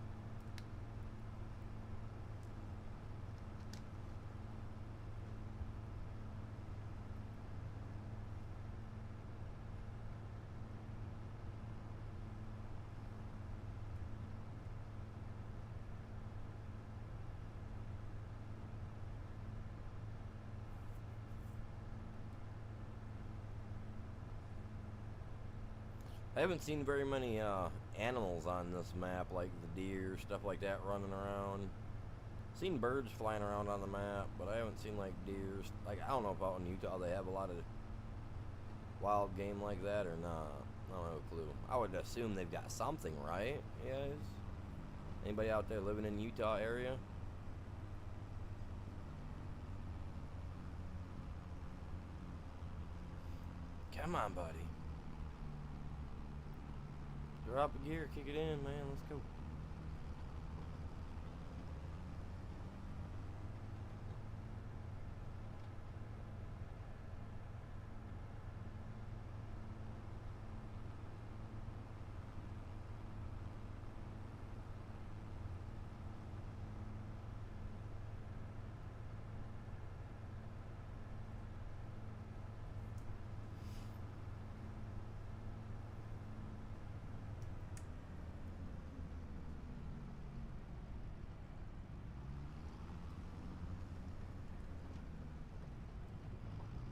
I haven't seen very many animals on this map, like the deer, stuff like that, running around. Seen birds flying around on the map, but I haven't seen like deer. Like, I don't know if out in Utah they have a lot of wild game like that or not. I don't have a clue. I would assume they've got something, right? Yes. Anybody out there living in the Utah area? Come on, buddy. Drop a gear, kick it in, man. Let's go.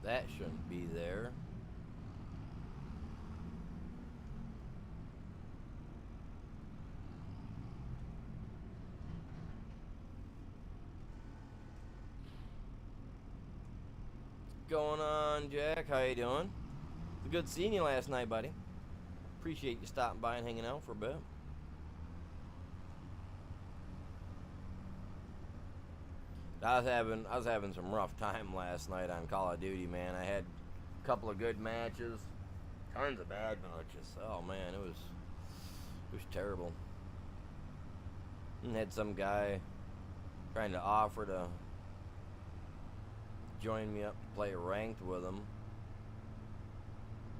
That shouldn't be there. What's going on, Jack? How you doing? It's good seeing you last night, buddy. Appreciate you stopping by and hanging out for a bit. I was having some rough time last night on Call of Duty, man. I had a couple of good matches, tons of bad matches. Oh man, it was terrible. And had some guy trying to offer to join me up to play ranked with him.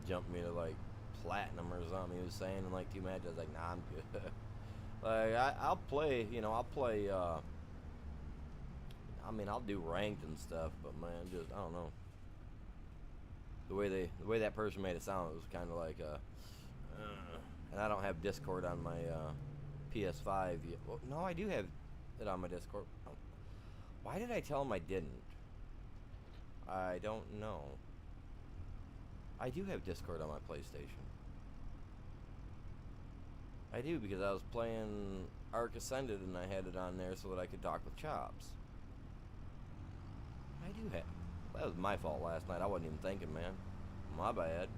Jumped me to like platinum or something. He was saying in like 2 matches. I was like, nah, I'm good. Like I'll play, I'll play. I mean, I'll do ranked and stuff, but man, just I don't know. The way that person made it sound, it was kind of like and I don't have Discord on my PS5 yet. Well, no, I do have it on my Discord. Oh. Why did I tell him I didn't? I don't know. I do have Discord on my PlayStation. I do, because I was playing Ark Ascended and I had it on there so that I could talk with Chops. I do have. That was my fault last night. I wasn't even thinking, man. My bad.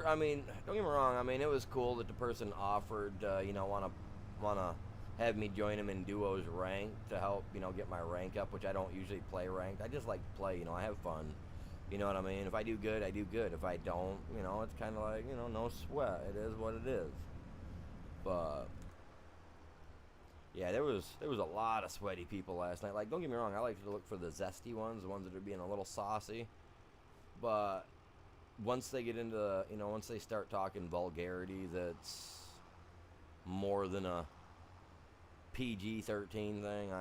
I mean, don't get me wrong. I mean, it was cool that the person offered, wanna have me join him in duos ranked to help, get my rank up, which I don't usually play ranked. I just like to play, I have fun. You know what I mean? If I do good, I do good. If I don't, it's kind of like, no sweat. It is what it is. But yeah, there was a lot of sweaty people last night. Like, don't get me wrong, I like to look for the zesty ones, the ones that are being a little saucy. But once they get into, once they start talking vulgarity that's more than a PG-13 thing,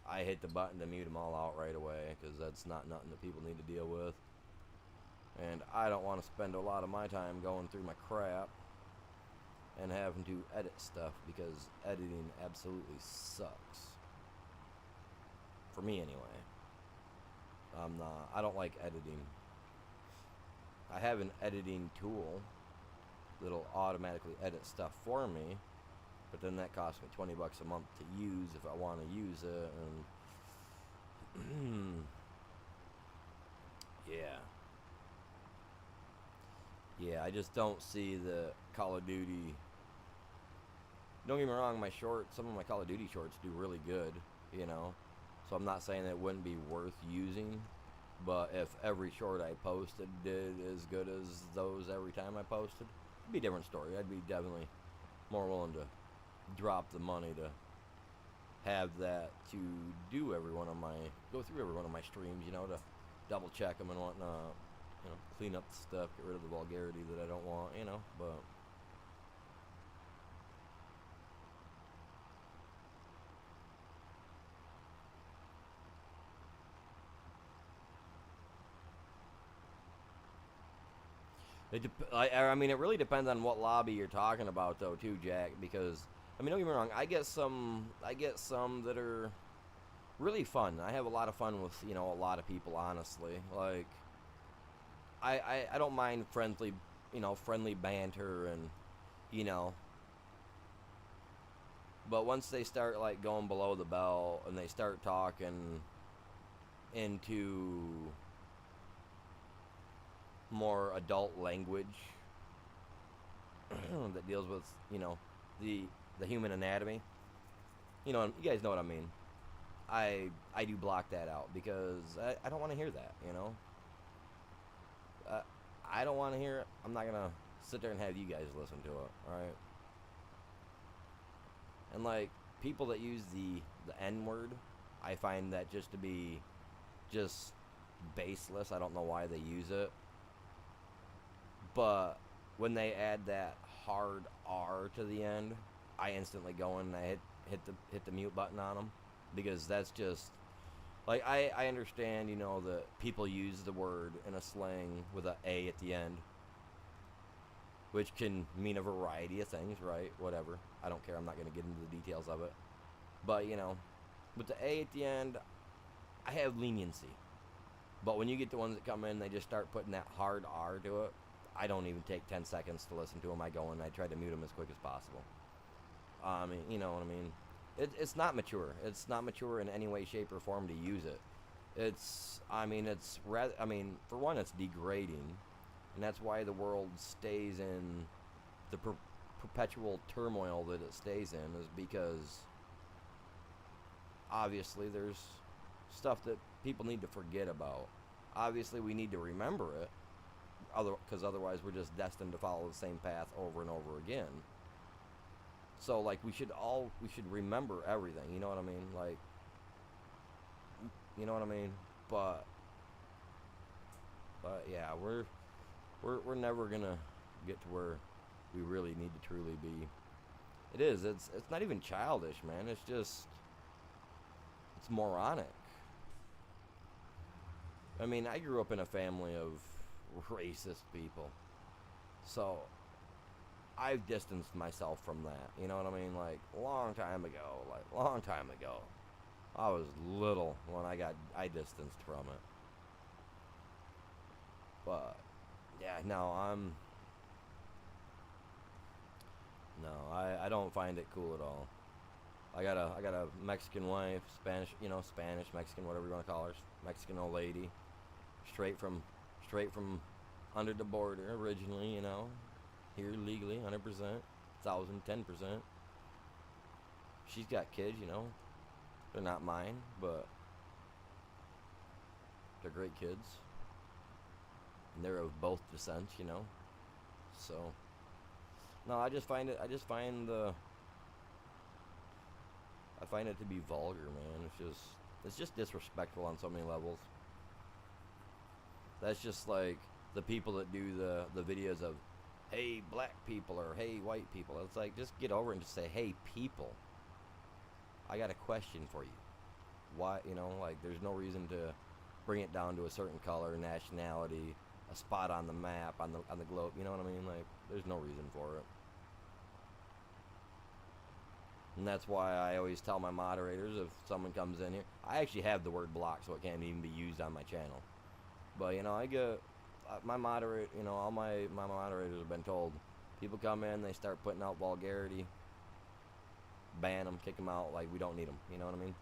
I hit the button to mute them all out right away, because that's not nothing that people need to deal with. And I don't want to spend a lot of my time going through my crap. and having to edit stuff because editing absolutely sucks. For me, anyway. I don't like editing. I have an editing tool that'll automatically edit stuff for me, but then that costs me $20 a month to use if I want to use it, and yeah, I just don't see the Call of Duty. Don't get me wrong, some of my Call of Duty shorts do really good, you know. So I'm not saying that it wouldn't be worth using, but if every short I posted did as good as those every time I posted, it'd be a different story. I'd be definitely more willing to drop the money to have that to go through every one of my streams, you know, to double check them and whatnot, you know, clean up the stuff, get rid of the vulgarity that I don't want, you know, but I mean, it really depends on what lobby you're talking about, though, too, Jack. Because I mean, don't get me wrong, I get some that are really fun. I have a lot of fun with, you know, a lot of people. Honestly, like I don't mind friendly banter and, you know. But once they start like going below the belt and they start talking into more adult language that deals with, you know, the human anatomy. You know, you guys know what I mean. I do block that out because I don't want to hear that, you know. I don't want to hear it. I'm not gonna sit there and have you guys listen to it, alright? And like people that use the N word, I find that just to be just baseless. I don't know why they use it. But when they add that hard R to the end, I instantly go in and I hit the mute button on them, because that's just like I understand, you know, that people use the word in a slang with a A at the end, which can mean a variety of things, right? Whatever. I don't care. I'm not going to get into the details of it. But, you know, with the A at the end, I have leniency. But when you get the ones that come in, they just start putting that hard R to it. I don't even take 10 seconds to listen to them. I go and I try to mute them as quick as possible. I mean, you know what I mean? It's not mature. It's not mature in any way, shape, or form to use it. For one, it's degrading. And that's why the world stays in the perpetual turmoil that it stays in, is because obviously there's stuff that people need to forget about. Obviously we need to remember it, because otherwise we're just destined to follow the same path over and over again. So like we should remember everything, you know what I mean? Like, you know what I mean? But yeah, we're never gonna get to where we really need to truly be. It's not even childish, man. It's moronic. I mean, I grew up in a family of racist people, so I've distanced myself from that. You know what I mean? Like long time ago. I was little when I distanced from it. But yeah, I don't find it cool at all. I got a Mexican wife, Spanish, Mexican, whatever you want to call her, Mexican old lady, straight from under the border originally, you know, here legally, 100%, 1000%. She's got kids, you know, they're not mine, but they're great kids, and they're of both descents, you know. So no, I find it to be vulgar, man. It's just disrespectful on so many levels. That's just like the people that do the videos of, hey, black people, or hey, white people. It's like, just get over it and just say, hey, people, I got a question for you. Why, you know, like, there's no reason to bring it down to a certain color, nationality, a spot on the map, on the globe, you know what I mean? Like, there's no reason for it. And that's why I always tell my moderators if someone comes in here, I actually have the word block, so it can't even be used on my channel. But you know, I get my moderate, you know, all my moderators have been told, people come in, they start putting out vulgarity, ban them, kick them out, like we don't need them. You know what I mean?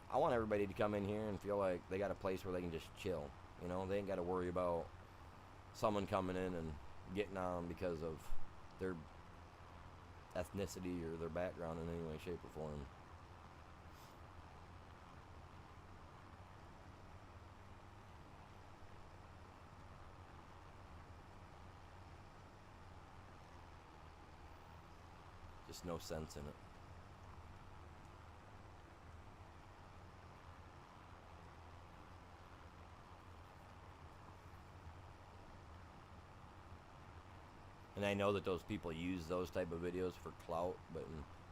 I want everybody to come in here and feel like they got a place where they can just chill. You know, they ain't got to worry about someone coming in and getting on because of their ethnicity or their background in any way, shape, or form. Just no sense in it. And I know that those people use those type of videos for clout, but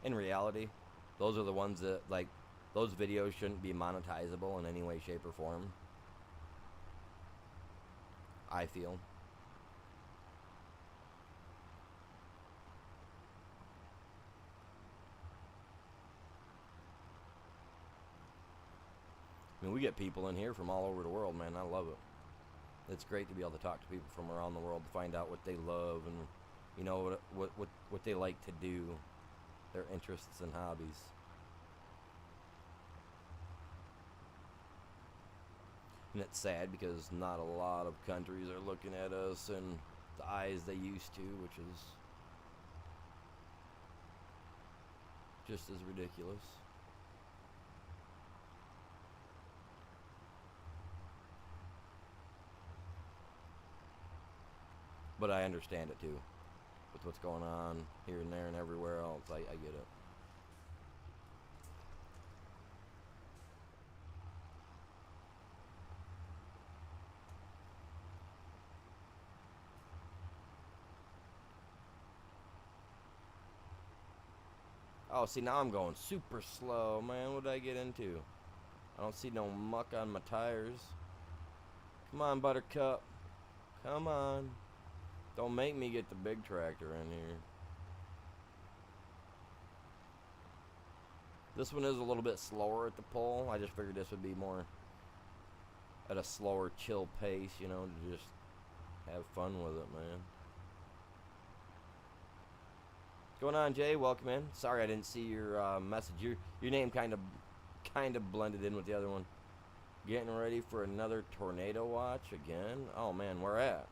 in reality, those are the ones that, like, those videos shouldn't be monetizable in any way, shape, or form. I feel. I mean, we get people in here from all over the world, man. I love it. It's great to be able to talk to people from around the world to find out what they love and, you know, what they like to do, their interests and hobbies. And it's sad because not a lot of countries are looking at us in the eyes they used to, which is just as ridiculous. But I understand it too, with what's going on here and there and everywhere else. I get it. Oh, see, now I'm going super slow, man. What did I get into? I don't see no muck on my tires. Come on, Buttercup. Come on. Don't make me get the big tractor in here. This one is a little bit slower at the pull. I just figured this would be more at a slower, chill pace, you know, to just have fun with it, man. What's going on, Jay? Welcome in. Sorry I didn't see your message. Your name kind of blended in with the other one. Getting ready for another tornado watch again? Oh man, where at?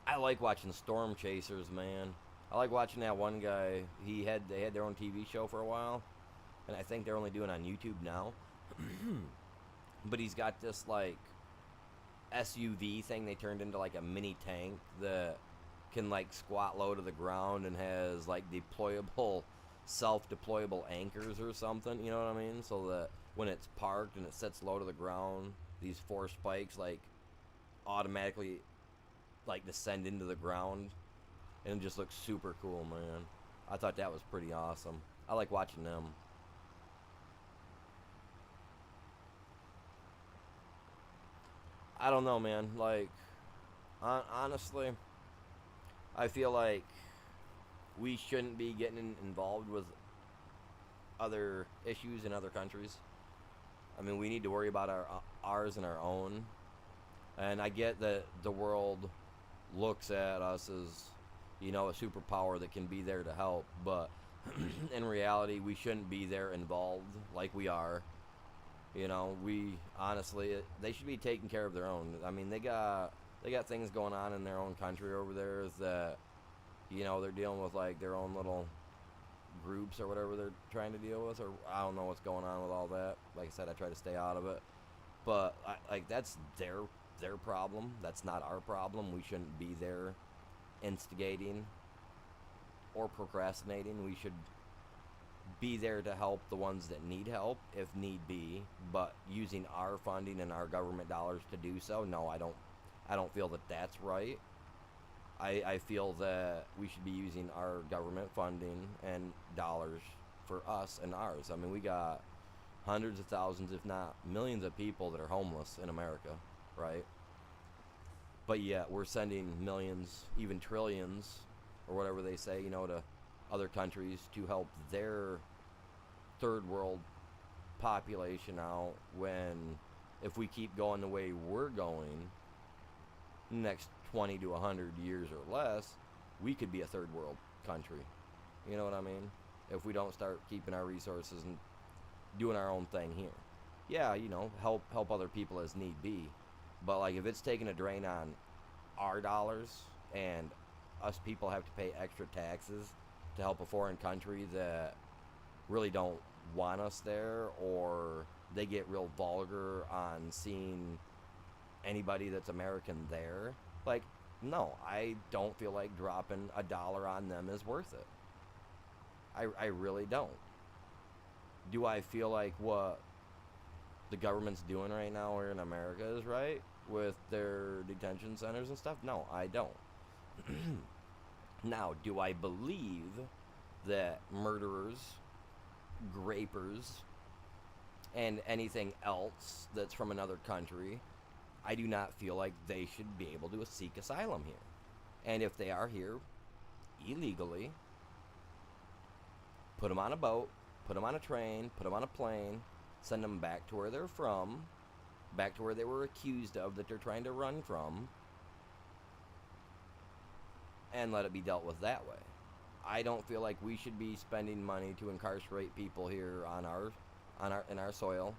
I like watching storm chasers, man. I like watching that one guy. They had their own TV show for a while, and I think they're only doing it on YouTube now. But he's got this like SUV thing they turned into like a mini tank that can like squat low to the ground and has like deployable, self-deployable anchors or something. You know what I mean? So that when it's parked and it sits low to the ground, these 4 spikes like automatically like descend into the ground, and it just looks super cool, man. I thought that was pretty awesome. I like watching them. I don't know, man. Like, honestly, I feel like we shouldn't be getting involved with other issues in other countries. I mean, we need to worry about ours and our own. And I get that the world looks at us as, you know, a superpower that can be there to help, but in reality, we shouldn't be there involved like we are. You know, we honestly, they should be taking care of their own. I mean, they got things going on in their own country over there that, you know, they're dealing with like their own little groups or whatever they're trying to deal with, or I don't know what's going on with all that. Like I said, I try to stay out of it, but like that's their problem. That's not our problem. We shouldn't be there instigating or procrastinating. We should be there to help the ones that need help if need be, but using our funding and our government dollars to do so, no, I don't feel that that's right. I feel that we should be using our government funding and dollars for us and ours. I mean, we got hundreds of thousands, if not millions of people that are homeless in America, right? But yet we're sending millions, even trillions, or whatever they say, to other countries to help their third world population out, when if we keep going the way we're going, next 20 to 100 years or less, we could be a third world country. You know what I mean? If we don't start keeping our resources and doing our own thing here. Yeah, help other people as need be. But like if it's taking a drain on our dollars and us people have to pay extra taxes to help a foreign country that really don't want us there, or they get real vulgar on seeing anybody that's American there, like, no, I don't feel like dropping $1 on them is worth it. I really don't. Do I feel like what the government's doing right now here in America is right with their detention centers and stuff? No, I don't. Now, do I believe that murderers, grapers, and anything else that's from another country, I do not feel like they should be able to seek asylum here. And if they are here illegally, put them on a boat, put them on a train, put them on a plane, send them back to where they're from, back to where they were accused of that they're trying to run from, and let it be dealt with that way. I don't feel like we should be spending money to incarcerate people here in our soil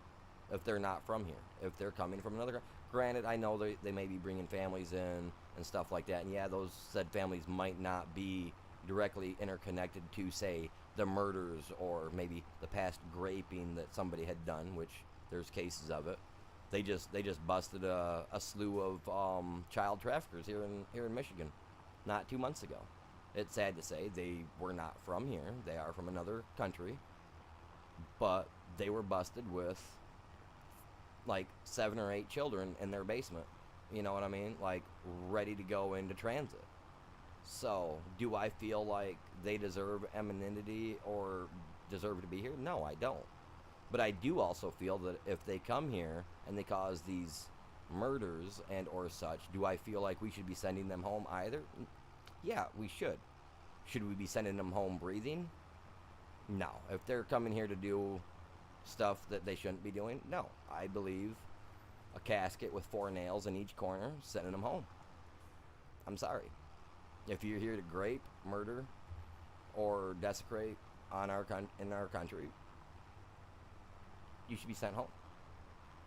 if they're not from here. If they're coming from another, granted, I know they may be bringing families in and stuff like that, and yeah, those said families might not be directly interconnected to, say, the murders or maybe the past graping that somebody had done, which there's cases of it. They just busted a slew of child traffickers here in Michigan not 2 months ago. It's sad to say they were not from here. They are from another country, but they were busted with like 7 or 8 children in their basement. You know what I mean? Like ready to go into transit. So, do I feel like they deserve anonymity or deserve to be here? No, I don't. But I do also feel that if they come here and they cause these murders and or such, do I feel like we should be sending them home either? Yeah, we should. Should we be sending them home breathing? No. If they're coming here to do stuff that they shouldn't be doing, no. I believe a casket with 4 nails in each corner, sending them home. I'm sorry. If you're here to grape, murder, or desecrate in our country, you should be sent home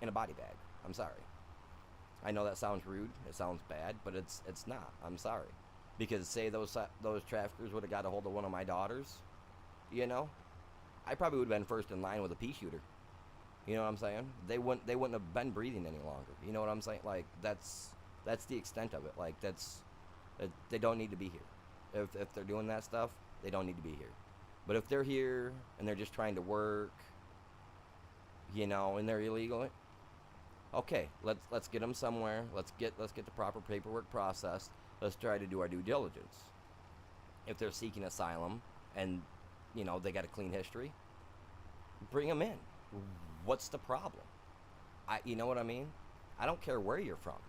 in a body bag. I'm sorry. I know that sounds rude. It sounds bad, but it's not. I'm sorry. Because say those traffickers would have got a hold of one of my daughters, I probably would have been first in line with a pea shooter. You know what I'm saying? They wouldn't have been breathing any longer. You know what I'm saying? Like that's the extent of it. Like they don't need to be here. If they're doing that stuff, they don't need to be here. But if they're here and they're just trying to work, and they're illegal, okay, let's get them somewhere. Let's get the proper paperwork processed. Let's try to do our due diligence. If they're seeking asylum and they got a clean history, bring them in. What's the problem? You know what I mean? I don't care where you're from.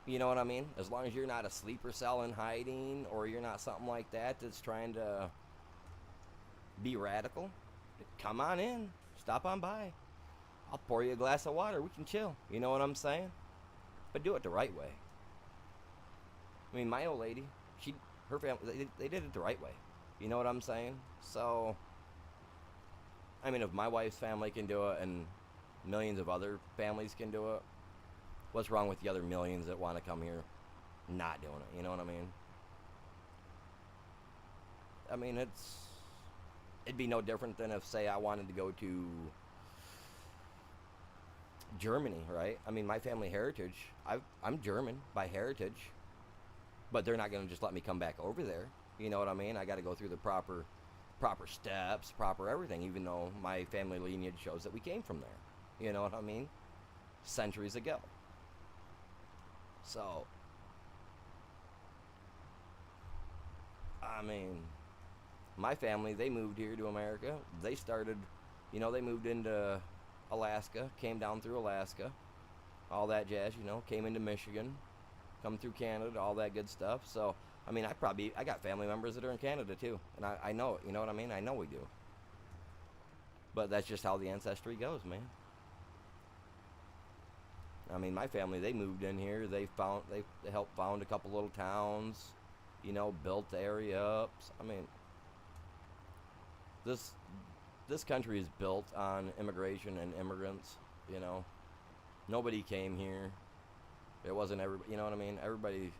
You know what I mean? As long as you're not a sleeper cell in hiding, or you're not something like that that's trying to be radical, come on in. Stop on by. I'll pour you a glass of water. We can chill. You know what I'm saying? But do it the right way. I mean, my old lady, her family, they did it the right way. You know what I'm saying? So, I mean, if my wife's family can do it and millions of other families can do it, what's wrong with the other millions that want to come here not doing it? You know what I mean? I mean, it'd be no different than if, say, I wanted to go to Germany, right? I mean, my family heritage, I'm German by heritage, but they're not going to just let me come back over there. You know what I mean? I got to go through the proper steps, proper everything, even though my family lineage shows that we came from there. You know what I mean? Centuries ago. So, I mean, my family, they moved here to America. They started You know, they moved into Alaska, came down through Alaska, all that jazz. You know, came into Michigan, come through Canada, all that good stuff. So, I mean, I got family members that are in Canada too, and I know it. You know what I mean? I know we do. But that's just how the ancestry goes, man. I mean, my family, they moved in here. They helped found a couple little towns, you know, built the area up. I mean, this country is built on immigration and immigrants, you know. Nobody came here. It wasn't everybody, you know what I mean? Everybody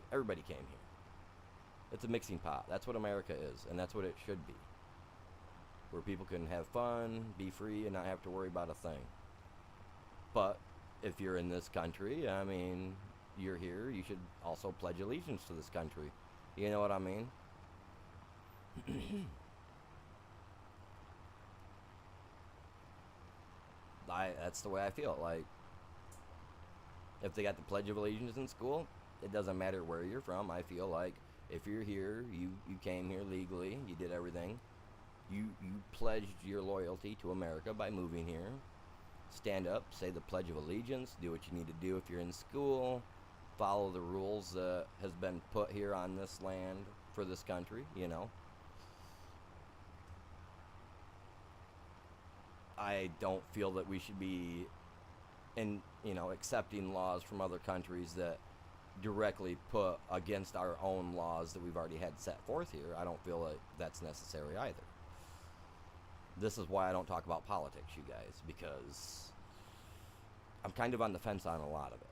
came here. It's a mixing pot. That's what America is, and that's what it should be. Where people can have fun, be free, and not have to worry about a thing. But if you're in this country, I mean, you're here, you should also pledge allegiance to this country. You know what I mean? That's the way I feel. Like, if they got the Pledge of Allegiance in school, it doesn't matter where you're from. I feel like if you're here, you came here legally, you did everything. You pledged your loyalty to America by moving here. Stand up, say the Pledge of Allegiance, do what you need to do if you're in school, follow the rules that has been put here on this land for this country, you know. I don't feel that we should be accepting laws from other countries that directly put against our own laws that we've already had set forth here. I don't feel like that's necessary either. This is why I don't talk about politics, you guys, because I'm kind of on the fence on a lot of it.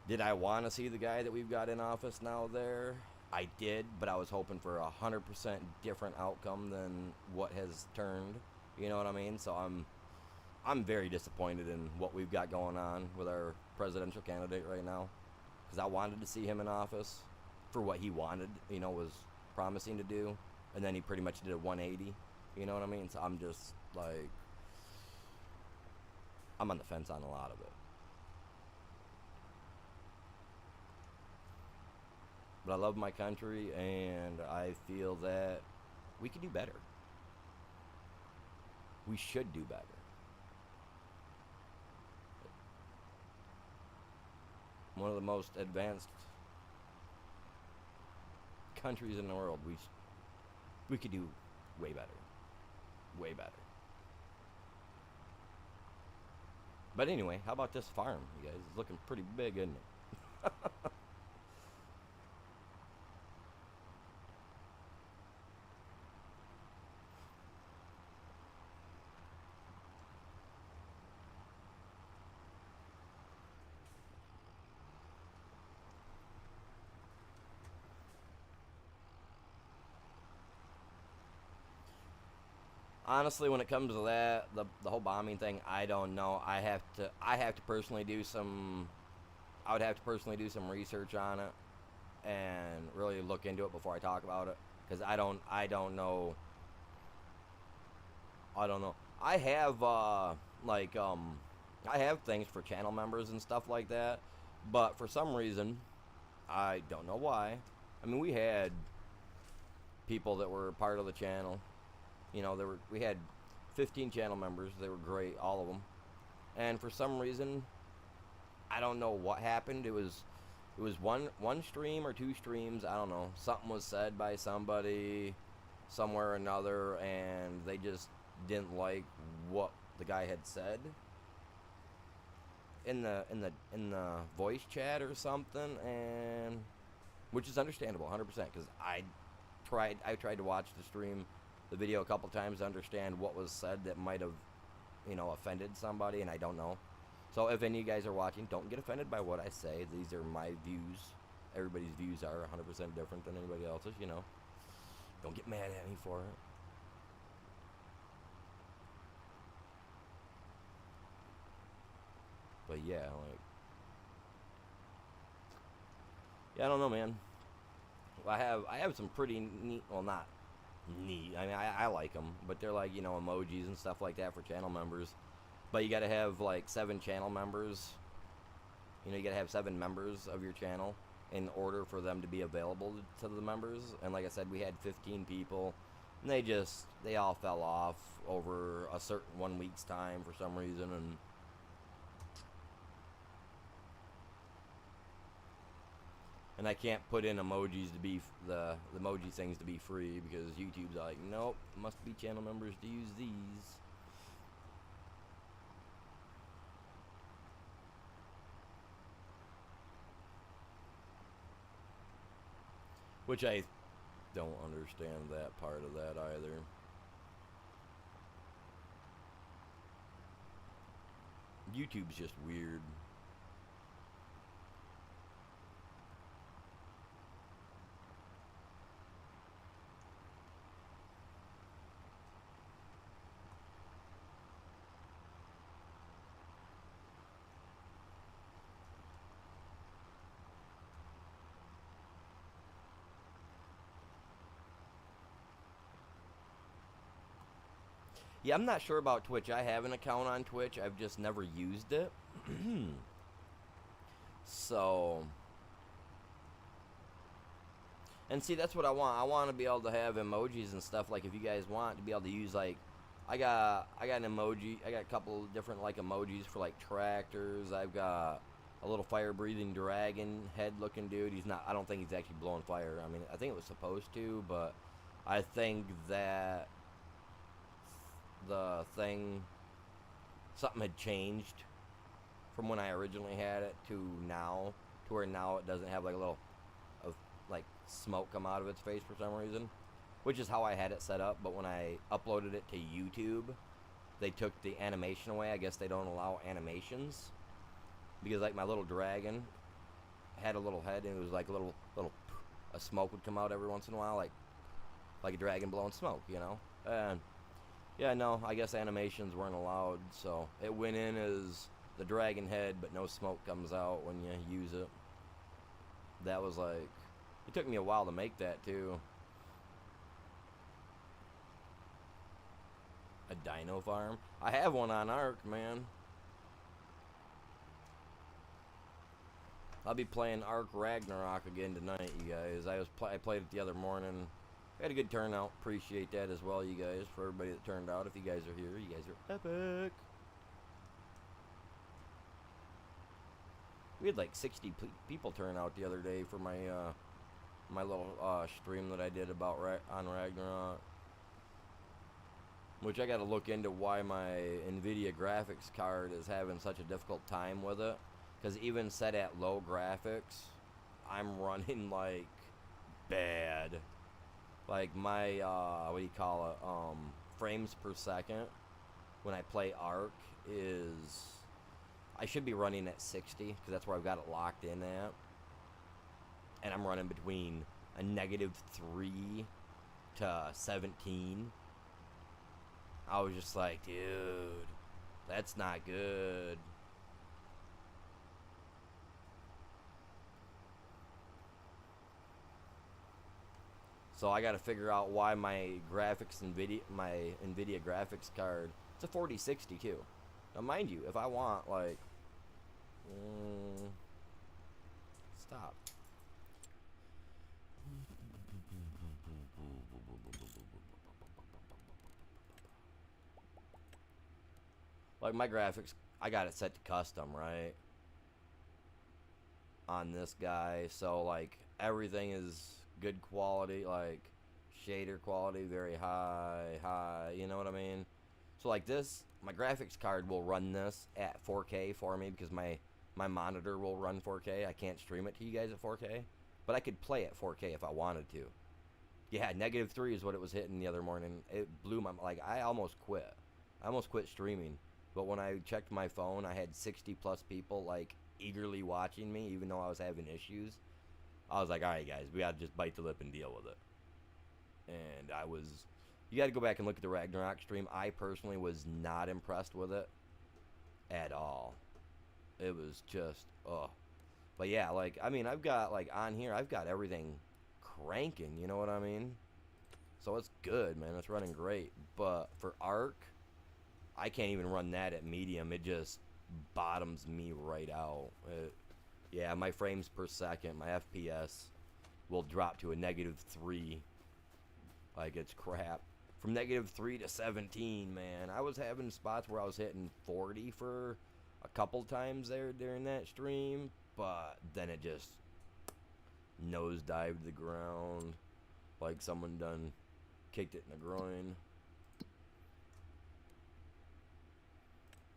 Did I want to see the guy that we've got in office now there? I did, but I was hoping for 100% different outcome than what has turned. You know what I mean? So I'm very disappointed in what we've got going on with our presidential candidate right now, because I wanted to see him in office for what he wanted, was promising to do, and then he pretty much did a 180. You know what I mean? So I'm just like, I'm on the fence on a lot of it. But I love my country, and I feel that we could do better. We should do better. One of the most advanced countries in the world. We could do way better. Way better. But anyway, how about this farm, you guys? It's looking pretty big, isn't it? Honestly, when it comes to that, the whole bombing thing, I don't know. I have to personally do some. I would have to personally do some research on it and really look into it before I talk about it, because I don't know. I don't know. I have I have things for channel members and stuff like that, but for some reason, I don't know why. I mean, we had people that were part of the channel. We had 15 channel members. They were great, all of them. And for some reason, I don't know what happened. It was one stream or two streams. I don't know. Something was said by somebody somewhere or another, and they just didn't like what the guy had said in the voice chat or something, and which is understandable 100%, because I tried to watch the video a couple times to understand what was said that might have, offended somebody, and I don't know. So if any of you guys are watching, don't get offended by what I say. These are my views. Everybody's views are 100% different than anybody else's, Don't get mad at me for it. But yeah, I don't know, man. I have some pretty neat, well, not neat. I mean, I like them, but they're like, emojis and stuff like that for channel members. But you got to have like 7 channel members. You got to have 7 members of your channel in order for them to be available to the members. And like I said, we had 15 people. And they all fell off over a certain 1 week's time for some reason, and I can't put in emojis to be the emoji things to be free because YouTube's like, nope, must be channel members to use these. Which I don't understand that part of that either. YouTube's just weird. Yeah, I'm not sure about Twitch. I have an account on Twitch. I've just never used it. So, and see, that's what I want. I want to be able to have emojis and stuff. Like, if you guys want to be able to use, like, I got an emoji. I got a couple of different like emojis for like tractors. I've got a little fire-breathing dragon head-looking dude. He's not. I don't think he's actually blowing fire. I mean, I think it was supposed to, but I think that the thing, something had changed from when I originally had it to now, to where now it doesn't have like a little of like smoke come out of its face for some reason, which is how I had it set up. But when I uploaded it to YouTube, they took the animation away. I guess they don't allow animations because like my little dragon had a little head and it was like a smoke would come out every once in a while, like a dragon blowing smoke, you know. And yeah, no, I guess animations weren't allowed, so it went in as the dragon head, but no smoke comes out when you use it. That was like, it took me a while to make that too. A dino farm? I have one on Ark, man. I'll be playing Ark Ragnarok again tonight, you guys. I played it the other morning. I had a good turnout. Appreciate that as well, you guys. For everybody that turned out. If you guys are here, you guys are epic. We had like 60 people turn out the other day for my my little stream that I did about on Ragnarok. Which I got to look into why my NVIDIA graphics card is having such a difficult time with it. Because even set at low graphics, I'm running like bad. Like my, what do you call it, frames per second when I play Ark is, I should be running at 60, because that's where I've got it locked in at. And I'm running between a -3 to 17. I was just like, dude, that's not good. So I got to figure out why my NVIDIA graphics card, it's a 4060 too. Now mind you, if I want like, stop. Like my graphics, I got it set to custom, right? On this guy, so like everything is good quality, like shader quality very high, you know what I mean? So like this, my graphics card will run this at 4K for me because my monitor will run 4K. I can't stream it to you guys at 4K, but I could play at 4K if I wanted to. Yeah, -3 is what it was hitting the other morning. It blew my, like I almost quit. I almost quit streaming, but when I checked my phone, I had 60 plus people like eagerly watching me even though I was having issues. I was like, alright guys, we gotta just bite the lip and deal with it. And you gotta go back and look at the Ragnarok stream. I personally was not impressed with it at all. It was just, ugh. But yeah, like, I mean, I've got, like, on here, I've got everything cranking, you know what I mean? So it's good, man, it's running great. But for Ark, I can't even run that at medium. It just bottoms me right out. Yeah, my frames per second, my FPS will drop to a -3. Like, it's crap. from -3 to 17, man. I was having spots where I was hitting 40 for a couple times there during that stream, but then it just nosedived to the ground like someone done kicked it in the groin.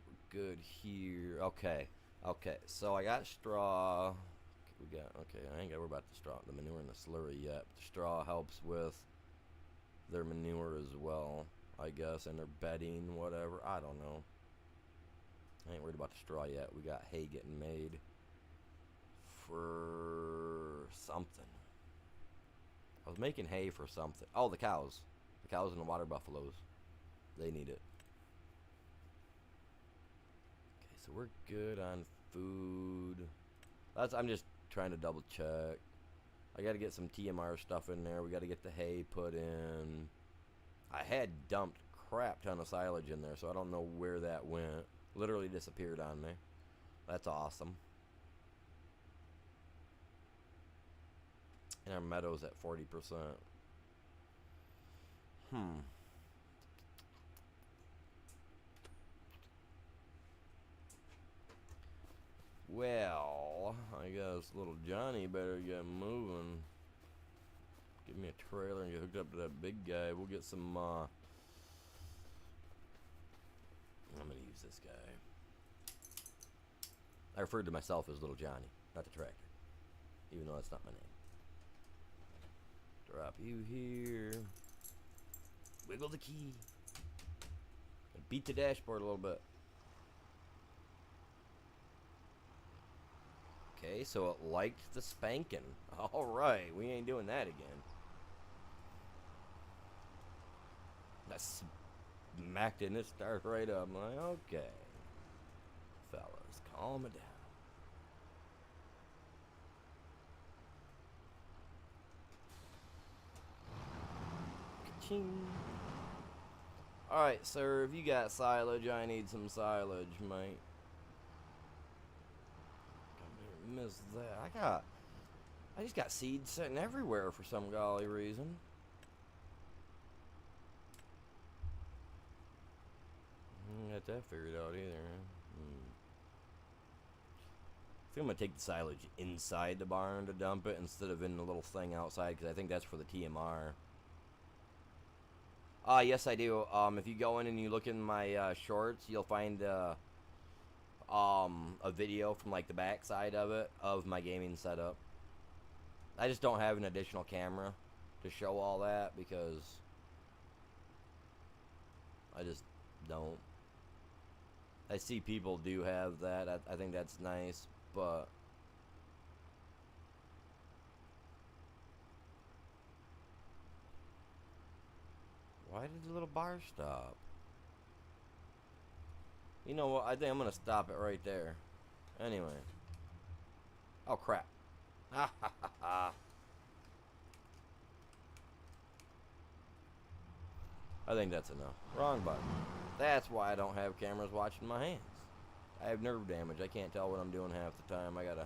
We're good here. Okay. Okay, so I got straw. Okay, I ain't got to worry about the straw, the manure and the slurry yet. But the straw helps with their manure as well, I guess, and their bedding, whatever. I don't know. I ain't worried about the straw yet. We got hay getting made for something. I was making hay for something. Oh, the cows. The cows and the water buffaloes. They need it. Okay, so we're good on food. I'm just trying to double check. I got to get some TMR stuff in there. We got to get the hay put in. I had dumped crap ton of silage in there, so I don't know where that went. Literally disappeared on me. That's awesome. And our meadow's at 40%. Well, I guess little Johnny better get moving. Give me a trailer and get hooked up to that big guy. We'll get some, I'm gonna use this guy. I referred to myself as Little Johnny, not the tractor. Even though that's not my name. Drop you here. Wiggle the key. And beat the dashboard a little bit. Okay, so it liked the spanking. Alright, we ain't doing that again. I smacked it and it started right up. I'm like, okay. Fellas, calm it down. Ka-ching. Alright, sir, if you got silage, I need some silage, mate. Miss that. I just got seeds sitting everywhere for some golly reason. Got that figured out either. I think I'm gonna take the silage inside the barn to dump it instead of in the little thing outside, because I think that's for the TMR. Yes I do. If you go in and you look in my shorts, you'll find a video from like the back side of it, of my gaming setup. I just don't have an additional camera to show all that because I just don't. I see people do have that. I think that's nice, but why did the little bar stop? You know what? I think I'm gonna stop it right there. Anyway. Oh crap. Ha ha ha ha. I think that's enough. Wrong button. That's why I don't have cameras watching my hands. I have nerve damage. I can't tell what I'm doing half the time. I gotta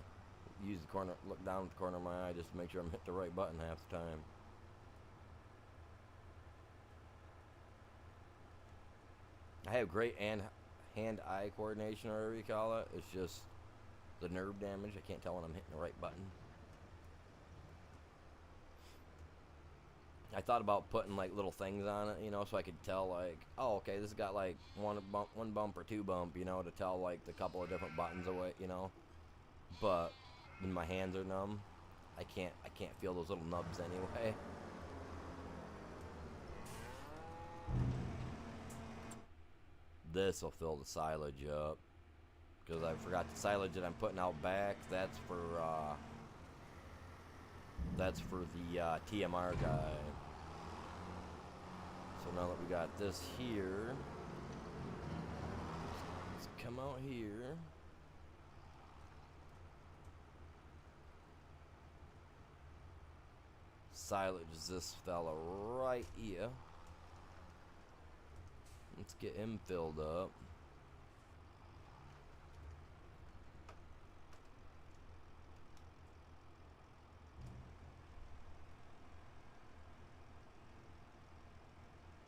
use the corner, look down at the corner of my eye just to make sure I'm hitting the right button half the time. I have great hand-eye coordination, or whatever you call it. It's just the nerve damage. I can't tell when I'm hitting the right button. I thought about putting like little things on it, you know, so I could tell like, oh, okay, this has got like one bump or two bump, you know, to tell like the couple of different buttons away, you know. But when my hands are numb, I can't feel those little nubs anyway. This will fill the silage up, because I forgot the silage that I'm putting out back. That's for the TMR guy. So now that we got this here, let's come out here. Silage is this fella right here. Let's get him filled up.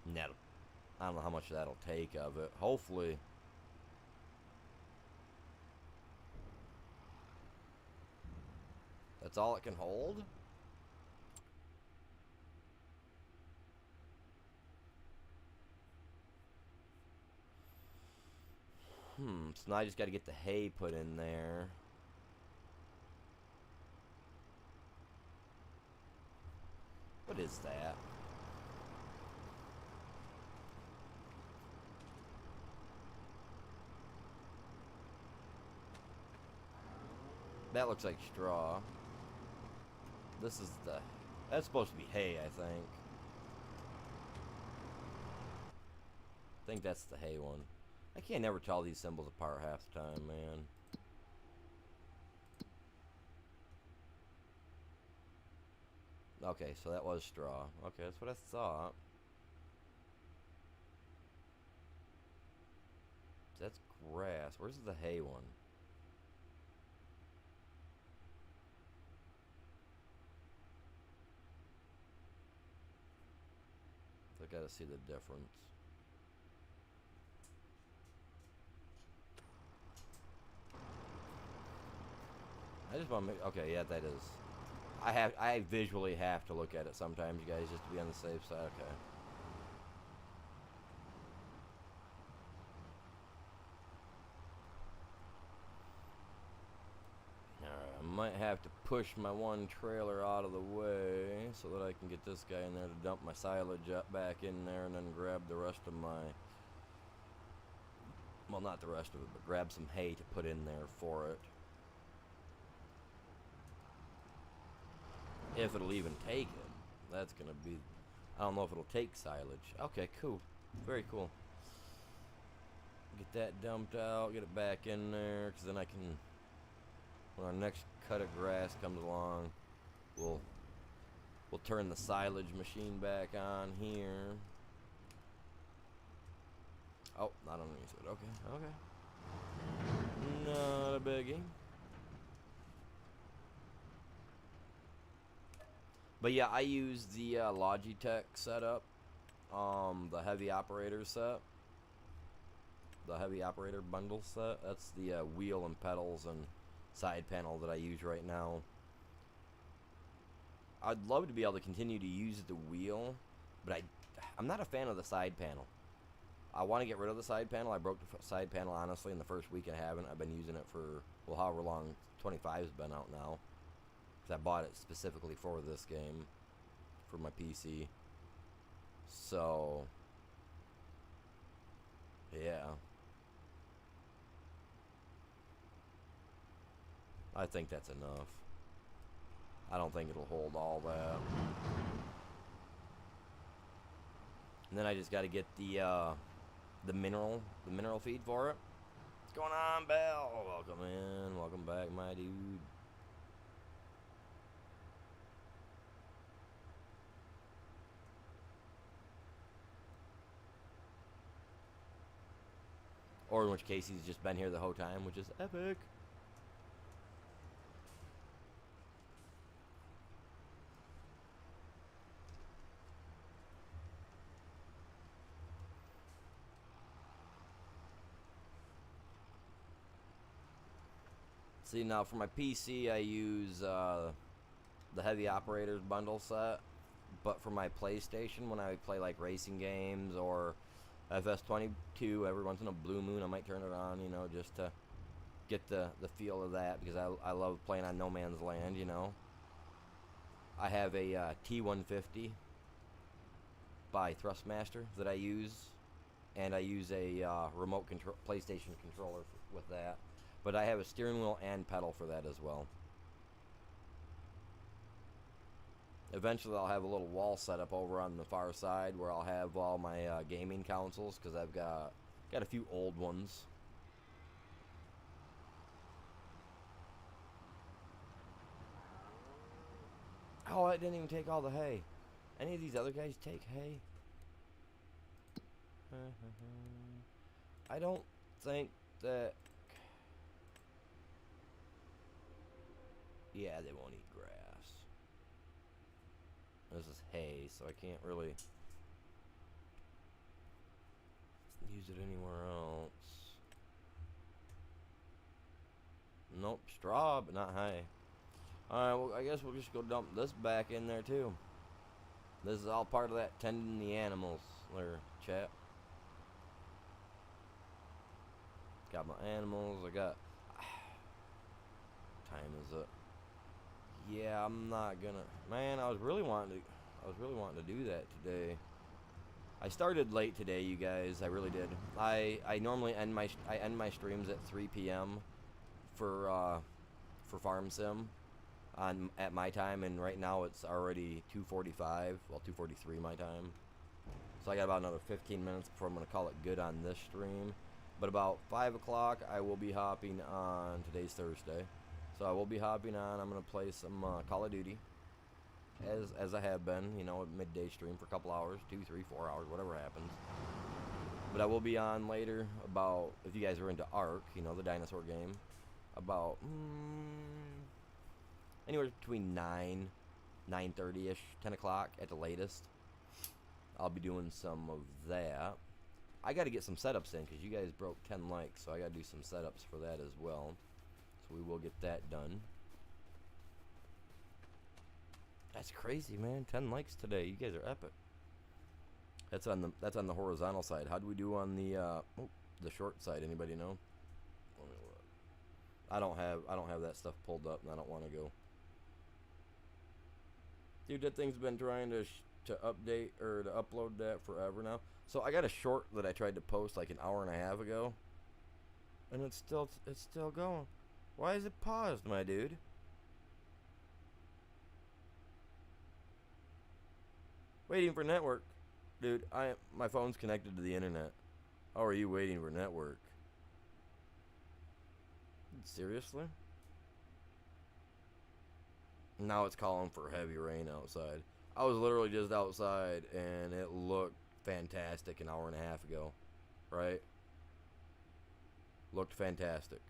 And that'll I don't know how much that'll take of it. Hopefully. That's all it can hold? So now I just got to get the hay put in there. What is that? That looks like straw. This is the... That's supposed to be hay, I think. I think that's the hay one. I can't never tell these symbols apart half the time, man. Okay, so that was straw. Okay, that's what I thought. That's grass. Where's the hay one? I gotta see the difference. I just want to make... Okay, yeah, that is... I visually have to look at it sometimes, you guys, just to be on the safe side. Okay. Alright, I might have to push my one trailer out of the way so that I can get this guy in there to dump my silage up back in there and then grab the rest of my... Well, not the rest of it, but grab some hay to put in there for it. If it'll even take it. That's gonna be... I don't know if it'll take silage. Okay, cool. Very cool. Get that dumped out, get it back in there, because then I can... When our next cut of grass comes along, we'll turn the silage machine back on here. Oh, not underneath it. Okay, okay. Not a biggie. But yeah, I use the Logitech setup, the heavy operator set, the heavy operator bundle set. That's the wheel and pedals and side panel that I use right now. I'd love to be able to continue to use the wheel, but I'm not a fan of the side panel. I want to get rid of the side panel. I broke the side panel, honestly, in the first week and a half. I've been using it for, well, however long 25's been out now. I bought it specifically for this game, for my PC. So, yeah. I think that's enough. I don't think it'll hold all that. And then I just got to get the mineral feed for it. What's going on, Bell? Welcome in. Welcome back, my dude. Or in which case he's just been here the whole time, which is epic. See, now for my PC I use the heavy operators bundle set. But for my PlayStation, when I play like racing games or FS22, every once in a blue moon I might turn it on, you know, just to get the feel of that, because I love playing on No Man's Land, you know. I have a T150 by Thrustmaster that I use, and I use a remote control PlayStation controller with that. But I have a steering wheel and pedal for that as well. Eventually I'll have a little wall set up over on the far side where I'll have all my gaming consoles, because I've got a few old ones. Oh, I didn't even take all the hay. Any of these other guys take hay? I don't think that... Yeah, they won't eat grass. This is hay, so I can't really... use it anywhere else. Nope, straw, but not hay. Alright, well, I guess we'll just go dump this back in there, too. This is all part of that tending the animals there, chat. Got my animals, I got... time is it? Yeah, I'm not gonna... Man, I was really wanting to do that today. I started late today, you guys. I really did. I normally end my streams at 3 p.m. for Farm Sim at my time, and right now it's already 2:45. Well, 2:43 my time. So I got about another 15 minutes before I'm gonna call it good on this stream. But about 5 o'clock, I will be hopping on. Today's Thursday, so I will be hopping on. I'm gonna play some Call of Duty. As I have been, you know, a midday stream for a couple hours, 2, 3, 4 hours, whatever happens. But I will be on later about, if you guys are into Ark, you know, the dinosaur game, about anywhere between 9:30ish, 10 o'clock at the latest. I'll be doing some of that. I got to get some setups in because you guys broke 10 likes, so I got to do some setups for that as well. So we will get that done. That's crazy, man. 10 likes today. You guys are epic. That's on the horizontal side. How do we do on the short side? Anybody know? Let me look. I don't have that stuff pulled up, and I don't want to go. Dude, that thing's been trying to update or to upload that forever now. So I got a short that I tried to post like an hour and a half ago, and it's still going. Why is it paused, my dude? Waiting for network. Dude, my phone's connected to the internet. How are you waiting for network? Seriously? Now it's calling for heavy rain outside. I was literally just outside and it looked fantastic an hour and a half ago. Right? Looked fantastic.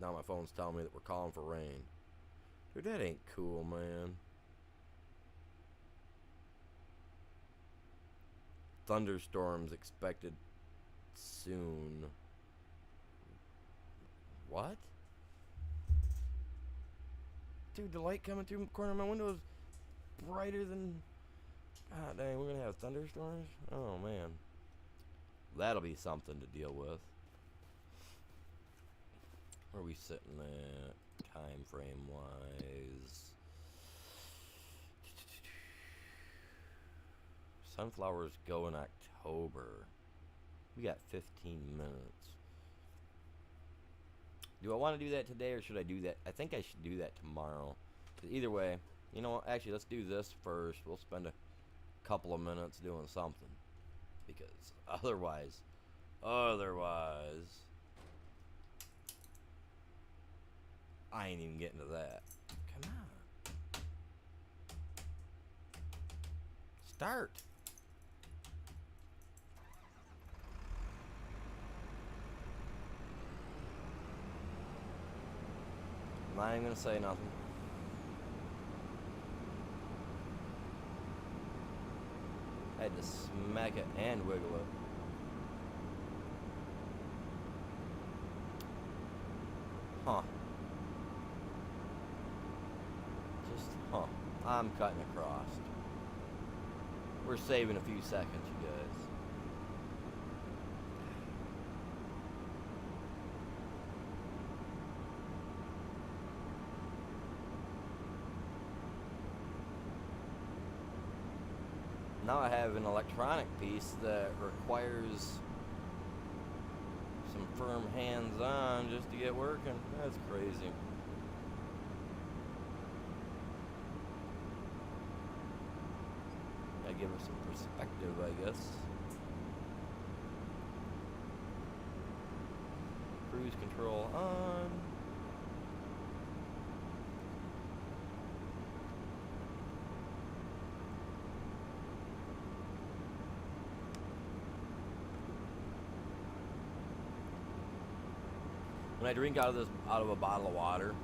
Now my phone's telling me that we're calling for rain. Dude, that ain't cool, man. Thunderstorms expected soon. What? Dude, the light coming through the corner of my window is brighter than... God dang, we're gonna have thunderstorms? Oh, man. That'll be something to deal with. Where are we sitting at, time frame wise? Sunflowers go in October. We got 15 minutes. Do I want to do that today or should I do that? I think I should do that tomorrow. Either way, you know what? Actually, let's do this first. We'll spend a couple of minutes doing something. Because otherwise, I ain't even getting to that. Come on. Start. I'm not even gonna say nothing. I had to smack it and wiggle it. Huh. I'm cutting across. We're saving a few seconds, you guys. Now I have an electronic piece that requires some firm hands-on just to get working. That's crazy. Gotta give it some perspective, I guess. Cruise control on. When I drink out of a bottle of water,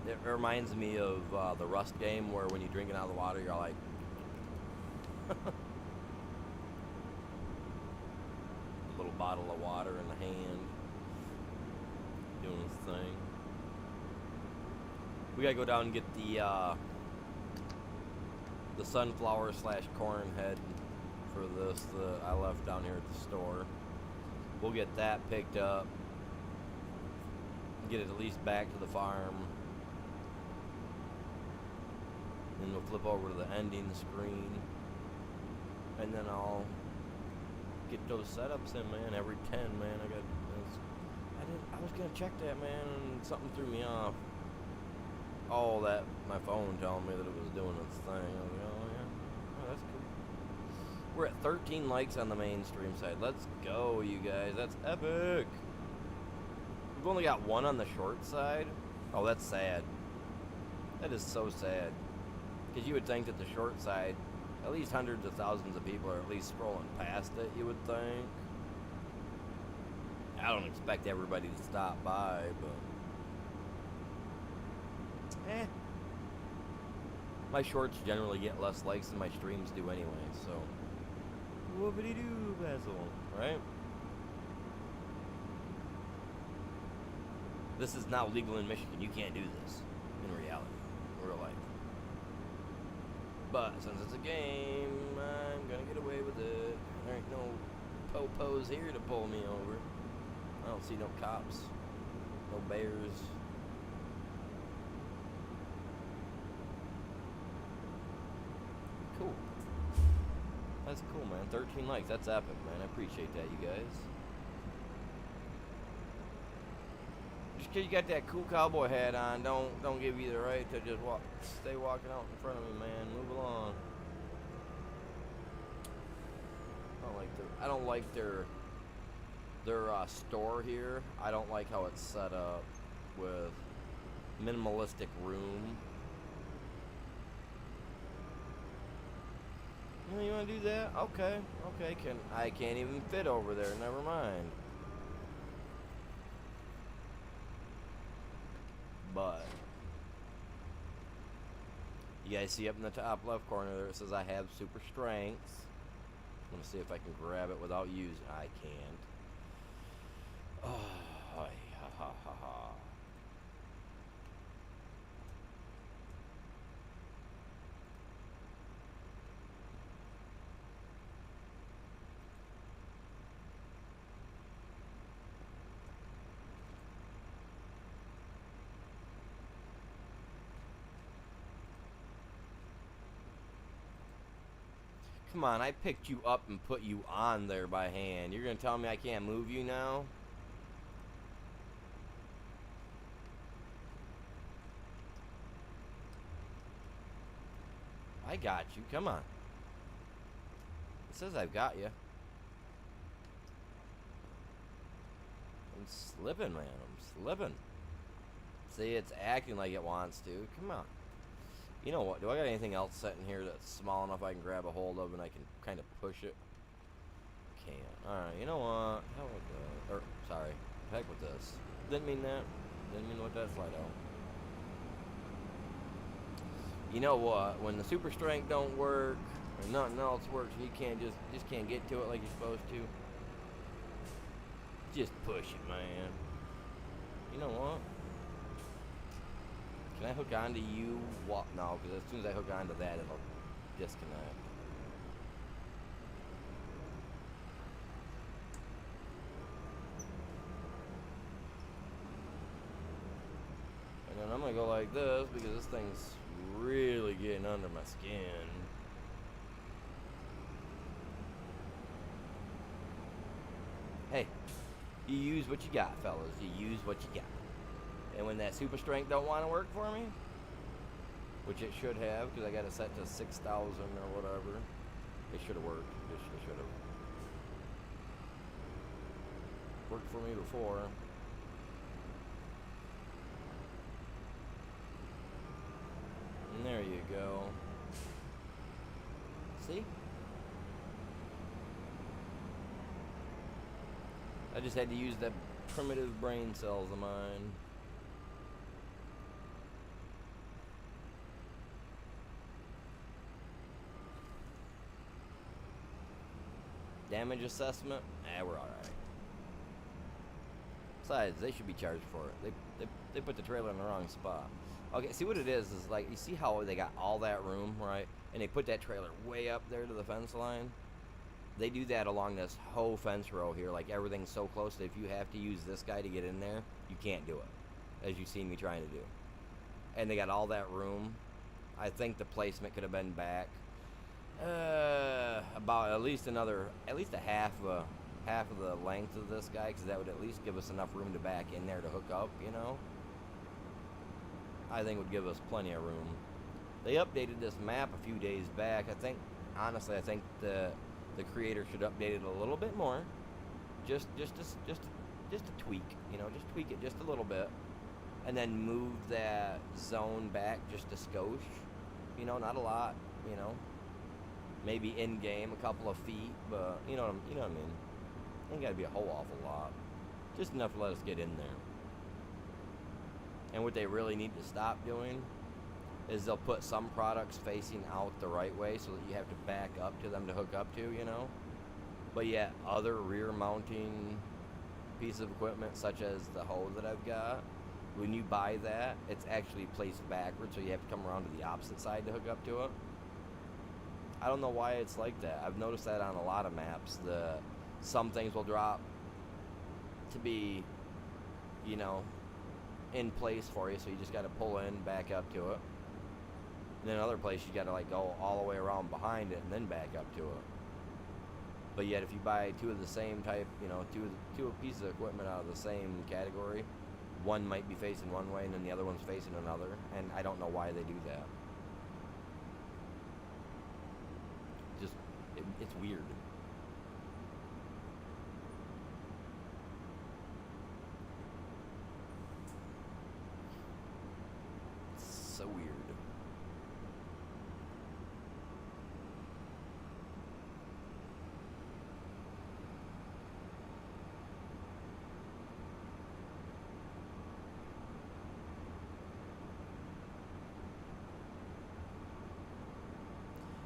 it reminds me of the Rust game where when you drink it out of the water, you're like, bottle of water in the hand, doing his thing. We gotta go down and get the sunflower / corn head for this that I left down here at the store. We'll get that picked up, get it at least back to the farm. Then we'll flip over to the ending screen, and then I'll get those setups in, man. Every 10, man. I was gonna check that, man, and something threw me off. Oh, that my phone telling me that it was doing its thing. I was like, oh yeah, oh, that's cool. We're at 13 likes on the mainstream side. Let's go, you guys. That's epic. We've only got 1 on the short side. Oh, that's sad. That is so sad. Because you would think that the short side, at least hundreds of thousands of people are at least scrolling past it, you would think. I don't expect everybody to stop by, but... My shorts generally get less likes than my streams do anyway, so... Whoopity-doo, Basil, right? This is now legal in Michigan. You can't do this in reality, in real life. But since it's a game, I'm gonna get away with it. There ain't no po-pos here to pull me over. I don't see no cops, no bears. Cool. That's cool, man. 13 likes. That's epic, man. I appreciate that, you guys. Just because you got that cool cowboy hat on, don't give you the right to just stay walking out in front of me, man. Move along. I don't like their store here. I don't like how it's set up with minimalistic room. You want to do that? Okay. I can't even fit over there. Never mind. But you guys see up in the top left corner there, it says I have super strength. I'm gonna see if I can grab it without using. I can't. Oh, ha ha ha ha. Come on, I picked you up and put you on there by hand. You're gonna tell me I can't move you now? I got you. Come on. It says I've got you. I'm slipping, man. I'm slipping. See, it's acting like it wants to. Come on. You know what? Do I got anything else sitting here that's small enough I can grab a hold of and I can kind of push it? Can't. Alright, you know what? Hell with that. Or, sorry. Heck with this. Didn't mean that. Didn't mean to let that slide out. You know what? When the super strength don't work, or nothing else works, you can't just can't get to it like you're supposed to. Just push it, man. You know what? Can I hook onto you? What? No, because as soon as I hook onto that, it'll disconnect. And then I'm going to go like this because this thing's really getting under my skin. Hey, you use what you got, fellas. You use what you got. And when that super strength don't want to work for me, which it should have, because I got it set to 6,000 or whatever, it should have worked. It should have worked for me before. And there you go. See? I just had to use the primitive brain cells of mine. Damage assessment? We're alright. Besides, they should be charged for it. They put the trailer in the wrong spot. Okay, see what it is like, you see how they got all that room, right? And they put that trailer way up there to the fence line? They do that along this whole fence row here, like everything's so close that if you have to use this guy to get in there, you can't do it, as you've seen me trying to do. And they got all that room. I think the placement could have been back about at least a half of the length of this guy, because that would at least give us enough room to back in there to hook up, you know? I think would give us plenty of room. They updated this map a few days back. Honestly, I think the creator should update it a little bit more. Just a tweak, you know, just tweak it just a little bit. And then move that zone back just a skosh. You know, not a lot, you know. Maybe in game a couple of feet, but you know what I mean. Ain't gotta be a whole awful lot. Just enough to let us get in there. And what they really need to stop doing is they'll put some products facing out the right way so that you have to back up to them to hook up to, you know. But yet other rear mounting pieces of equipment, such as the hose that I've got, when you buy that, it's actually placed backwards, so you have to come around to the opposite side to hook up to it. I don't know why it's like that. I've noticed that on a lot of maps. Some things will drop to be, you know, in place for you, so you just got to pull in, back up to it. And then other place you got to like go all the way around behind it and then back up to it. But yet, if you buy two of the same type, you know, two pieces of equipment out of the same category, one might be facing one way and then the other one's facing another, and I don't know why they do that. Just, it's weird. It's so weird.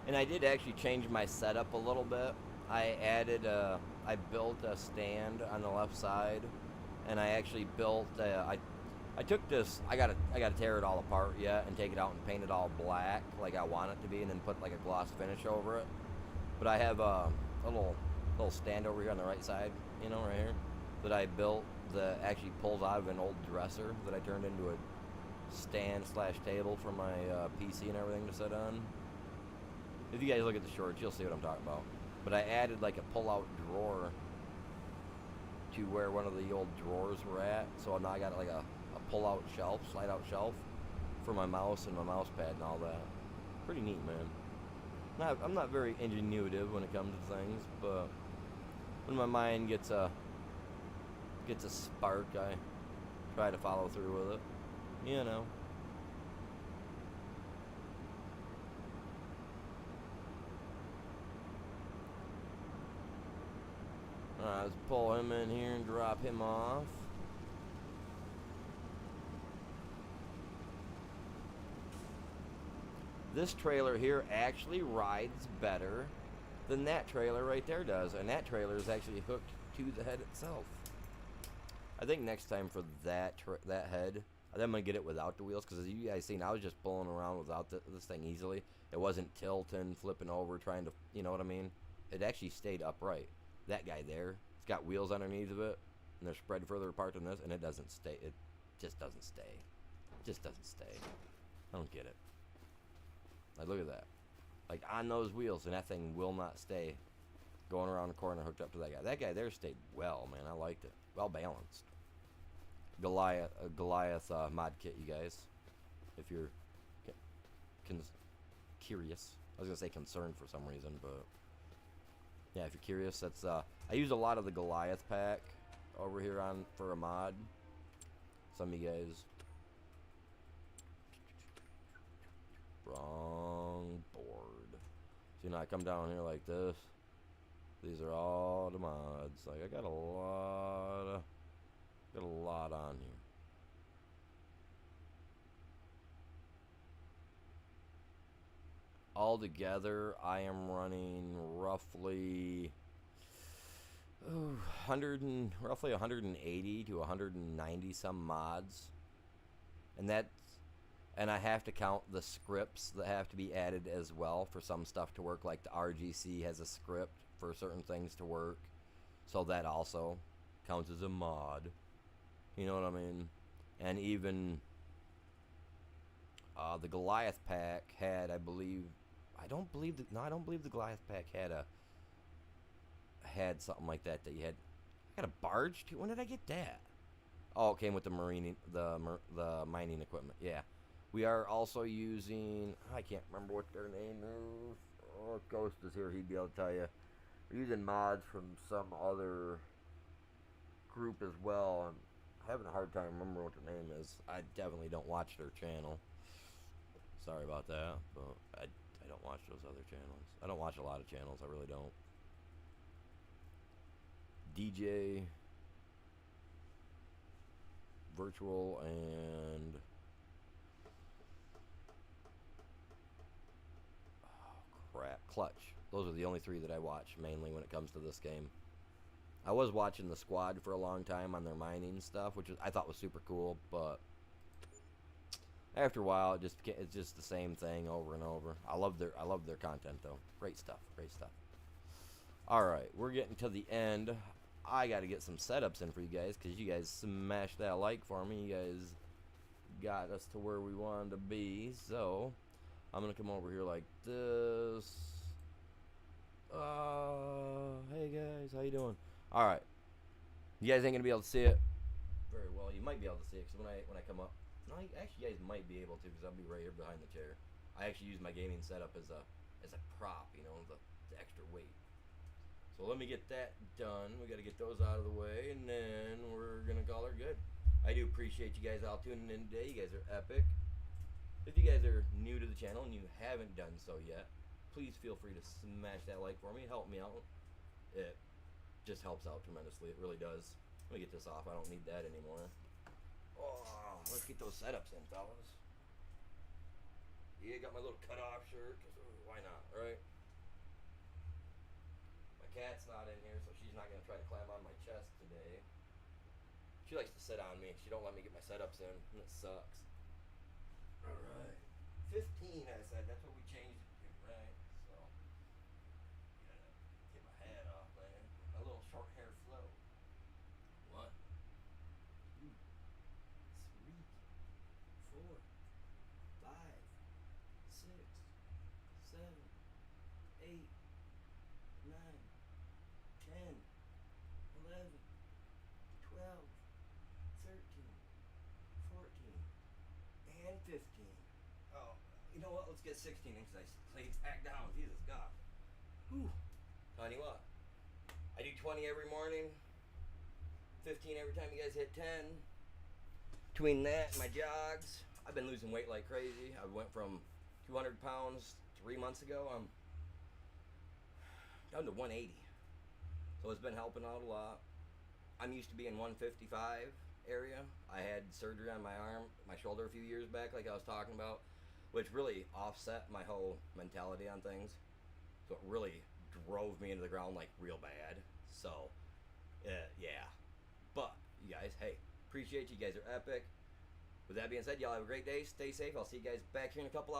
And I did actually change my setup a little bit. I built a stand on the left side, and I actually built, I took this, I gotta tear it all apart yet and take it out and paint it all black like I want it to be, and then put like a gloss finish over it. But I have a little stand over here on the right side, you know, right here, that I built that actually pulls out of an old dresser that I turned into a stand / table for my PC and everything to sit on. If you guys look at the shorts, you'll see what I'm talking about. But I added like a pull-out drawer to where one of the old drawers were at. So now I got like a pull-out shelf, slide-out shelf for my mouse and my mouse pad and all that. Pretty neat, man. I'm not very ingenuitive when it comes to things, but when my mind gets a spark, I try to follow through with it. You know. Alright, let's pull him in here and drop him off. This trailer here actually rides better than that trailer right there does. And that trailer is actually hooked to the head itself. I think next time for that head, I think I'm going to get it without the wheels. Because as you guys seen, I was just pulling around without this thing easily. It wasn't tilting, flipping over, trying to, you know what I mean? It actually stayed upright. That guy there, it's got wheels underneath of it, and they're spread further apart than this, and it doesn't stay. It just doesn't stay. It just doesn't stay. I don't get it. Like, look at that. Like, on those wheels, and that thing will not stay going around the corner hooked up to that guy. That guy there stayed well, man. I liked it. Well balanced. Goliath mod kit, you guys. If you're curious. I was going to say concerned for some reason, but... yeah, if you're curious, that's I use a lot of the Goliath pack over here for a mod. Some of you guys. Wrong board. So, you know, I come down here like this. These are all the mods. Like, I got a lot on here. Altogether, I am running roughly roughly 180 to 190 some mods, and I have to count the scripts that have to be added as well for some stuff to work. Like the RGC has a script for certain things to work, so that also counts as a mod. You know what I mean? And even the Goliath pack had, I don't believe the Goliath pack had something like that you had. I got a barge too. When did I get that? Oh, it came with the mining equipment. Yeah, we are also using. I can't remember what their name is. Oh, Ghost is here. He'd be able to tell you. We're using mods from some other group as well. I'm having a hard time remembering what the name is. I definitely don't watch their channel. Sorry about that, but I don't watch those other channels. I don't watch a lot of channels. I really don't. DJ Virtual and Clutch. Those are the only three that I watch mainly when it comes to this game. I was watching the Squad for a long time on their mining stuff, which I thought was super cool, but after a while, it's just the same thing over and over. I love their content though. Great stuff. All right, we're getting to the end. I got to get some setups in for you guys because you guys smashed that like for me. You guys got us to where we wanted to be. So I'm gonna come over here like this. Hey guys, how you doing? All right, you guys ain't gonna be able to see it very well. You might be able to see it because when I come up, no, actually, you guys might be able to because I'll be right here behind the chair. I actually use my gaming setup as a prop, you know, the extra weight. So let me get that done. We got to get those out of the way, and then we're gonna call her good. I do appreciate you guys all tuning in today. You guys are epic. If you guys are new to the channel and you haven't done so yet, please feel free to smash that like for me. Help me out. It just helps out tremendously. It really does. Let me get this off. I don't need that anymore. Oh, let's get those setups in, fellas. Yeah, got my little cutoff shirt. Why not, right? My cat's not in here, so she's not gonna try to climb on my chest today. She likes to sit on me. She don't let me get my setups in, and it sucks. All right, 15. I said that's what we changed it to, right? So, gotta get my hat off, man. My little short hair flow. One, two, 3, 4, 5, 6, 7, 8, 9, 10, 11, 12, 13, 14, and 15. Oh, you know what? Let's get 16 because I laid back down. Jesus God. Whew. Tell you what. I do 20 every morning. 15 every time you guys hit 10. Between that and my jogs, I've been losing weight like crazy. I went from 200 pounds 3 months ago. I'm down to 180. So it's been helping out a lot. I'm used to being 155 area. I had surgery on my arm, my shoulder a few years back, like I was talking about, which really offset my whole mentality on things. So it really drove me into the ground like real bad. So, yeah. But, you guys, hey, appreciate you. You guys are epic. With that being said, y'all have a great day. Stay safe. I'll see you guys back here in a couple hours.